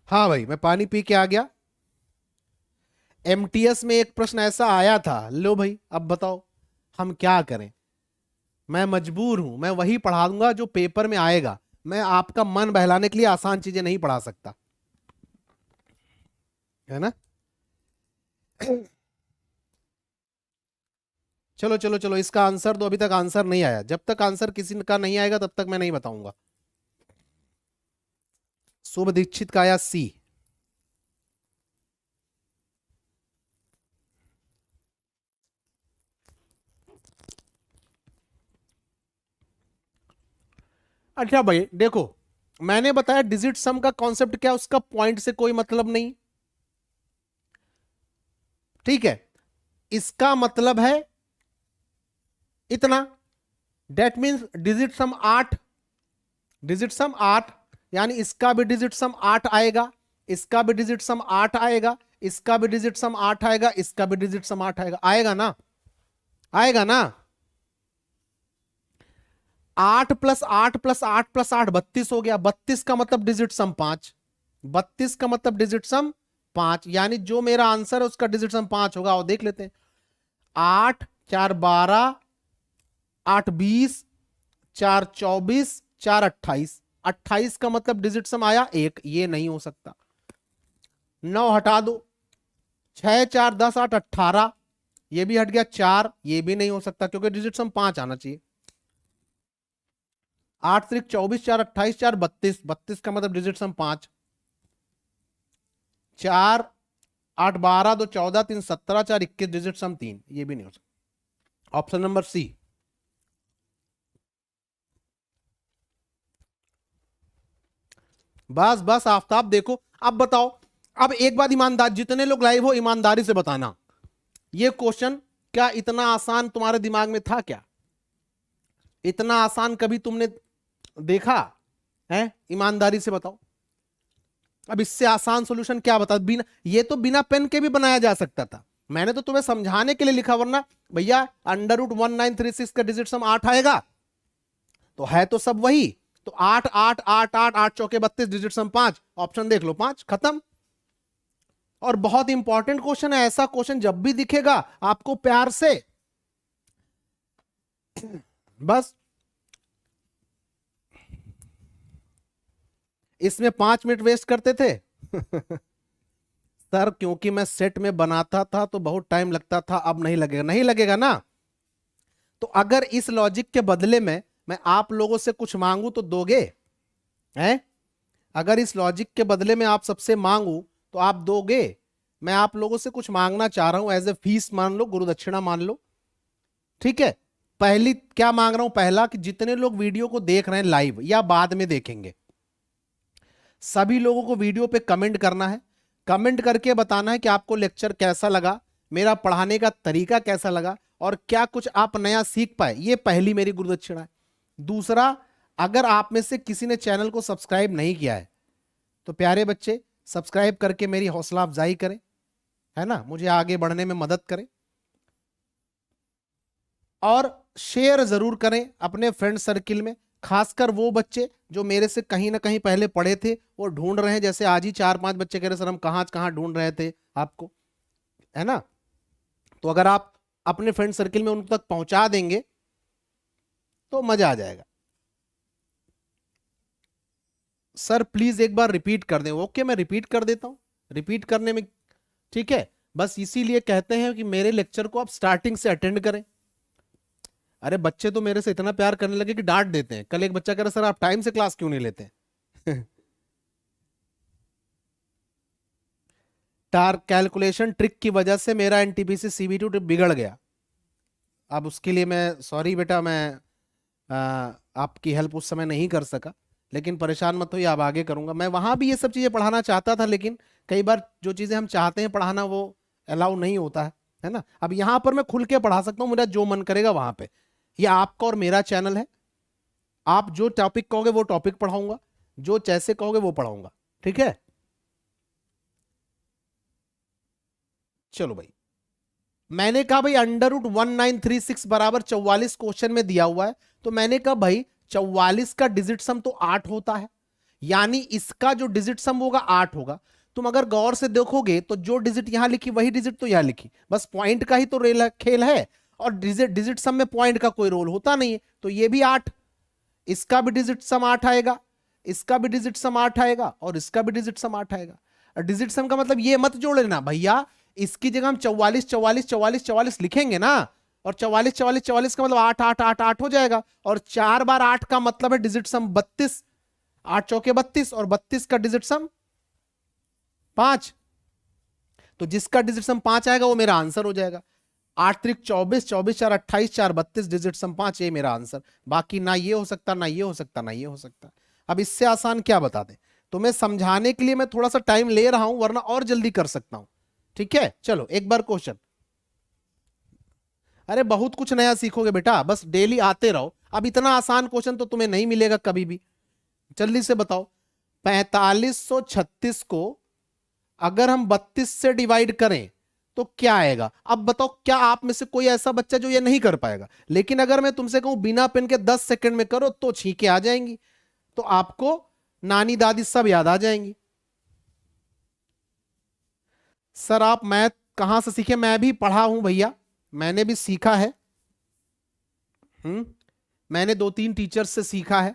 हाँ भाई, मैं पानी पी के आ गया। एमटीएस में एक प्रश्न ऐसा आया था, लो भाई अब बताओ हम क्या करें। मैं मजबूर हूं, मैं वही पढ़ा दूंगा जो पेपर में आएगा। मैं आपका मन बहलाने के लिए आसान चीजें नहीं पढ़ा सकता, है ना। चलो चलो चलो, इसका आंसर दो। अभी तक आंसर नहीं आया, जब तक आंसर किसी का नहीं आएगा तब तक मैं नहीं बताऊंगा। शुभ दीक्षित का आया सी। अच्छा भाई देखो, मैंने बताया डिजिट सम का कॉन्सेप्ट क्या, उसका पॉइंट से कोई मतलब नहीं, ठीक है। इसका मतलब है इतना, that means digit some 8, digit सम 8, यानी इसका भी डिजिट सम 8 आएगा, इसका भी डिजिट सम 8 आएगा, इसका भी डिजिट सम 8 आएगा, इसका भी डिजिट सम 8 आएगा। आएगा ना, आएगा ना। 8 प्लस 8 प्लस 8 प्लस 8 32 हो गया। 32 का मतलब डिजिट सम 5, 32 का मतलब डिजिट सम 5, यानी जो मेरा आंसर है उसका डिजिट सम 5 होगा। और देख लेते हैं, 8 4 12, 8 20, 4 24, 4 28, 28 का मतलब डिजिट सम आया 1, ये नहीं हो सकता। 9 हटा दो, 6 4 10 8 18, ये भी हट गया। 4, ये भी नहीं हो सकता क्योंकि डिजिट सम 5 आना चाहिए। 8 3 24, 4 28, 4 32, 32 का मतलब डिजिट सम 5। 4 8 12 2 14 3 17, 4 21, डिजिट सम 3, ये भी नहीं हो सकता। Option number C. बस बस आफ्ताब देखो, अब बताओ। अब एक बात ईमानदार, जितने लोग लाइव हो ईमानदारी से बताना, ये क्वेश्चन क्या इतना आसान तुम्हारे दिमाग में था क्या? इतना आसान कभी तुमने देखा है? ईमानदारी से बताओ। अब इससे आसान सॉल्यूशन क्या बता, बिना, ये तो बिना पेन के भी बनाया जा सकता था। मैंने तो तुम्हें समझाने के लिए लिखा, वरना भैया √1936 का डिजिट सम 8 आएगा, तो है तो सब वही। तो 8 8 8 8 8 चौके 32, डिजिट सम 5, ऑप्शन देख लो 5, खत्म। और बहुत इंपॉर्टेंट क्वेश्चन है, ऐसा क्वेश्चन जब भी दिखेगा आपको प्यार से बस, इसमें 5 मिनट वेस्ट करते थे। सर क्योंकि मैं सेट में बनाता था तो बहुत टाइम लगता था, अब नहीं लगेगा, नहीं लगेगा ना। तो अगर इस लॉजिक के बदले में मैं आप लोगों से कुछ मांगू तो दोगे हैं? अगर इस लॉजिक के बदले में आप सबसे मांगू तो आप दोगे? मैं आप लोगों से कुछ मांगना चाह रहा हूं, एज ए फीस मान लो, गुरु दक्षिणा मान लो, ठीक है। पहली क्या मांग रहा हूं, पहला कि जितने लोग वीडियो को देख रहे हैं लाइव या बाद में देखेंगे, सभी लोगों को वीडियो पे कमेंट करना है। कमेंट करके बताना है कि आपको लेक्चर कैसा लगा, मेरा पढ़ाने का तरीका कैसा लगा, और क्या कुछ आप नया सीख पाए। ये पहली मेरी गुरुदक्षिणा है। दूसरा, अगर आप में से किसी ने चैनल को सब्सक्राइब नहीं किया है तो प्यारे बच्चे सब्सक्राइब करके मेरी हौसला अफजाई करें, है ना, मुझे आगे बढ़ने में मदद करें। और शेयर जरूर करें अपने फ्रेंड सर्किल में, खासकर वो बच्चे जो मेरे से कहीं ना कहीं पहले पढ़े थे, वो ढूंढ रहे हैं। जैसे आज ही 4 5 बच्चे कह रहे सर हम कहाँ कहाँ ढूंढ रहे थे आपको, है ना। तो अगर आप अपने फ्रेंड सर्किल में उन तक पहुंचा देंगे तो मजा आ जाएगा। सर प्लीज एक बार रिपीट कर दें। ओके मैं रिपीट कर देता हूं, रिपीट करने में ठीक है। बस इसीलिए कहते हैं कि मेरे लेक्चर को आप स्टार्टिंग से अटेंड करें। अरे बच्चे तो मेरे से इतना प्यार करने लगे कि डांट देते हैं। कल एक बच्चा कह रहा सर आप टाइम से क्लास क्यों नहीं लेते? टार कैलकुलेशन ट्रिक की वजह से मेरा एनटीपीसी सीबीटी बिगड़ गया। अब उसके लिए मैं सॉरी बेटा, मैं आपकी हेल्प उस समय नहीं कर सका, लेकिन परेशान मत होइए, अब आगे करूंगा। मैं वहां भी ये सब चीजें पढ़ाना चाहता था, लेकिन कई बार जो चीजें हम चाहते हैं पढ़ाना वो अलाउ नहीं होता है ना। अब यहाँ पर मैं खुल के पढ़ा सकता हूँ, मेरा जो मन करेगा वहां पे। ये आपका और मेरा चैनल है, आप जो टॉपिक कहोगे वो टॉपिक पढ़ाऊंगा, जो जैसे कहोगे वो पढ़ाऊंगा, ठीक है। चलो भाई, मैंने कहा भाई √1936 बराबर 44 क्वेश्चन में दिया हुआ है, तो मैंने कहा भाई 44 का डिजिट सम तो 8 होता है, यानी इसका जो डिजिट सम होगा 8 होगा। तुम अगर गौर से देखोगे तो जो डिजिट यहां लिखी वही डिजिट तो यहां लिखी, बस पॉइंट का ही तो खेल है, और डिजिट डिजिट सम में पॉइंट का कोई रोल होता नहीं है, तो ये भी 8, इसका भी डिजिट सम 8 आएगा, इसका भी डिजिट सम 8 आएगा, और इसका भी डिजिट सम 8 आएगा। डिजिट सम का मतलब ये मत जोड़ लेना भैया, इसकी जगह हम 44 44 44 44 लिखेंगे ना, और 44 44 44 का मतलब 8 8 8 8 हो जाएगा, और 4 बार 8 का मतलब है डिजिट सम 32, 8 चौके 32, और 32 का डिजिट सम 5, तो जिसका डिजिट सम 5 आएगा वो मेरा आंसर हो जाएगा। 8 त्रिक 24, 24 4 28, 4 32, डिजिट सम 5, ये मेरा आंसर। बाकी ना ये हो सकता, ना ये हो सकता, ना ये हो सकता। अब इससे आसान क्या बता दें, तुम्हें समझाने के लिए मैं थोड़ा सा टाइम ले रहा हूं, वरना और जल्दी कर सकता हूं, ठीक है। चलो एक बार क्वेश्चन, अरे बहुत कुछ नया सीखोगे बेटा, बस डेली आते रहो। अब इतना आसान क्वेश्चन तो तुम्हें नहीं मिलेगा कभी भी। जल्दी से बताओ, 4536 को अगर हम 32 से डिवाइड करें तो क्या आएगा। अब बताओ, क्या आप में से कोई ऐसा बच्चा जो ये नहीं कर पाएगा, लेकिन अगर मैं तुमसे कहूं बिना पेन के 10 सेकंड में करो तो छींके आ जाएंगी, तो आपको नानी दादी सब याद आ जाएंगी। सर आप मैथ कहां से सीखे, मैं भी पढ़ा हूं भैया, मैंने भी सीखा है। मैंने 2-3 टीचर्स से सीखा है।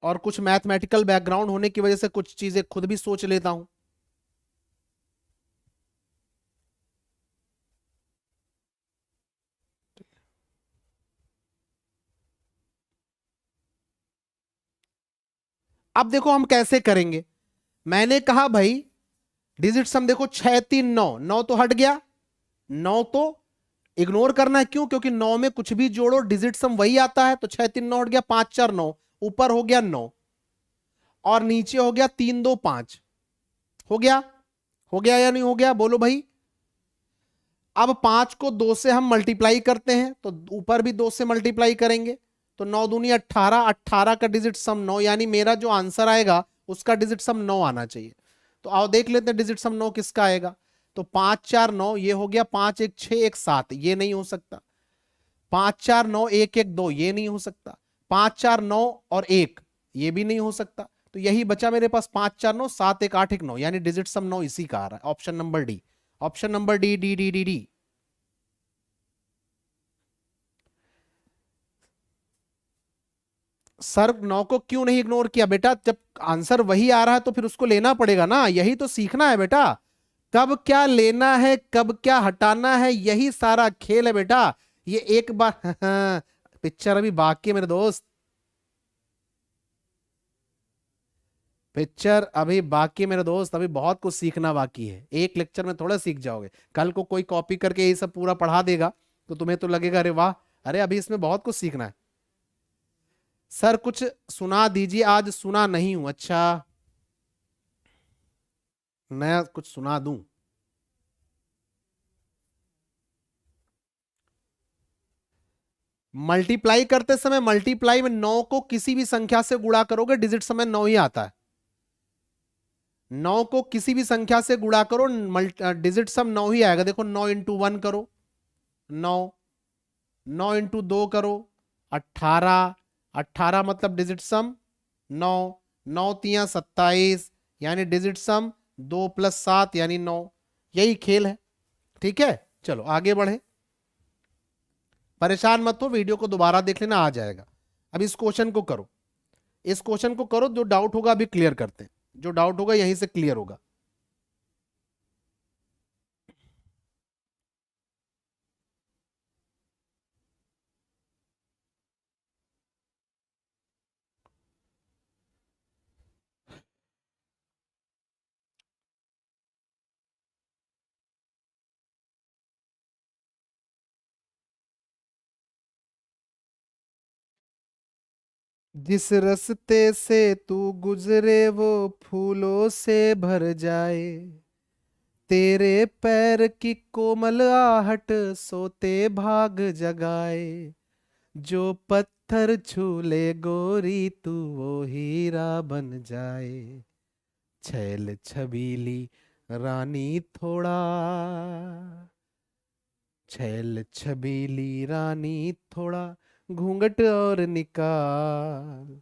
और कुछ मैथमेटिकल बैकग्राउंड होने की वजह से कुछ चीजें खुद भी सोच लेता हूं। अब देखो हम कैसे करेंगे, मैंने कहा भाई डिजिट सम देखो 6 3 9, 9 तो हट गया, 9 तो इग्नोर करना है, क्यों, क्योंकि 9 में कुछ भी जोड़ो डिजिट सम वही आता है, तो 6 3 9 हट गया, 5 4 9, ऊपर हो गया 9, और नीचे हो गया 3 2 5, हो गया, हो गया या नहीं हो गया, बोलो भाई। अब 5 को 2 से हम मल्टीप्लाई करते हैं, तो ऊपर भी 2 से मल्टीप्लाई करेंगे, तो 9 दूनी 18, 18 का डिजिट सम 9, यानी मेरा जो आंसर आएगा उसका डिजिट सम 9 आना चाहिए। तो आओ देख लेते हैं डिजिट सम 9 किसका आएगा। तो 5 4 9 ये हो गया, 5 1 6 1 7, ये नहीं हो सकता। 5 4 9 1 1 2, ये नहीं हो सकता। 5 4 9 और 1, ये भी नहीं हो सकता। तो यही बचा मेरे पास, 5 4 9 7 1 8 1 9, यानी डिजिट सम 9 इसी का आ रहा है, option number D, option number D D D D D. Sir 9 को क्यों नहीं इग्नोर किया बेटा, जब आंसर वही आ रहा है तो फिर उसको लेना पड़ेगा ना, यही तो सीखना है बेटा, कब क्या लेना है कब क्या हटाना है, यही सारा खेल है बेटा। ये एक बार पिक्चर अभी बाकी है मेरे दोस्त, पिक्चर अभी बाकी है मेरे दोस्त, अभी बहुत कुछ सीखना बाकी है, एक लेक्चर में थोड़ा सीख जाओगे। कल को कोई कॉपी करके ये सब पूरा पढ़ा देगा तो तुम्हें तो लगेगा अरे वाह, अरे अभी इसमें बहुत कुछ सीखना है। सर कुछ सुना दीजिए, आज सुना नहीं हूं। अच्छा, नया कुछ सुना दूं। मल्टीप्लाई करते समय, मल्टीप्लाई में 9 को किसी भी संख्या से गुणा करोगे डिजिट समय 9 ही आता है। 9 को किसी भी संख्या से गुणा करो, डिजिट सम 9 ही आएगा। देखो 9 इंटू 1 करो 9, 9 इंटू 2 करो 18, 18 मतलब डिजिट सम 9, 9 तिया 27, यानी डिजिट सम 2 + 7 यानी 9। यही खेल है, ठीक है। चलो आगे बढ़े, परेशान मत हो, वीडियो को दोबारा देख लेना, आ जाएगा। अब इस क्वेश्चन को करो, इस क्वेश्चन को करो, जो डाउट होगा अभी क्लियर करते हैं, जो डाउट होगा यहीं से क्लियर होगा। जिस रास्ते से तू गुजरे वो फूलों से भर जाए, तेरे पैर की कोमल आहट सोते भाग जगाए, जो पत्थर छू ले गोरी तू वो हीरा बन जाए, छैल छबीली रानी थोड़ा, छैल छबीली रानी थोड़ा घूंघट और निकाल,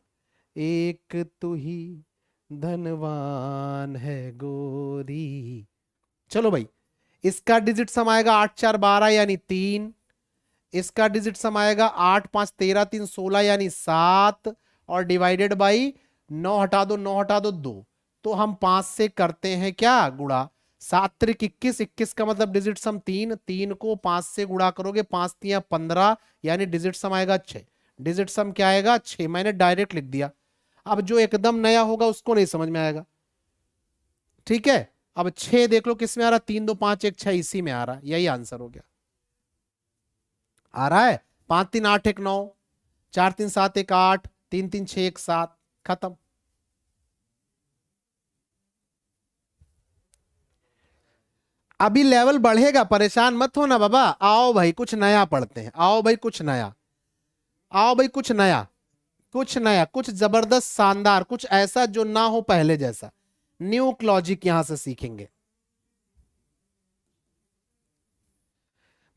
एक तू ही धनवान है गोरी। चलो भाई, इसका डिजिट सम आएगा 8 4 12 यानी 3, इसका डिजिट सम आएगा 8 5 13 3 16 यानी 7, और डिवाइडेड बाई 9 हटा दो 9 हटा दो 2, तो हम 5 से करते हैं क्या गुणा, 7 त्रिक 21, 21 का मतलब डिजिट सम 3, 3 को 5 से गुणा करोगे 5 3 15 यानी डिजिट सम आएगा 6, डिजिट सम क्या आएगा 6, मैंने डायरेक्ट लिख दिया। अब जो एकदम नया होगा उसको नहीं समझ में आएगा, ठीक है। अब 6 देख लो किस में आ रहा, 3 2 5 1 6 इसी में आ रहा, यही आंसर हो गया। आ रहा है 5 3 8 1 9, 4 3 7 1 8, 3 3 6 1 7, खत्म। अभी लेवल बढ़ेगा, परेशान मत होना बाबा, आओ भाई कुछ नया पढ़ते हैं, आओ भाई कुछ नया, आओ भाई कुछ नया, कुछ नया, कुछ जबरदस्त शानदार, कुछ ऐसा जो ना हो पहले जैसा, न्यू लॉजिक यहां से सीखेंगे।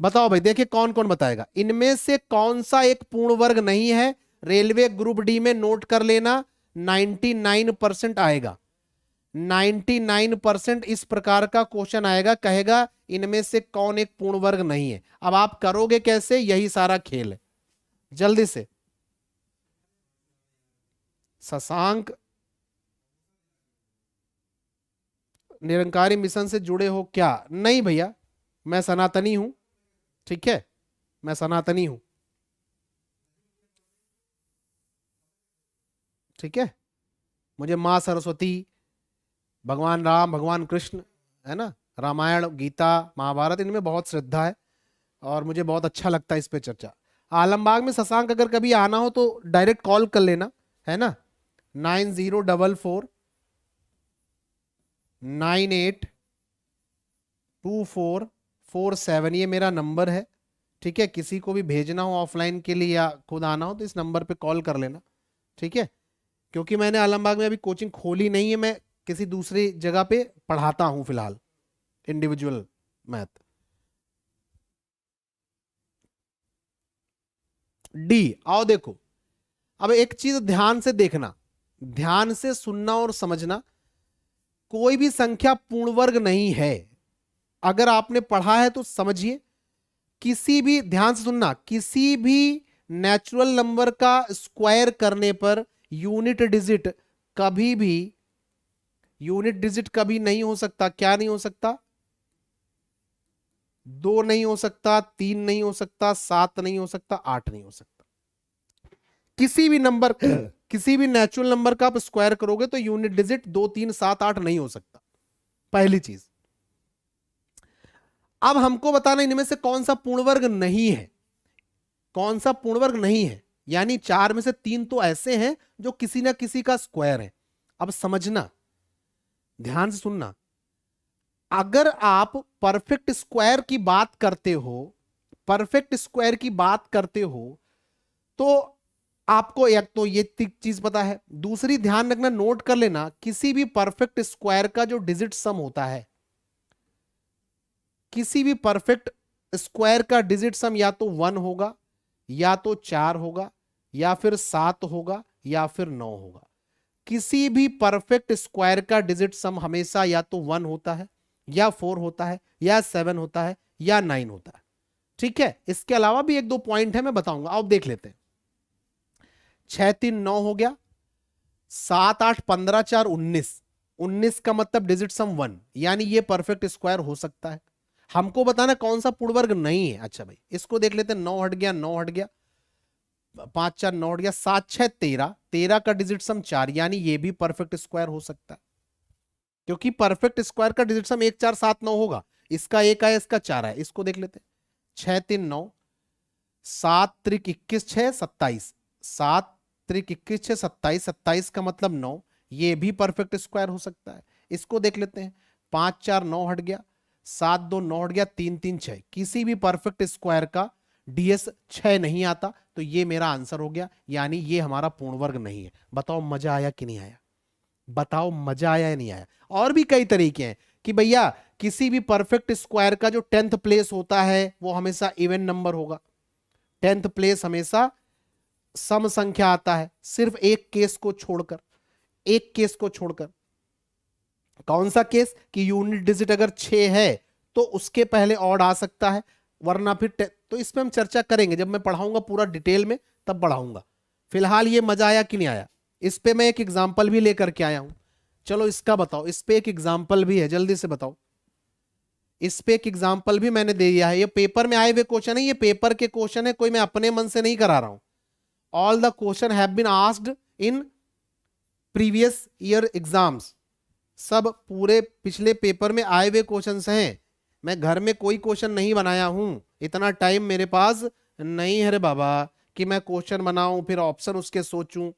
बताओ भाई, देखिए कौन कौन बताएगा, इनमें से कौन सा एक पूर्ण वर्ग नहीं है, रेलवे ग्रुप डी में नोट कर लेना, 99% आएगा, 99% इस प्रकार का क्वेश्चन आएगा, कहेगा इनमें से कौन एक पूर्ण वर्ग नहीं है। अब आप करोगे कैसे, यही सारा खेल है, जल्दी से। शशांक निरंकारी मिशन से जुड़े हो क्या? नहीं भैया, मैं सनातनी हूं, ठीक है, मैं सनातनी हूं, ठीक है। मुझे माँ सरस्वती, भगवान राम, भगवान कृष्ण, है ना, रामायण गीता महाभारत, इनमें बहुत श्रद्धा है और मुझे बहुत अच्छा लगता है इस पे चर्चा। आलमबाग में शशांक अगर कभी आना हो तो डायरेक्ट कॉल कर लेना, है ना, 9044982447, ये मेरा नंबर है, ठीक है। किसी को भी भेजना हो ऑफलाइन के लिए या खुद आना हो तो इस नंबर पे कॉल कर लेना, ठीक है। क्योंकि मैंने आलमबाग में अभी कोचिंग खोली नहीं है, मैं किसी दूसरी जगह पे पढ़ाता हूं फिलहाल, इंडिविजुअल मैथ। डी, आओ देखो, अब एक चीज ध्यान से देखना, ध्यान से सुनना और समझना, कोई भी संख्या पूर्ण वर्ग नहीं है, अगर आपने पढ़ा है तो समझिए, किसी भी, ध्यान से सुनना, किसी भी नेचुरल नंबर का स्क्वायर करने पर यूनिट डिजिट कभी भी, यूनिट डिजिट कभी नहीं हो सकता, क्या नहीं हो सकता, 2 नहीं हो सकता, 3 नहीं हो सकता, 7 नहीं हो सकता, 8 नहीं हो सकता। किसी भी नंबर, किसी भी नेचुरल नंबर का आप स्क्वायर करोगे तो यूनिट डिजिट 2 3 7 8 नहीं हो सकता, पहली चीज। अब हमको बताना इनमें से कौन सा पूर्ण वर्ग नहीं है, कौन सा पूर्ण वर्ग नहीं है, यानी 4 में से 3 तो ऐसे हैं जो किसी ना किसी का स्क्वायर है। अब समझना, ध्यान से सुनना, अगर आप परफेक्ट स्क्वायर की बात करते हो, परफेक्ट स्क्वायर की बात करते हो, तो आपको एक तो ये चीज पता है, दूसरी ध्यान रखना, नोट कर लेना, किसी भी परफेक्ट स्क्वायर का जो डिजिट सम होता है, किसी भी परफेक्ट स्क्वायर का डिजिट सम या तो 1 होगा, या तो 4 होगा, या फिर 7 होगा, या फिर 9 होगा। किसी भी परफेक्ट स्क्वायर का डिजिट सम हमेशा या तो 1 होता है, या 4 होता है, या 7 होता है, या 9 होता है, ठीक है। इसके अलावा भी 1 2 पॉइंट है, मैं बताऊंगा, आप देख लेते हैं। 6 3 9 हो गया, 7 8 15 4 19, 19 का मतलब डिजिट सम 1, यानी ये परफेक्ट स्क्वायर हो सकता है। हमको बताना कौन सा पूर्ण वर्ग नहीं है। अच्छा भाई, इसको देख लेते हैं, 9 हट गया, 9 हट गया, 5 4 9 हट गया, 7 6 13, 13 का डिजिट सम 4, यानी ये भी परफेक्ट स्क्वायर हो सकता है, क्योंकि परफेक्ट स्क्वायर का डिजिट सम 1 4 7 9 होगा, इसका 1 आया, इसका 4 आया। इसको देख लेते हैं, 6 3 9, 7 त्रिक 21 6 27, 7 त्रिक 21 6 27, 27 का मतलब 9, ये भी परफेक्ट स्क्वायर हो सकता है। इसको देख लेते हैं, 5 4 9 हट गया, 7 2 9 हट गया, 3 3 6, किसी भी परफेक्ट स्क्वायर का डीएस 6 नहीं आता, तो ये मेरा आंसर हो गया, यानी ये हमारा पूर्ण वर्ग नहीं है। बताओ मजा आया कि नहीं आया? बताओ मजा आया या नहीं आया? और भी कई तरीके हैं कि भैया किसी भी परफेक्ट स्क्वायर का जो 10th प्लेस होता है वो हमेशा इवन नंबर होगा, 10th प्लेस हमेशा सम संख्या आता है, सिर्फ एक केस को छोड़कर, एक केस को छोड़कर। कौन सा केस? कि यूनिट डिजिट अगर 6 है तो उसके पहले ऑड आ सकता है, वरना फिर तो इस पे हम चर्चा करेंगे जब मैं पढ़ाऊंगा पूरा डिटेल में, तब बढ़ाऊंगा। फिलहाल ये मजा आया कि नहीं आया? इस पे मैं एक एग्जांपल भी लेकर के आया हूं, चलो इसका बताओ। इस पे एक एग्जांपल भी है, जल्दी से बताओ। इस पे एक एग्जांपल भी मैंने दे दिया है, ये पेपर में आए हुए क्वेश्चन है, ये पेपर के क्वेश्चन है, कोई मैं अपने मन से नहीं करा रहा हूं। All the question have been asked in previous year exams, सब पूरे पिछले पेपर में आए हुए क्वेश्चंस हैं। मैं घर में कोई क्वेश्चन नहीं बनाया हूं, इतना टाइम मेरे पास नहीं है रे बाबा कि मैं क्वेश्चन बनाऊं फिर ऑप्शन उसके सोचूं।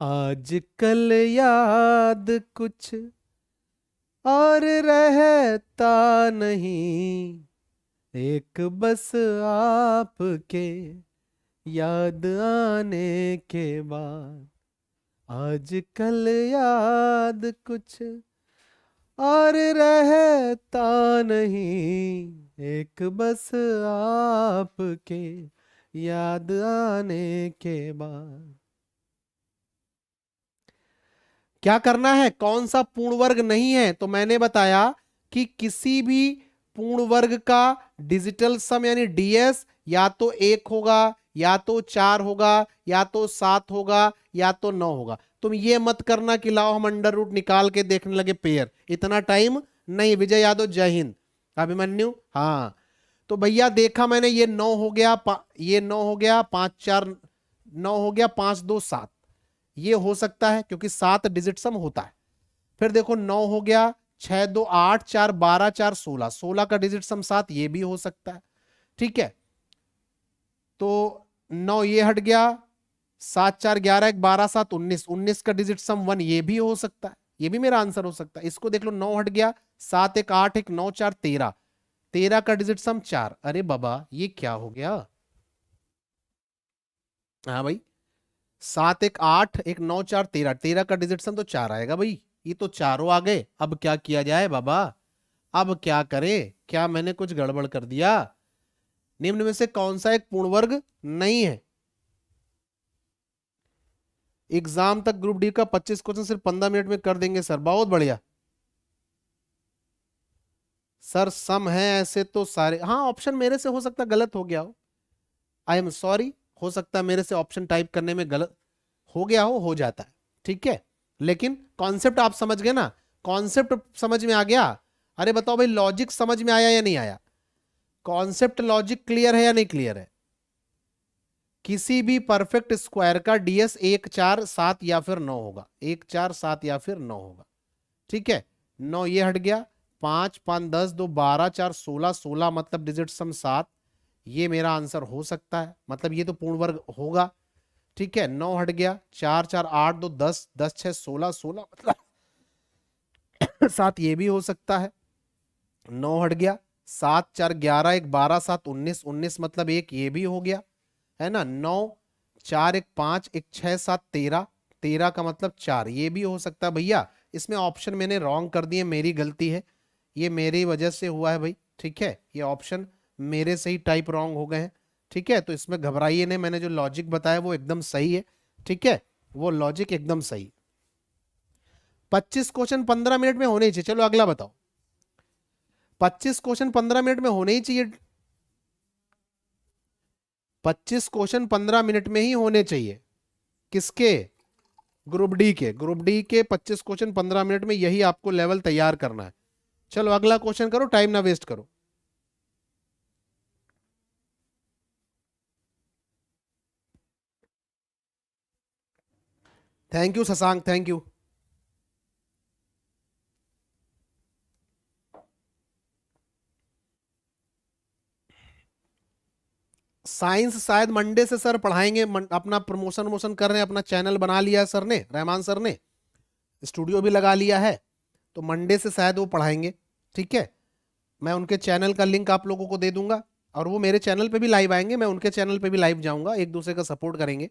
आजकल याद कुछ और रहता नहीं, एक बस आपके याद आने के बाद। आजकल याद कुछ और रहता नहीं, एक बस आपके याद आने के बाद। क्या करना है? कौन सा पूर्ण वर्ग नहीं है? तो मैंने बताया कि किसी भी पूर्ण वर्ग का डिजिटल सम यानी डीएस या तो 1 होगा, या तो 4 होगा, या तो 7 होगा, या तो 9 होगा। तुम ये मत करना कि लाओ हम अंडर रूट निकाल के देखने लगे पेयर, इतना टाइम नहीं। विजय यादव जय हिंद। अभिमन्यु हाँ, तो भैया देखा मैंने, ये 9 हो गया, ये 9 हो गया, 5 4 9 हो गया, 5 2 7, ये हो सकता है क्योंकि 7 डिजिट सम होता है। फिर देखो 9 हो गया, 6 2 8 4 12 4 16, 16 का डिजिट सम 7, ये भी हो सकता है। ठीक है, तो 9 ये हट गया, 7 4 11 1 12 7 19, 19 का डिजिट सम 1, ये भी हो सकता है, ये भी मेरा आंसर हो सकता है। इसको देख लो, 9 हट गया, 7 1 8 1 9 4 13, 13 का डिजिट सम 4। अरे बाबा ये क्या हो गया? हाँ भाई, 7 1 8 1 9 4 13, 13 का डिजिट सम तो 4 आएगा भाई, ये तो चारों आ गए। अब क्या किया जाए बाबा? अब क्या करें? क्या मैंने कुछ गड़बड़ कर दिया? निम्न में से कौन सा एक पूर्ण वर्ग नहीं है? एग्जाम तक ग्रुप डी का 25 क्वेश्चन सिर्फ 15 मिनट में कर देंगे सर, बहुत बढ़िया सर। सम है ऐसे तो सारे, हाँ ऑप्शन मेरे से हो सकता गलत हो गया हो, आई एम सॉरी, हो सकता है मेरे से ऑप्शन टाइप करने में गलत हो गया हो जाता है, ठीक है। लेकिन कॉन्सेप्ट आप समझ गए ना? कॉन्सेप्ट समझ में आ गया? अरे बताओ भाई, लॉजिक समझ में आया या नहीं आया? कॉन्सेप्ट लॉजिक क्लियर है या नहीं क्लियर है? किसी भी परफेक्ट स्क्वायर का डीएस 1 4 7 या फिर 9 होगा, 1 4 7 या फिर 9 होगा। ठीक है, 9 ये हट गया, 5 5 10 2 12 4 16, 16 मतलब डिजिट सम 7, ये मेरा आंसर हो सकता है, मतलब ये तो पूर्ण वर्ग होगा। ठीक है, 9 हट गया, 4 4 8 2 10 10 6 16, 16 मतलब 7, ये भी हो सकता है। 9 हट गया, 7 4 11 1 12 7 19, 19 मतलब 1, ये भी हो गया है ना। 9 4 1 5 1 6 7 13, 13 का मतलब 4, ये भी हो सकता है भैया। इसमें ऑप्शन मैंने रॉन्ग कर दिए, मेरी गलती है, ये मेरी वजह से हुआ है भाई। ठीक है, ये ऑप्शन मेरे से ही टाइप रॉन्ग हो गए हैं। ठीक है, तो इसमें घबराइए नहीं, मैंने जो लॉजिक बताया वो एकदम सही है। ठीक है, वो लॉजिक एकदम सही। 25 क्वेश्चन 15 मिनट में होने ही चाहिए। चलो अगला बताओ, 25 क्वेश्चन 15 मिनट में होने ही चाहिए, 25 क्वेश्चन 15 मिनट में ही होने चाहिए। किसके? ग्रुप डी के। ग्रुप डी के 25 क्वेश्चन 15 मिनट में, यही आपको लेवल तैयार करना है। चलो अगला क्वेश्चन करो, टाइम ना वेस्ट करो। Thank you Shashank, thank you. Science शायद मंडे से सर पढ़ाएंगे, अपना प्रमोशन वोशन कर रहे हैं, अपना चैनल बना लिया है सर ने, रहमान सर ने स्टूडियो भी लगा लिया है, तो मंडे से शायद वो पढ़ाएंगे। ठीक है, मैं उनके चैनल का लिंक आप लोगों को दे दूंगा, और वो मेरे चैनल पे भी लाइव आएंगे, मैं उनके चैनल पे भी लाइव जाऊंगा, एक दूसरे का सपोर्ट करेंगे।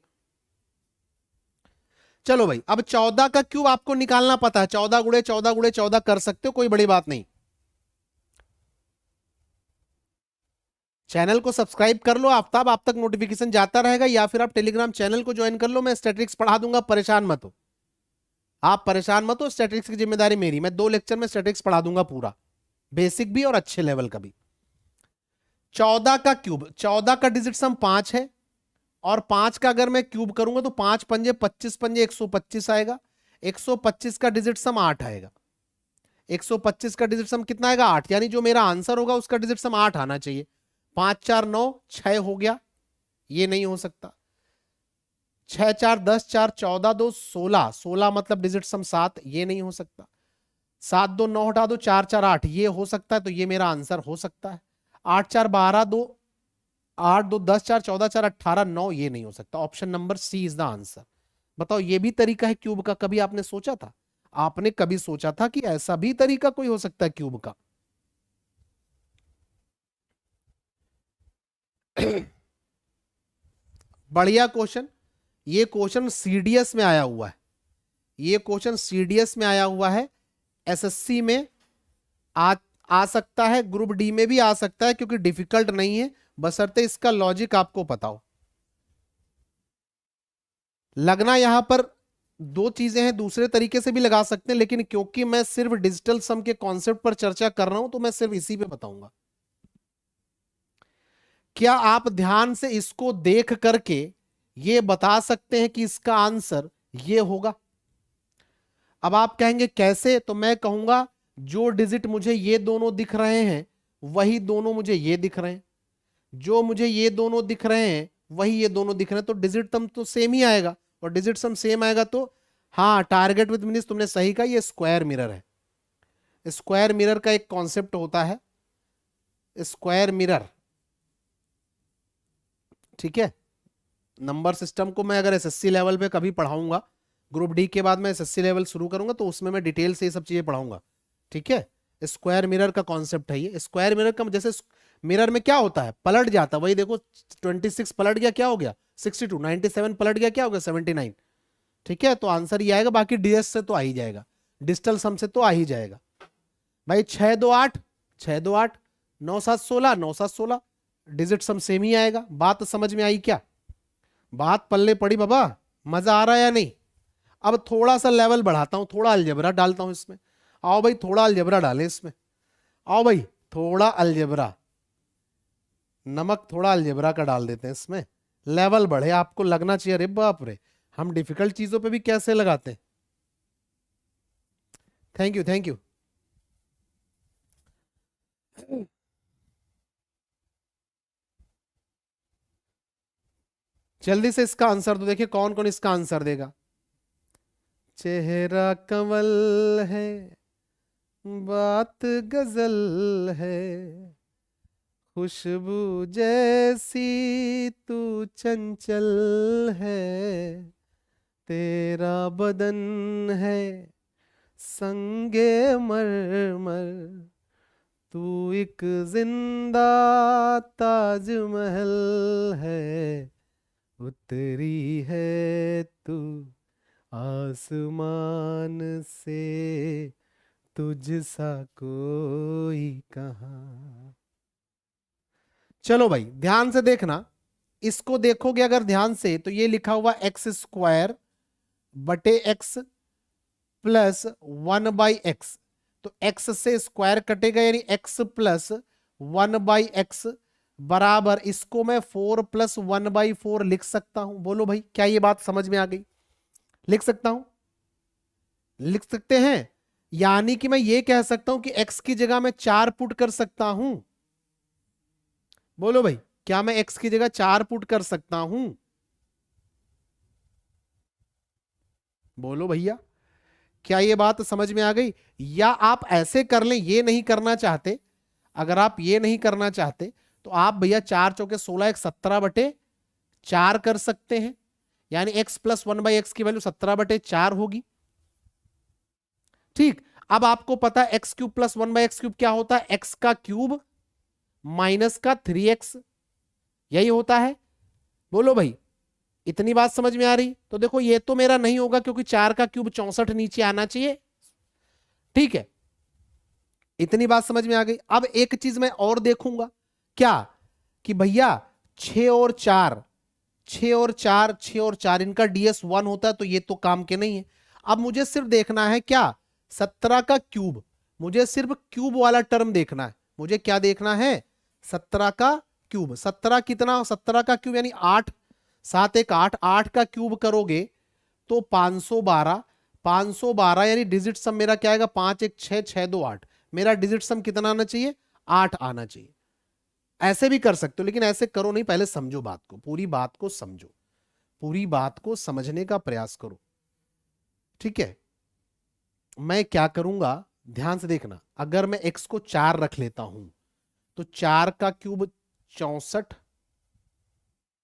चलो भाई, अब 14 का क्यूब आपको निकालना पता है, 14 गुणे 14 गुणे 14 कर सकते हो, कोई बड़ी बात नहीं। चैनल को सब्सक्राइब कर लो, आफ्ताब, आप तक नोटिफिकेशन जाता रहेगा, या फिर आप टेलीग्राम चैनल को ज्वाइन कर लो, मैं स्टैटिस्टिक्स पढ़ा दूंगा, परेशान मत हो, आप परेशान मत हो, स्टैटिस्टिक्स की जिम्मेदारी मेरी, मैं 2 लेक्चर में स्टैटिस्टिक्स पढ़ा दूंगा पूरा, बेसिक भी और अच्छे लेवल का भी। 14 का क्यूब, 14 का डिजिट सम 5 है, और 5 का अगर मैं क्यूब करूंगा तो 5 पंजे 25 पंजे 125 आएगा, 125 का डिजिट सम 8 आएगा, 125 का डिजिट सम कितना आएगा 8, यानी जो मेरा आंसर होगा उसका डिजिट सम 8 आना चाहिए। 5 4 9 6 हो गया, ये नहीं हो सकता। 6 4 10 4 14 2 16, 16 मतलब डिजिट सम 7, ये नहीं हो सकता। 7 2 9 हटा दो, 4 4 8, ये हो सकता है, तो ये मेरा आंसर हो सकता है। 8 4 12 2 8 2 10 4 14 4 18 9, ये नहीं हो सकता। Option number C is the answer. बताओ, ये भी तरीका है क्यूब का, कभी आपने सोचा था? आपने कभी सोचा था कि ऐसा भी तरीका कोई हो सकता है क्यूब का? बढ़िया क्वेश्चन, ये क्वेश्चन सीडीएस में आया हुआ है, ये क्वेश्चन सीडीएस में आया हुआ है, एसएससी में आ सकता है, ग्रुप डी में भी आ सकता है, क्योंकि डिफिकल्ट नहीं है, बशर्ते इसका लॉजिक आपको पता हो। लगना यहां पर 2 चीजें हैं, दूसरे तरीके से भी लगा सकते हैं, लेकिन क्योंकि मैं सिर्फ डिजिटल सम के कॉन्सेप्ट पर चर्चा कर रहा हूं, तो मैं सिर्फ इसी पे बताऊंगा। क्या आप ध्यान से इसको देख करके ये बता सकते हैं कि इसका आंसर ये होगा? अब आप कहेंगे कैसे, तो मैं कहूंगा जो डिजिट मुझे ये दोनों दिख रहे हैं वही दोनों मुझे ये दिख रहे हैं, जो मुझे ये दोनों दिख रहे हैं वही ये दोनों दिख रहे हैं, तो डिजिट सम तो सेम ही आएगा, और डिजिट सम सेम आएगा तो हाँ, टारगेट विद मीन्स तुमने सही कहा, ये स्क्वायर मिरर है। स्क्वायर मिरर का एक कॉन्सेप्ट होता है, स्क्वायर मिरर, ठीक है। नंबर सिस्टम को मैं अगर एसएससी लेवल पे कभी पढ़ाऊंगा, ग्रुप डी के बाद मैं एसएससी लेवल शुरू करूंगा, तो उसमें मैं डिटेल से ये सब चीजें पढ़ाऊंगा, ठीक है। स्क्वायर मिरर का कॉन्सेप्ट है ये। स्क्वायर मिरर का जैसे मिरर में क्या होता है, पलट जाता है, वही देखो 26 पलट गया, क्या हो गया 62, 97 पलट गया, क्या हो गया 79, ठीक है। तो आंसर ये आएगा, बाकी डीएस से तो आ ही जाएगा, डिजिटल सम से तो आ ही जाएगा भाई। 6 2 8 6 2 8 9 7 16 9 7 16, डिजिट सम सेम ही आएगा। बात समझ में आई क्या? बात पल्ले पड़ी बाबा, मजा आ रहा है या नहीं? अब थोड़ा सा लेवल बढ़ाता हूं, थोड़ा अलजेब्रा डालता हूं इसमें। आओ भाई, थोड़ा अलजेब्रा डालें इसमें, आओ भाई, थोड़ा अलजेब्रा, नमक थोड़ा अलजेब्रा का डाल देते हैं इसमें, लेवल बढ़े। आपको लगना चाहिए अरे बाप रे, हम डिफिकल्ट चीजों पे भी कैसे लगाते हैं। Thank you, thank you. जल्दी से इसका आंसर तो देखिए, कौन कौन इसका आंसर देगा। चेहरा कंवल है, बात गजल है, खुशबू जैसी तू चंचल है, तेरा बदन है संगे मरमर, तू एक जिंदा ताजमहल है, उतरी है तू आसमान से, तुझ सा कोई कहाँ। चलो भाई, ध्यान से देखना, इसको देखोगे अगर ध्यान से, तो ये लिखा हुआ एक्स स्क्वायर बटे एक्स प्लस 1/x, तो x से स्क्वायर कटेगा, यानी x प्लस 1/x बराबर, इसको मैं 4 प्लस 1/4 लिख सकता हूं। बोलो भाई, क्या ये बात समझ में आ गई? लिख सकता हूं, लिख सकते हैं। यानी कि मैं ये कह सकता हूं कि x की जगह मैं 4 पुट कर सकता हूं। बोलो भाई, क्या मैं x की जगह 4 पुट कर सकता हूं? बोलो भैया, क्या ये बात समझ में आ गई? या आप ऐसे कर लें, ये नहीं करना चाहते, अगर आप ये नहीं करना चाहते तो आप भैया 4 चौके 16 एक 17/4 कर सकते हैं, यानी x प्लस 1/x की वैल्यू 17/4 होगी। ठीक, अब आपको पता है एक्स क्यूब प्लस 1/x³ क्या होता है, x का क्यूब माइनस का 3x, यही होता है। बोलो भाई, इतनी बात समझ में आ रही? तो देखो ये तो मेरा नहीं होगा क्योंकि 4 का क्यूब 64 नीचे आना चाहिए। ठीक है, इतनी बात समझ में आ गई। अब एक चीज मैं और देखूंगा, क्या कि भैया 6 और 4, 6 और 4, 6 और 4 इनका ds 1 होता है, तो ये तो काम के नहीं है। अब मुझे सिर्फ देखना है क्या, 17 का क्यूब, मुझे सिर्फ क्यूब वाला टर्म देखना है। मुझे क्या देखना है, 17 का क्यूब। 17 कितना, 17 का क्यूब यानी 8, 7 एक 8, 8 का क्यूब करोगे तो 512, 512 यानी डिजिट सम मेरा क्या आएगा, 5 एक 6, 6 2 8। मेरा डिजिट सम कितना आना चाहिए, 8 आना चाहिए। ऐसे भी कर सकते हो, लेकिन ऐसे करो नहीं, पहले समझो बात को, पूरी बात को समझो, पूरी बात को समझने का प्रयास करो। ठीक है, मैं क्या करूंगा, ध्यान से देखना। अगर मैं x को 4 रख लेता हूं तो 4 का क्यूब 64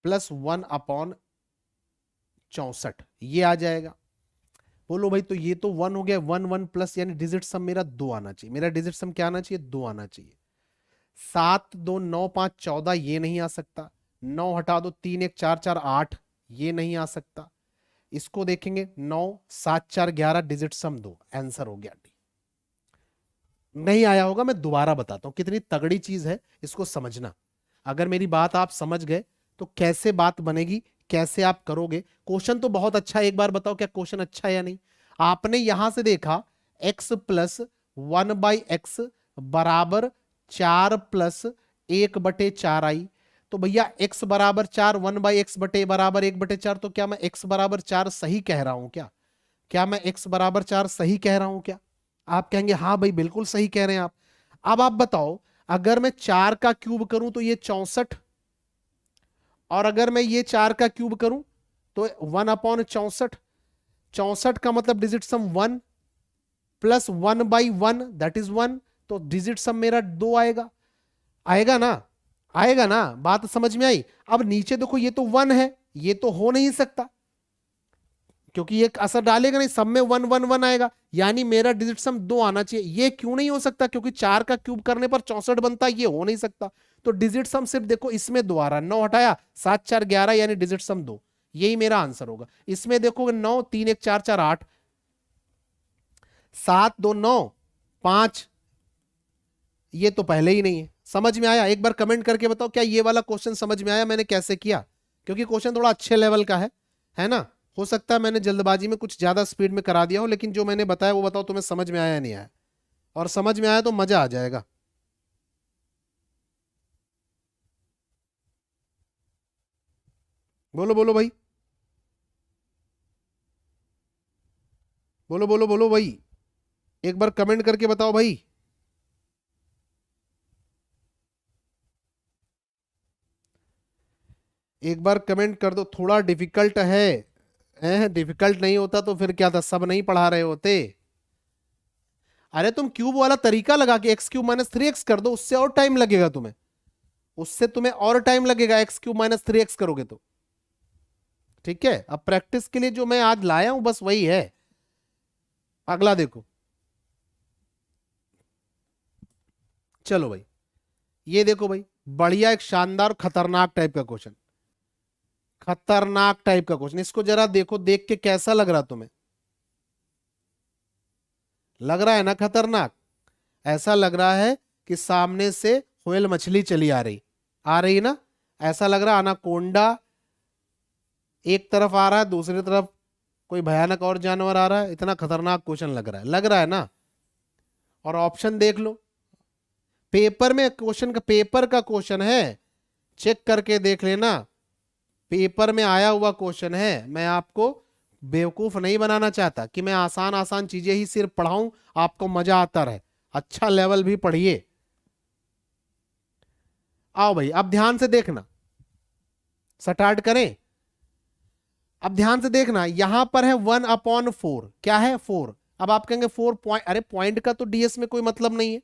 प्लस 1/64 ये आ जाएगा। बोलो भाई, तो ये तो 1 हो गया, 1 1 प्लस यानी डिजिट सम मेरा 2 आना चाहिए। मेरा डिजिट सम क्या आना चाहिए, 2 आना चाहिए। 7 2 9 5 14 ये नहीं आ सकता, 9 हटा दो, 3 1 4 4 8 ये नहीं आ सकता। इसको देखेंगे, 9 7 4 11 डिजिट सम 2, आंसर हो गया डी। नहीं आया होगा, मैं दोबारा बताता हूं, कितनी तगड़ी चीज है, इसको समझना। अगर मेरी बात आप समझ गए तो कैसे बात बनेगी, कैसे आप करोगे। क्वेश्चन तो बहुत अच्छा है, एक बार बताओ क्या क्वेश्चन अच्छा है या नहीं। आपने यहां से देखा x प्लस 1/x बराबर 4 प्लस 1/4 आई, तो भैया x बराबर 4, 1/x बटे बराबर 1/4, तो क्या मैं x बराबर 4 सही कह रहा हूं क्या, क्या मैं x बराबर 4 सही कह रहा हूं क्या? आप कहेंगे हाँ भाई बिल्कुल सही कह रहे हैं आप। अब आप बताओ, अगर मैं 4 का क्यूब करूं तो ये 64, और अगर मैं ये 4 का क्यूब करूं तो 1/64, 64 का मतलब digit some 1 plus 1/1 that is 1, तो डिजिट सम मेरा 2 आएगा। आएगा ना, आएगा ना, बात समझ में आई? अब नीचे देखो, ये तो 1 है, ये तो हो नहीं सकता क्योंकि ये असर डालेगा नहीं, सब में 1 1 1 आएगा, यानी मेरा डिजिट सम 2 आना चाहिए। ये क्यों नहीं हो सकता, क्योंकि 4 का क्यूब करने पर 64 बनता है, ये हो नहीं सकता। तो डिजिट सम सिर्फ देखो इसमें 2 आ रहा है, 9 हटाया 7 4 11 यानी डिजिट सम 2, यही मेरा आंसर होगा। इसमें देखोगे 9 3 1 4 4 8, 7 2 9 5, ये तो पहले ही नहीं है। समझ में आया? एक बार कमेंट करके बताओ क्या ये वाला क्वेश्चन समझ में आया मैंने कैसे किया, क्योंकि क्वेश्चन थोड़ा अच्छे लेवल का है ना। हो सकता है मैंने जल्दबाजी में कुछ ज्यादा स्पीड में करा दिया हो, लेकिन जो मैंने बताया वो बताओ तुम्हें समझ में आया या नहीं आया, और समझ में आया तो मजा आ जाएगा। बोलो बोलो भाई, बोलो बोलो बोलो भाई, एक बार कमेंट करके बताओ भाई। एक बार कमेंट कर दो, थोड़ा डिफिकल्ट है, डिफिकल्ट नहीं होता तो फिर क्या था, सब नहीं पढ़ा रहे होते। अरे तुम क्यूब वाला तरीका लगा के x³ - 3x कर दो, उससे और टाइम लगेगा तुम्हें, उससे तुम्हें और टाइम लगेगा, x³ - 3x करोगे तो। ठीक है, अब प्रैक्टिस के लिए जो मैं आज लाया हूं बस वही है। अगला देखो, चलो भाई, ये देखो भाई, बढ़िया एक शानदार खतरनाक टाइप का क्वेश्चन, खतरनाक टाइप का क्वेश्चन। इसको जरा देखो, देख के कैसा लग रहा तुम्हें, लग रहा है ना खतरनाक? ऐसा लग रहा है कि सामने से व्हेल मछली चली आ रही ना, ऐसा लग रहा है। अनाकोंडा एक तरफ आ रहा है, दूसरी तरफ कोई भयानक और जानवर आ रहा है। इतना खतरनाक क्वेश्चन लग रहा है ना। और ऑप्शन देख लो, पेपर में क्वेश्चन का, पेपर का क्वेश्चन है, चेक करके देख लेना, पेपर में आया हुआ क्वेश्चन है। मैं आपको बेवकूफ नहीं बनाना चाहता कि मैं आसान आसान चीजें ही सिर्फ पढ़ाऊं, आपको मजा आता रहे, अच्छा लेवल भी पढ़िए। आओ भाई, अब ध्यान से देखना, स्टार्ट करें। अब ध्यान से देखना, यहां पर है 1/4, क्या है 4। अब आप कहेंगे 4 पॉइंट, अरे पॉइंट का तो डीएस में कोई मतलब नहीं है,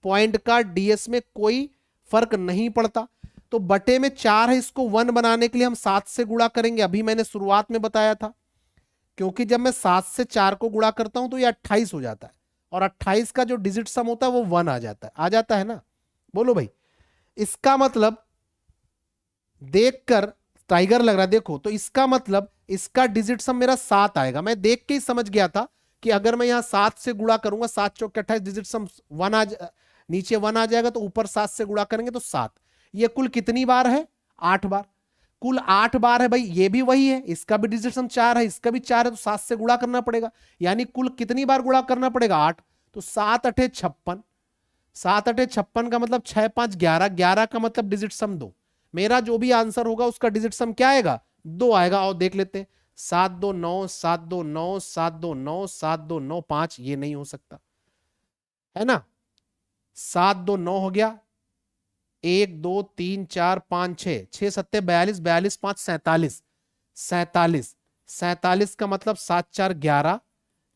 पॉइंट का डीएस में कोई फर्क नहीं पड़ता। तो बटे में 4 है, इसको 1 बनाने के लिए हम 7 से गुणा करेंगे। अभी मैंने शुरुआत में बताया था, क्योंकि जब मैं 7 से 4 को गुणा करता हूं तो ये 28 हो जाता है, और 28 का जो डिजिट सम होता है वो 1 आ जाता है ना। बोलो भाई, इसका मतलब देखकर टाइगर लग रहा है, देखो तो इसका मतलब इसका डिजिट सम मेरा 7 आएगा। मैं देख के ही समझ गया था कि अगर मैं यहां 7 से गुणा करूंगा, 7 चौक 28, डिजिट सम 1 नीचे 1 आ जाएगा, तो ऊपर 7 से गुणा करेंगे तो 7। ये कुल कितनी बार है? 8 बार। कुल 8 बार है भाई, ये भी वही है, इसका भी डिजिट सम 4 है, इसका भी 4 है, तो 7 से गुणा करना पड़ेगा। यानी कुल कितनी बार गुणा करना पड़ेगा? 8। तो 7 अठे 56, 7 अठे 56 का मतलब 6 5 11, 11 का मतलब डिजिट सम 2। मेरा जो भी आंसर होगा उसका डिजिट सम क्या आएगा? 2 आएगा। और देख लेते हैं, 7 2 9, 7 2 9, 7 2 9, 7 2 9 5, ये नहीं हो सकता है ना। 7 2 9 हो गया, 1 2 3 4 5 6, 6 7 42, 42 5 47, 47, 47 का मतलब 7 4 11,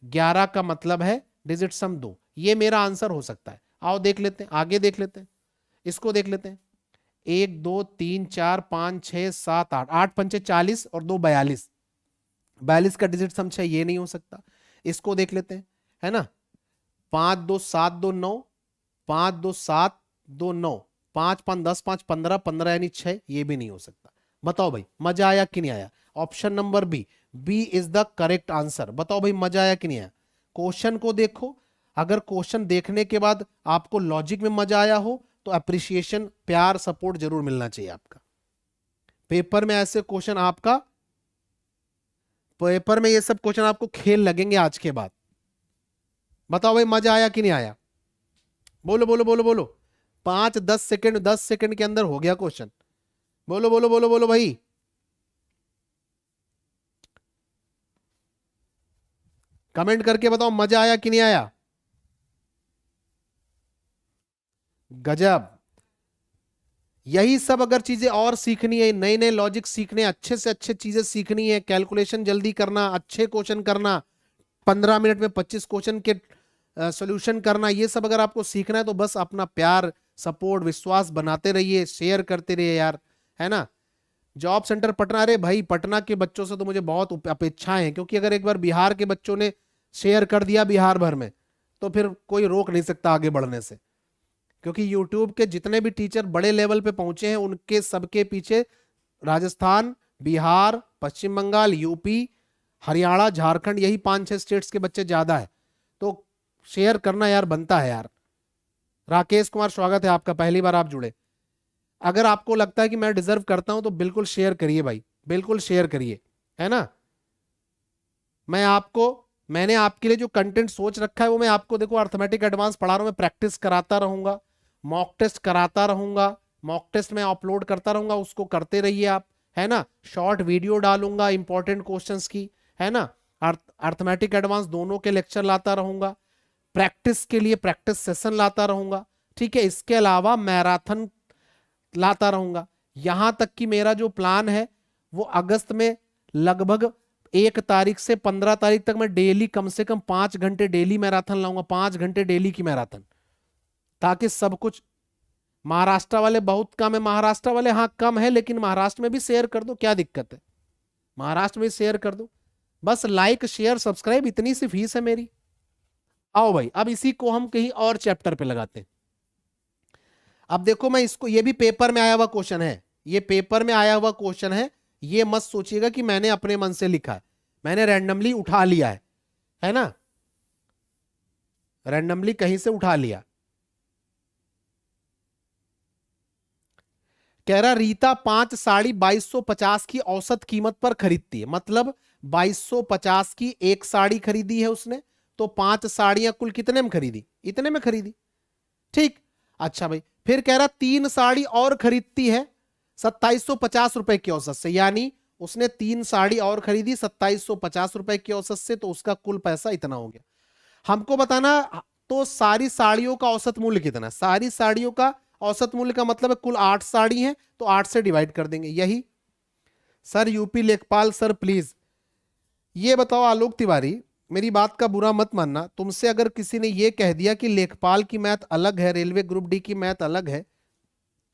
11 का मतलब है डिजिट सम 2। ये मेरा आंसर हो सकता है। आओ देख लेते हैं, आगे देख लेते हैं, इसको देख लेते हैं। 1 2 3 4 5 6 7 8, 8 पंचे 40 और 2 42, 42 का डिजिट सम 6, ये नहीं हो सकता। इसको देख लेते हैं, है ना। 5 2 7 2 9, 5 2 7 2 9, 5 5 10 5 15, 15 यानी 6, ये भी नहीं हो सकता। बताओ भाई मजा आया कि नहीं आया? Option number B, B is the correct answer. बताओ भाई मजा आया कि नहीं आया? क्वेश्चन को देखो, अगर क्वेश्चन देखने के बाद आपको लॉजिक में मजा आया हो तो अप्रिसिएशन, प्यार, सपोर्ट जरूर मिलना चाहिए आपका। पेपर में ऐसे क्वेश्चन आपका, पेपर में ये सब क्वेश्चन आपको खेल लगेंगे आज के बाद। बताओ भाई मजा आया कि नहीं आया? बोलो बोलो बोलो बोलो। 5 10 सेकंड, 10 सेकंड के अंदर हो गया क्वेश्चन। बोलो बोलो बोलो बोलो भाई। कमेंट करके बताओ मजा आया कि नहीं आया? गजब। यही सब अगर चीजें और सीखनी है, नए नए लॉजिक सीखने, अच्छे से अच्छे चीजें सीखनी है, कैलकुलेशन जल्दी करना, अच्छे क्वेश्चन करना, 15 मिनट में 25 क्वेश्चन के सॉल्यूशन करना, ये सब अगर आपको सीखना है तो बस अपना प्यार, सपोर्ट, विश्वास बनाते रहिए, शेयर करते रहिए यार, है ना। जॉब सेंटर पटना, अरे भाई पटना के बच्चों से तो मुझे बहुत अपेक्षाएं हैं, क्योंकि अगर एक बार बिहार के बच्चों ने शेयर कर दिया बिहार भर में तो फिर कोई रोक नहीं सकता आगे बढ़ने से। क्योंकि यूट्यूब के जितने भी टीचर बड़े लेवल पे पहुंचे हैं उनके सबके पीछे राजस्थान, बिहार, पश्चिम बंगाल, यूपी, हरियाणा, झारखंड, यही 5-6 स्टेट्स के बच्चे ज्यादा है। तो शेयर करना यार बनता है यार। राकेश कुमार स्वागत है आपका, पहली बार आप जुड़े। अगर आपको लगता है कि मैं डिजर्व करता हूं तो बिल्कुल शेयर करिए भाई, बिल्कुल शेयर करिए, है ना। मैंने आपके लिए जो कंटेंट सोच रखा है वो मैं आपको, देखो अर्थमेटिक एडवांस पढ़ा रहा हूं, मैं प्रैक्टिस कराता रहूंगा, मॉक टेस्ट कराता रहूंगा, मॉक टेस्ट में अपलोड करता रहूंगा, उसको करते रहिए आप, है ना। शॉर्ट वीडियो डालूंगा इंपॉर्टेंट क्वेश्चंस की, है ना। अर्थमेटिक एडवांस दोनों के लेक्चर लाता रहूंगा, प्रैक्टिस के लिए प्रैक्टिस सेशन लाता रहूंगा, ठीक है। इसके अलावा मैराथन लाता रहूंगा। यहां तक कि मेरा जो प्लान है वो अगस्त में लगभग 1 तारीख से 15 तारीख तक मैं डेली कम से कम 5 घंटे डेली मैराथन लाऊंगा, 5 घंटे डेली की मैराथन, ताकि सब कुछ। महाराष्ट्र वाले बहुत कम है, महाराष्ट्र वाले हाँ कम है, लेकिन महाराष्ट्र में भी शेयर कर दो, क्या दिक्कत है, महाराष्ट्र में शेयर कर दो, बस लाइक शेयर सब्सक्राइब, इतनी सी फीस है मेरी। आओ भाई अब इसी को हम कहीं और चैप्टर पे लगाते हैं। अब देखो मैं इसको, ये भी पेपर में आया हुआ क्वेश्चन है, ये पेपर में आया हुआ क्वेश्चन है, ये मत सोचिएगा कि मैंने अपने मन से लिखा है, मैंने रैंडमली उठा लिया है ना, रैंडमली कहीं से उठा लिया। कह रहा रीता 5 साड़ी 2250 की औसत कीमत पर खरीदती है, मतलब 2250 की एक साड़ी खरीदी है उसने, तो 5 साड़ियां कुल कितने में खरीदी? इतने में खरीदी, ठीक। अच्छा भाई, फिर कह रहा 3 साड़ी और खरीदती है 2750 रुपए की औसत से, यानी उसने 3 साड़ी और खरीदी 2750 रुपए की औसत से, तो उसका कुल पैसा इतना हो गया। हमको बताना तो सारी साड़ियों का औसत मूल्य कितना, सारी साड़ियों का औसत मूल्य का मतलब है कुल 8 साड़ी हैं, तो 8 से डिवाइड कर देंगे, यही। सर यूपी लेखपाल सर प्लीज ये बताओ, आलोक तिवारी मेरी बात का बुरा मत मानना, तुमसे अगर किसी ने ये कह दिया कि लेखपाल की मैथ अलग है, रेलवे ग्रुप डी की मैथ अलग है,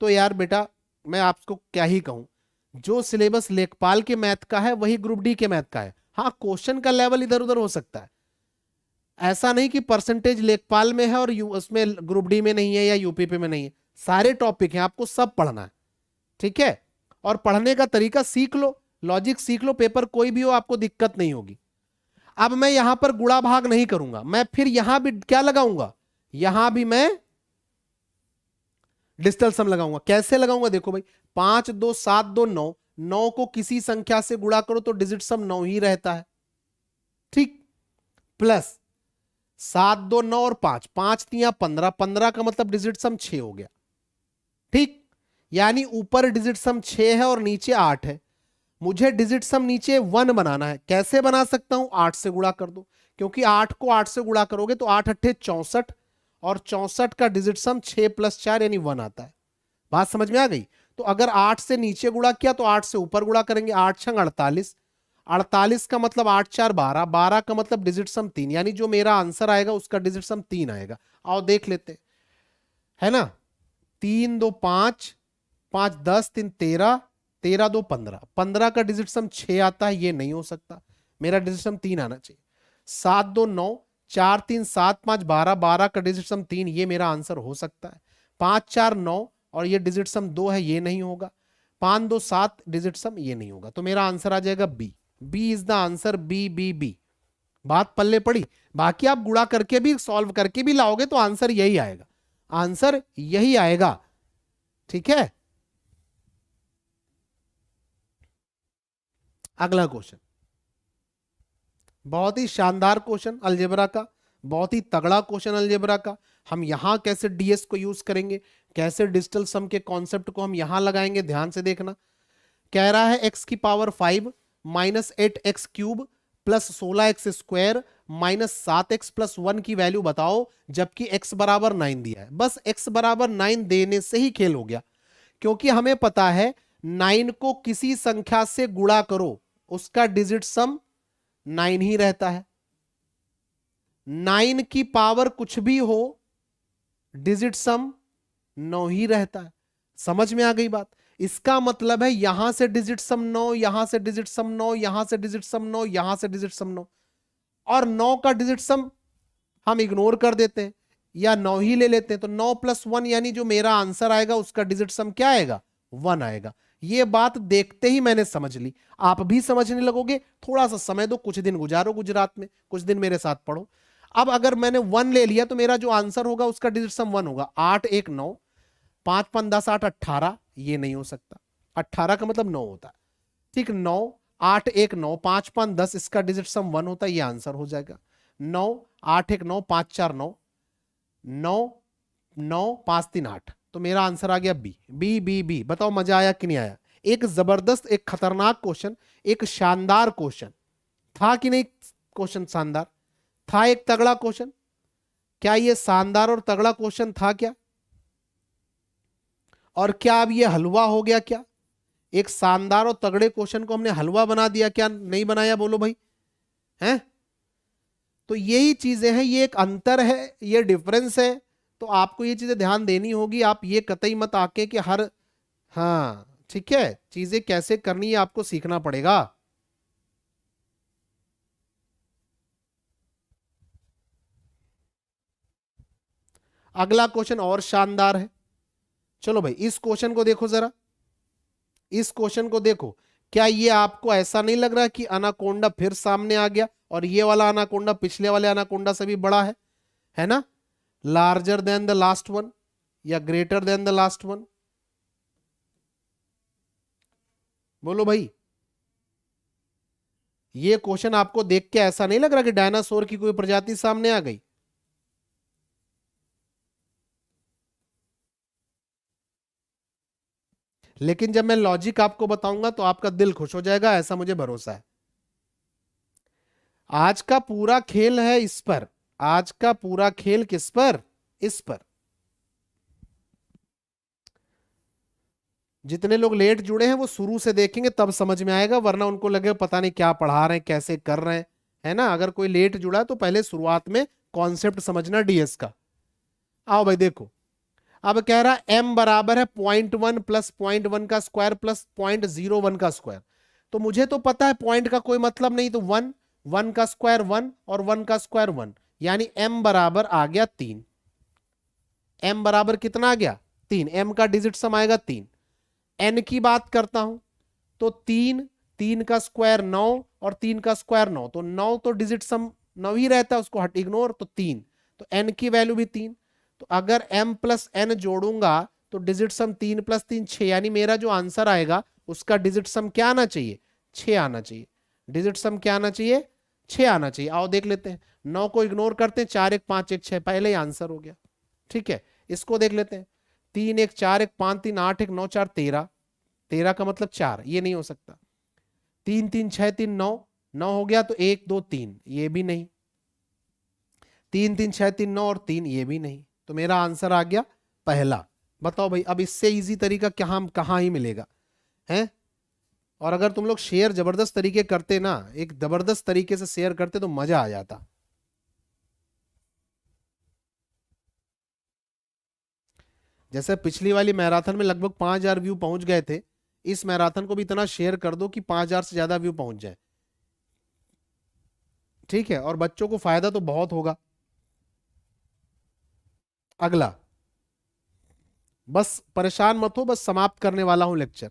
तो यार बेटा मैं आपको क्या ही कहूं, जो सिलेबस लेखपाल के मैथ का है वही ग्रुप डी के मैथ का है। हाँ, क्वेश्चन का लेवल इधर उधर हो सकता है, ऐसा नहीं कि परसेंटेज लेखपाल में है और उसमें ग्रुप डी में नहीं है या यूपीपी में नहीं है। सारे टॉपिक हैं, आपको सब पढ़ना है, ठीक है। और पढ़ने का तरीका सीख लो, लॉजिक सीख लो, पेपर कोई भी हो आपको दिक्कत नहीं होगी। अब मैं यहां पर गुणा भाग नहीं करूंगा, मैं फिर यहां भी क्या लगाऊंगा, यहां भी मैं डिजिटल सम लगाऊंगा। कैसे लगाऊंगा देखो भाई, 5 2 7 2 9, 9 को किसी संख्या से गुणा करो तो डिजिट सम 9 ही रहता है, ठीक। प्लस 7 2 9 और 5, 5 3 15, 15 का मतलब डिजिट सम 6 हो गया, ठीक। यानी ऊपर डिजिट सम 6 है और नीचे 8 है। मुझे डिजिट सम नीचे 1 बनाना है। कैसे बना सकता हूं, 8 से गुणा कर दो, क्योंकि 8 को 8 से गुणा करोगे तो 8 अट्ठे 64, और 64 का डिजिट सम 6 + 4 यानी 1 आता है। बात समझ में आ गई। तो अगर 8 से नीचे गुणा किया तो 8 से ऊपर गुणा करेंगे, 8 छंग 48, 48 का मतलब 8 4 12, 12 का मतलब डिजिट सम 3, यानी जो मेरा आंसर आएगा उसका डिजिट सम 3 आएगा। आओ देख लेते है ना। 3 2 5, 5 10, 3 13, 13 2 15, 15 का डिजिट सम 6 आता है, ये नहीं हो सकता, मेरा डिजिट सम 3 आना चाहिए। 7 2 9, 4 3 7 5 12, 12 का डिजिट सम 3, ये मेरा आंसर हो सकता है। 5 4 9 और ये डिजिट सम 2 है, ये नहीं होगा। 5 2 7 डिजिट सम, ये नहीं होगा। तो मेरा आंसर आ जाएगा B. B is the answer, B B B. बात पल्ले पड़ी। बाकी आप गुणा करके भी सॉल्व करके भी लाओगे तो आंसर यही आएगा, आंसर यही आएगा, ठीक है। अगला क्वेश्चन, बहुत ही शानदार क्वेश्चन अलजेब्रा का, बहुत ही तगड़ा क्वेश्चन अलजेब्रा का। हम यहां कैसे डीएस को यूज करेंगे, कैसे डिजिटल सम के कॉन्सेप्ट को हम यहां लगाएंगे, ध्यान से देखना। कह रहा है x की power 5 minus 8x cube plus 16x square minus 7x plus 1 की वैल्यू बताओ, जबकि x बराबर 9 दिया है। बस x बराबर 9 देने से ही खेल हो गया, क्योंकि हमें पता है 9 को किसी संख्या से गुणा करो उसका डिजिट सम 9 ही रहता है। 9 की पावर कुछ भी हो डिजिट सम 9 ही रहता है। समझ में आ गई बात। इसका मतलब है यहां से डिजिट सम 9, यहां से डिजिट सम 9, यहां से डिजिट सम 9, यहां से डिजिट सम 9, और 9 का डिजिट सम हम इग्नोर कर देते हैं या 9 ही ले लेते हैं। तो 9 + 1 यानी जो मेरा आंसर आएगा उसका डिजिट सम क्या आएगा, 1 आएगा। ये बात देखते ही मैंने समझ ली, आप भी समझने लगोगे। थोड़ा सा समय दो, कुछ दिन गुजारो गुजरात में, कुछ दिन मेरे साथ पढ़ो। अब अगर मैंने 1 ले लिया तो मेरा जो आंसर होगा उसका डिजिट सम 1 होगा। 8 1 9, 5 5 10 8 18, ये नहीं हो सकता। 18 का मतलब 9 होता है, ठीक। 9 8 1 9, 5 5 10, इसका डिजिट सम 1 होता है, ये आंसर हो जाएगा। 9 8 1 9, 5 4 9, 9 9 5 3 8, तो मेरा आंसर आ गया बी। B B B. बताओ मजा आया कि नहीं आया। एक जबरदस्त, एक खतरनाक क्वेश्चन, एक शानदार क्वेश्चन था कि नहीं। क्वेश्चन शानदार था, एक तगड़ा क्वेश्चन। क्या ये शानदार और तगड़ा क्वेश्चन था क्या? और क्या अब ये हलवा हो गया क्या? एक शानदार और तगड़े क्वेश्चन को हमने हलवा बना दिया क्या? नहीं बनाया, बोलो भाई, हैं? तो यही चीजें हैं, ये एक अंतर है, ये डिफरेंस है। तो आपको ये चीजें ध्यान देनी होगी। आप ये कतई मत आके कि हर, हाँ ठीक है, चीजें कैसे करनी है आपको सीखना पड़ेगा। अगला क्वेश्चन और शानदार है। चलो भाई, इस क्वेश्चन को देखो जरा, इस क्वेश्चन को देखो। क्या ये आपको ऐसा नहीं लग रहा कि अनाकोंडा फिर सामने आ गया और ये वाला अनाकोंडा पिछले वाले अनाकोंडा से भी बड़ा है ना? Larger than the last one या greater than the last one? बोलो भाई, ये क्वेश्चन आपको देख के ऐसा नहीं लग रहा कि डायनासोर की कोई प्रजाति सामने आ गई? लेकिन जब मैं लॉजिक आपको बताऊंगा तो आपका दिल खुश हो जाएगा, ऐसा मुझे भरोसा है। आज का पूरा खेल है इस पर, आज का पूरा खेल किस पर? इस पर। जितने लोग लेट जुड़े हैं वो शुरू से देखेंगे तब समझ में आएगा, वरना उनको लगे पता नहीं क्या पढ़ा रहे हैं, कैसे कर रहे हैं, है ना? अगर कोई लेट जुड़ा है तो पहले शुरुआत में कॉन्सेप्ट समझना डीएस का। आओ भाई देखो, अब कह रहा है m बराबर है 0.1 प्लस 0.1 का स्क्वायर प्लस 0.01 का स्क्वायर। तो मुझे तो पता है पॉइंट का कोई मतलब नहीं, तो 1, 1 का स्क्वायर 1 और 1 का स्क्वायर 1, यानी m बराबर आ गया 3। m बराबर कितना आ गया 3, m का डिजिट सम आएगा 3। n की बात करता हूं तो 3, 3 का स्क्वायर 9 और 3 का स्क्वायर 9, तो 9 तो डिजिट सम 9 ही रहता है, उसको हट इग्नोर, तो 3, तो n की वैल्यू भी 3। तो अगर m प्लस n जोड़ूंगा तो डिजिट सम 3 प्लस 3 6, यानी मेरा जो आंसर आएगा उसका डिजिट सम क्या आना चाहिए 6 आना चाहिए। डिजिट सम क्या आना चाहिए 6 आना चाहिए। आओ देख लेते हैं, 9 को इग्नोर करते हैं, 4 1 5 1 6, पहले ही आंसर हो गया। ठीक है, इसको देख लेते हैं, 3 1 4 1 5 3 8 1 9 4 13, 13 का मतलब 4, ये नहीं हो सकता। 3 3 6 3 9, 9 हो गया तो 1 2 3, ये भी नहीं। 3 3 6 3 9 और 3, ये भी नहीं। तो मेरा आंसर आ गया पहला। बताओ भाई, अब इससे इजी तरीका कहां ही मिलेगा है। और अगर तुम लोग शेयर जबरदस्त तरीके करते ना, एक जबरदस्त तरीके से शेयर करते तो मजा आ जाता। जैसे पिछली वाली मैराथन में लगभग 5,000 व्यू पहुंच गए थे, इस मैराथन को भी इतना शेयर कर दो कि 5,000 से ज्यादा व्यू पहुंच जाए। ठीक है, और बच्चों को फायदा तो बहुत होगा। अगला, बस परेशान मत हो, बस समाप्त करने वाला हूं लेक्चर,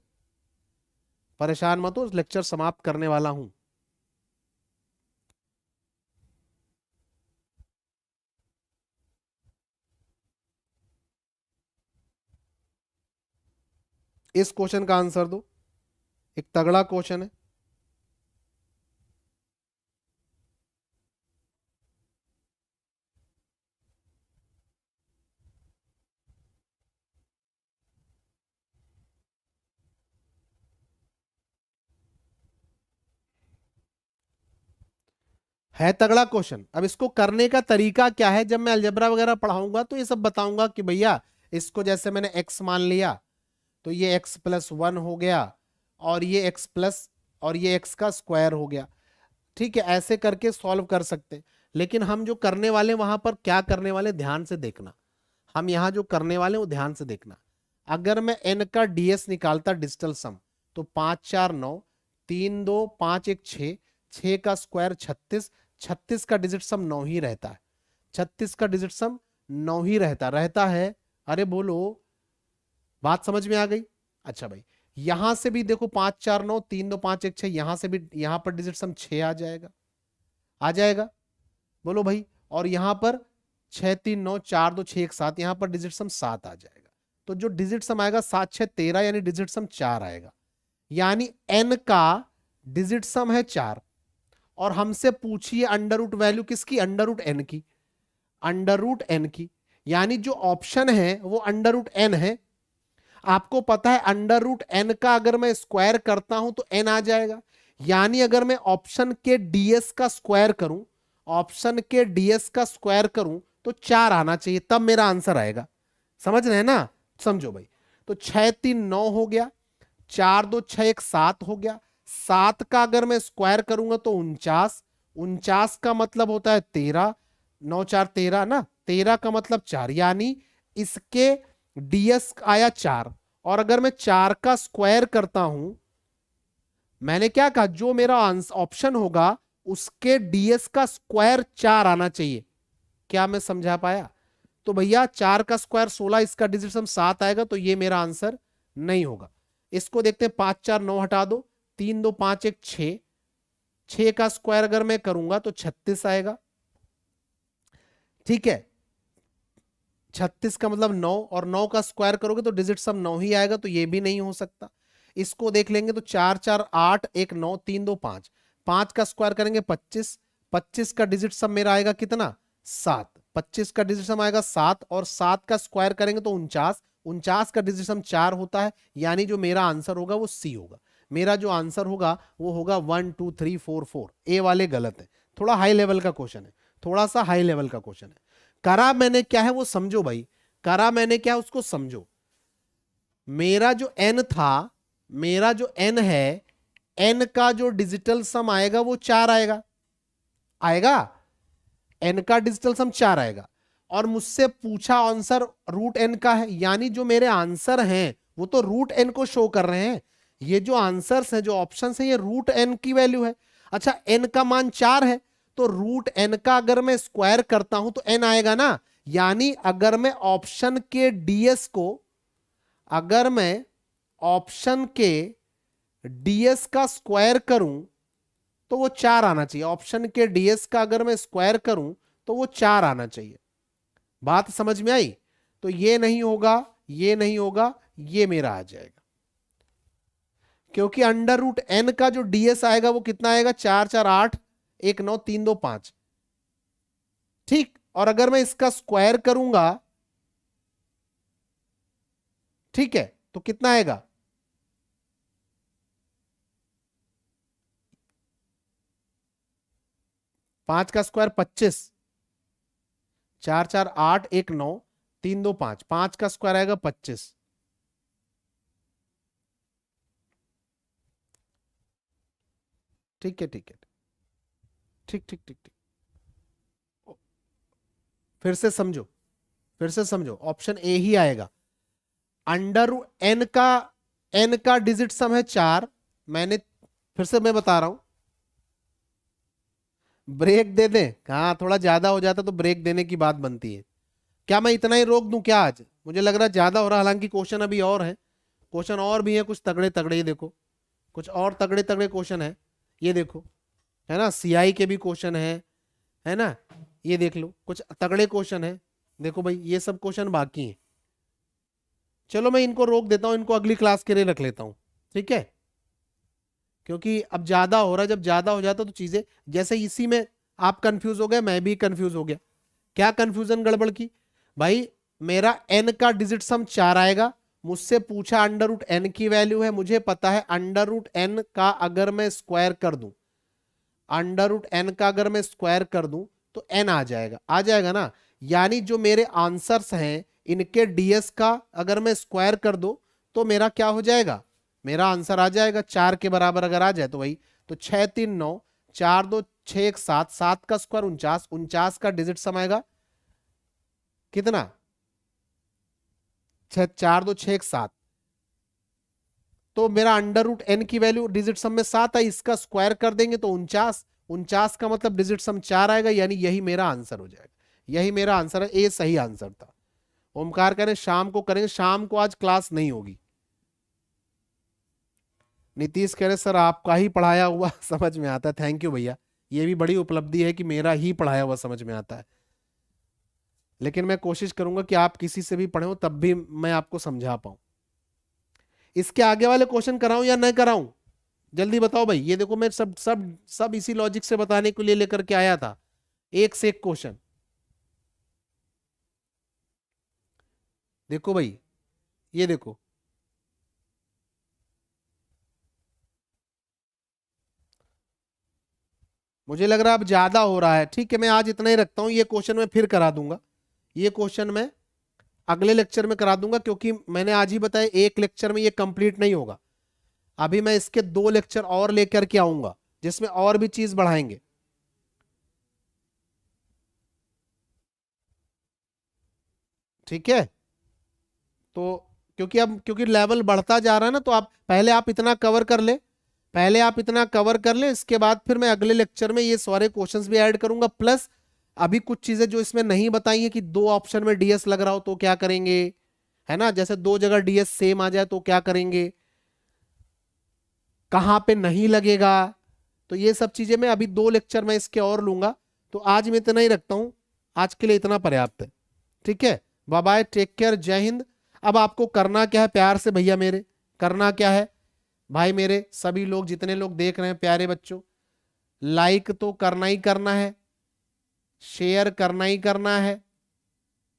परेशान मत हो, लेक्चर समाप्त करने वाला हूं। इस क्वेश्चन का आंसर दो, एक तगड़ा क्वेश्चन है। है तगड़ा क्वेश्चन। अब इसको करने का तरीका क्या है, जब मैं अलजेब्रा वगैरह पढ़ाऊंगा तो ये सब बताऊंगा कि भैया इसको जैसे मैंने x मान लिया तो ये x प्लस 1 हो गया, और ये x प्लस, और ये x का स्क्वायर हो गया। ठीक है, ऐसे करके सॉल्व कर सकते हैं। लेकिन हम जो करने वाले वहां पर क्या करने वाले, ध्यान से देखना। हम यहां जो करने वाले वो ध्यान से देखना। अगर मैं n का ds निकालता डिजिटल सम, तो 5 4 9, 3 2 5 1 6, 6 का स्क्वायर 36, 36 का डिजिट सम 9 ही रहता है। 36 का डिजिट सम 9 ही रहता है। अरे बोलो, बात समझ में आ गई। अच्छा भाई, यहां से भी देखो 5 4 9, 3 2 5 1 6, यहां से भी, यहां पर डिजिट सम 6 आ जाएगा, आ जाएगा। बोलो भाई, और यहां पर 6 3 9 4 2 6 1 7, यहां पर डिजिट सम 7 आ जाएगा। तो जो डिजिट सम आएगा 7 6 13, यानी डिजिट सम 4 आएगा। यानी n का डिजिट सम है 4, और हमसे पूछिए अंडर रूट वैल्यू किसकी, अंडर रूट n की, अंडर रूट n की। यानी जो ऑप्शन है वो अंडर रूट n है। आपको पता है अंडर रूट n का अगर मैं स्क्वायर करता हूं तो n आ जाएगा। यानी अगर मैं ऑप्शन के ds का स्क्वायर करूं, ऑप्शन के ds का स्क्वायर करूं तो 4 आना चाहिए, तब मेरा आंसर आएगा। समझ रहे हैं ना, समझो भाई। तो 6 3 9 हो गया, 4 2 6 1 7 हो गया। 7 का अगर मैं स्क्वायर करूंगा तो 49, 49 का मतलब होता है 13, 9 4 13 ना, 13 का मतलब 4, यानी इसके ds आया 4। और अगर मैं 4 का स्क्वायर करता हूं, मैंने क्या कहा, जो मेरा ऑप्शन होगा उसके ds का स्क्वायर 4 आना चाहिए। क्या मैं समझा पाया? तो भैया 4 का स्क्वायर 16, इसका डिजिट सम 7 आएगा, तो ये मेरा आंसर नहीं होगा। इसको देखते हैं, 5 4 9 हटा दो, 3 2 5 1 6, 6 का स्क्वायर अगर मैं करूंगा तो 36 आएगा। ठीक है, 36 का मतलब 9, और 9 का स्क्वायर करोगे तो डिजिट सम 9 ही आएगा, तो ये भी नहीं हो सकता। इसको देख लेंगे तो 4 4 8 1 9 3 2 5, 5 का स्क्वायर करेंगे 25, 25 का डिजिट सम मेरा आएगा कितना 7, 25 का डिजिट सम आएगा 7, और 7 का स्क्वायर करेंगे तो 49, 49 का डिजिट सम 4 होता है। यानी जो मेरा आंसर होगा वो सी होगा। मेरा जो आंसर होगा वो होगा 1 2 3 4 4। ए वाले गलत है, थोड़ा हाई लेवल का क्वेश्चन है, थोड़ा सा हाई लेवल का क्वेश्चन है। करा मैंने क्या है वो समझो भाई, करा मैंने क्या उसको समझो। मेरा जो n था, मेरा जो n है, n का जो डिजिटल सम आएगा वो 4 आएगा, आएगा। n का डिजिटल सम 4 आएगा, और मुझसे पूछा आंसर रूट एन का है, यानी जो मेरे आंसर हैं वो तो रूट एन को शो कर रहे हैं। ये जो आंसर्स हैं, जो ऑप्शंस हैं, ये रूट एन की वैल्यू है। अच्छा, एन का मान 4 है तो रूट एन का अगर मैं स्क्वायर करता हूं तो एन आएगा ना। यानी अगर मैं ऑप्शन के डीएस को, अगर मैं ऑप्शन के डीएस का स्क्वायर करूं तो वो 4 आना चाहिए। ऑप्शन के डीएस का अगर मैं स्क्वायर करूं तो वो 4 आना चाहिए। बात समझ में आई? तो ये नहीं होगा, ये नहीं होगा, ये मेरा आ जाएगा, क्योंकि अंडर रूट एन का जो डीएस आएगा वो कितना आएगा? 4 4 8 1 9 3 2 5। ठीक, और अगर मैं इसका स्क्वायर करूंगा, ठीक है, तो कितना आएगा? 5 का स्क्वायर 25, 4 4 8 1 9 3 2 5, 5 का स्क्वायर आएगा 25। ठीक है, ठीक है, ठीक ठीक ठीक ठीक। फिर से समझो, फिर से समझो, ऑप्शन ए ही आएगा। अंडर एन का डिजिट सम है 4। मैंने फिर से मैं बता रहा हूं, ब्रेक दे दें? हाँ, थोड़ा ज्यादा हो जाता तो ब्रेक देने की बात बनती है। क्या मैं इतना ही रोक दूं क्या आज? मुझे लग रहा है ज्यादा हो रहा, हालांकि क्वेश्चन अभी और है, क्वेश्चन और भी है कुछ तगड़े तगड़े। ये देखो, कुछ और तगड़े तगड़े क्वेश्चन है, ये देखो, है ना, सीआई के भी क्वेश्चन है ना, ये देख लो, कुछ तगड़े क्वेश्चन है। देखो भाई, ये सब क्वेश्चन बाकी हैं। चलो मैं इनको रोक देता हूं, इनको अगली क्लास के लिए रख लेता हूं, ठीक है? क्योंकि अब ज्यादा हो रहा है, जब ज्यादा हो जाता तो चीजें, जैसे इसी में आप कंफ्यूज हो गए, मैं भी कंफ्यूज हो गया। क्या कंफ्यूजन गड़बड़ की भाई? मेरा एन का डिजिट सम 4 आएगा, मुझसे पूछा अंडर रूट एन की वैल्यू है, मुझे पता है अंडर रूट एन का अगर मैं स्क्वायर कर दूं, अंडर रूट एन का अगर मैं स्क्वायर कर दूं तो एन आ जाएगा, आ जाएगा ना। यानी जो मेरे आंसर्स हैं इनके डीएस का अगर मैं स्क्वायर कर दूं तो मेरा क्या हो जाएगा? मेरा आंसर आ जाएगा 4 के बराबर अगर आ जाए तो वही तो 6 3 9 4 2 6 1 7, 7 का स्क्वायर 49, 49 का डिजिट सम आएगा कितना? 6 4 2 6 1 7। तो मेरा अंडर रूट एन की वैल्यू डिजिट सम में 7 है, इसका स्क्वायर कर देंगे तो 49, 49 का मतलब डिजिट सम 4 आएगा, यानी यही मेरा आंसर हो जाएगा। यही मेरा आंसर है, ए सही आंसर था। ओमकार कह रहे शाम को करेंगे, शाम को आज क्लास नहीं होगी। नीतीश कह रहे सर आपका ही पढ़ाया हुआ समझ में आता है। थैंक यू भैया, ये भी बड़ी उपलब्धि है कि मेरा ही पढ़ाया हुआ समझ में आता है। लेकिन मैं कोशिश करूंगा कि आप किसी से भी पढ़े हो तब भी मैं आपको समझा पाऊं। इसके आगे वाले क्वेश्चन कराऊं या नहीं कराऊं? जल्दी बताओ भाई। ये देखो, मैं सब सब सब इसी लॉजिक से बताने के लिए लेकर के आया था, एक से एक क्वेश्चन। देखो भाई, ये देखो, मुझे लग रहा है अब ज्यादा हो रहा है। ठीक है, मैं आज इतना ही रखता हूं। ये क्वेश्चन मैं फिर करा दूंगा, ये क्वेश्चन मैं अगले लेक्चर में करा दूंगा, क्योंकि मैंने आज ही बताया एक लेक्चर में ये कंप्लीट नहीं होगा। अभी मैं इसके 2 लेक्चर और लेकर के आऊंगा जिसमें और भी चीज बढ़ाएंगे। ठीक है, तो क्योंकि लेवल बढ़ता जा रहा है ना, तो आप पहले आप इतना कवर कर ले, पहले आप इतना कवर कर ले, इसके बाद फिर मैं अगले लेक्चर में ये सारे क्वेश्चंस भी ऐड करूंगा। प्लस अभी कुछ चीजें जो इसमें नहीं बताई है कि 2 ऑप्शन में डीएस लग रहा हो तो क्या करेंगे, है ना, जैसे 2 जगह डीएस सेम आ जाए तो क्या करेंगे, कहां पे नहीं लगेगा। तो ये सब चीजें मैं अभी 2 लेक्चर में इसके और लूंगा। तो आज मैं इतना ही रखता हूं, आज के लिए इतना पर्याप्त है। ठीक है, बाय बाय, टेक केयर, जय हिंद। अब आपको करना क्या है प्यार से भैया मेरे, करना क्या है भाई मेरे, सभी लोग जितने लोग देख रहे हैं प्यारे बच्चों, लाइक तो करना ही करना है, शेयर करना ही करना है,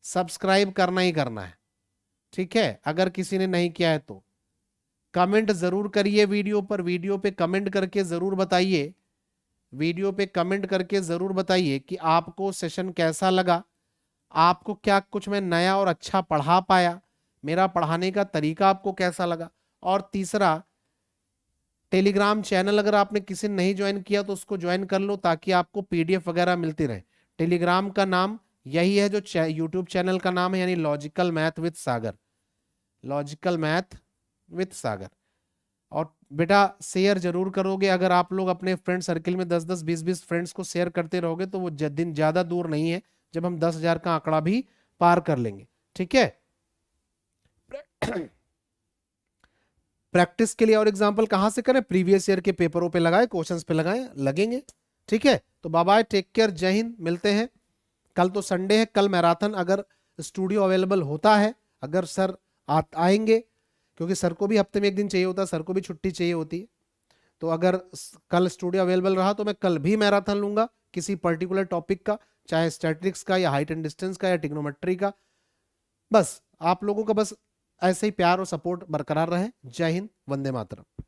सब्सक्राइब करना ही करना है। ठीक है, अगर किसी ने नहीं किया है तो कमेंट जरूर करिए वीडियो पर, वीडियो पे कमेंट करके जरूर बताइए, वीडियो पे कमेंट करके जरूर बताइए कि आपको सेशन कैसा लगा, आपको क्या कुछ मैं नया और अच्छा पढ़ा पाया, मेरा पढ़ाने का तरीका आपको कैसा लगा। और तीसरा, टेलीग्राम चैनल अगर आपने किसी ने नहीं ज्वाइन किया तो उसको ज्वाइन कर लो, ताकि आपको पीडीएफ वगैरह मिलती रहे। टेलीग्राम का नाम यही है जो यूट्यूब चैनल का नाम है, यानी logical math with Sagar, logical math with Sagar. और बेटा शेयर जरूर करोगे, अगर आप लोग अपने फ्रेंड सर्किल में 10-10 20-20 फ्रेंड्स को शेयर करते रहोगे तो वो दिन ज्यादा दूर नहीं है जब हम 10,000 का आंकड़ा भी पार कर लेंगे। ठीक है। प्रैक्टिस के लिए और एग्जांपल कहां से करें, प्रीवियस ईयर के पेपरों पे लगाए, क्वेश्चंस पे लगाए, लगेंगे। ठीक है, तो बाय बाय, टेक केयर, जय हिंद, मिलते हैं। कल तो संडे है, कल मैराथन अगर स्टूडियो अवेलेबल होता है, अगर सर आएंगे, क्योंकि सर को भी हफ्ते में एक दिन चाहिए होता है, सर को भी छुट्टी चाहिए होती है, तो अगर कल स्टूडियो अवेलेबल रहा तो मैं कल भी मैराथन लूंगा किसी पर्टिकुलर टॉपिक का, चाहे स्टैटिस्टिक्स का या हाइट एंड डिस्टेंस का या ट्रिग्नोमेट्री का। बस आप लोगों का बस ऐसे ही प्यार और सपोर्ट बरकरार रहे। जय हिंद, वंदे मातरम।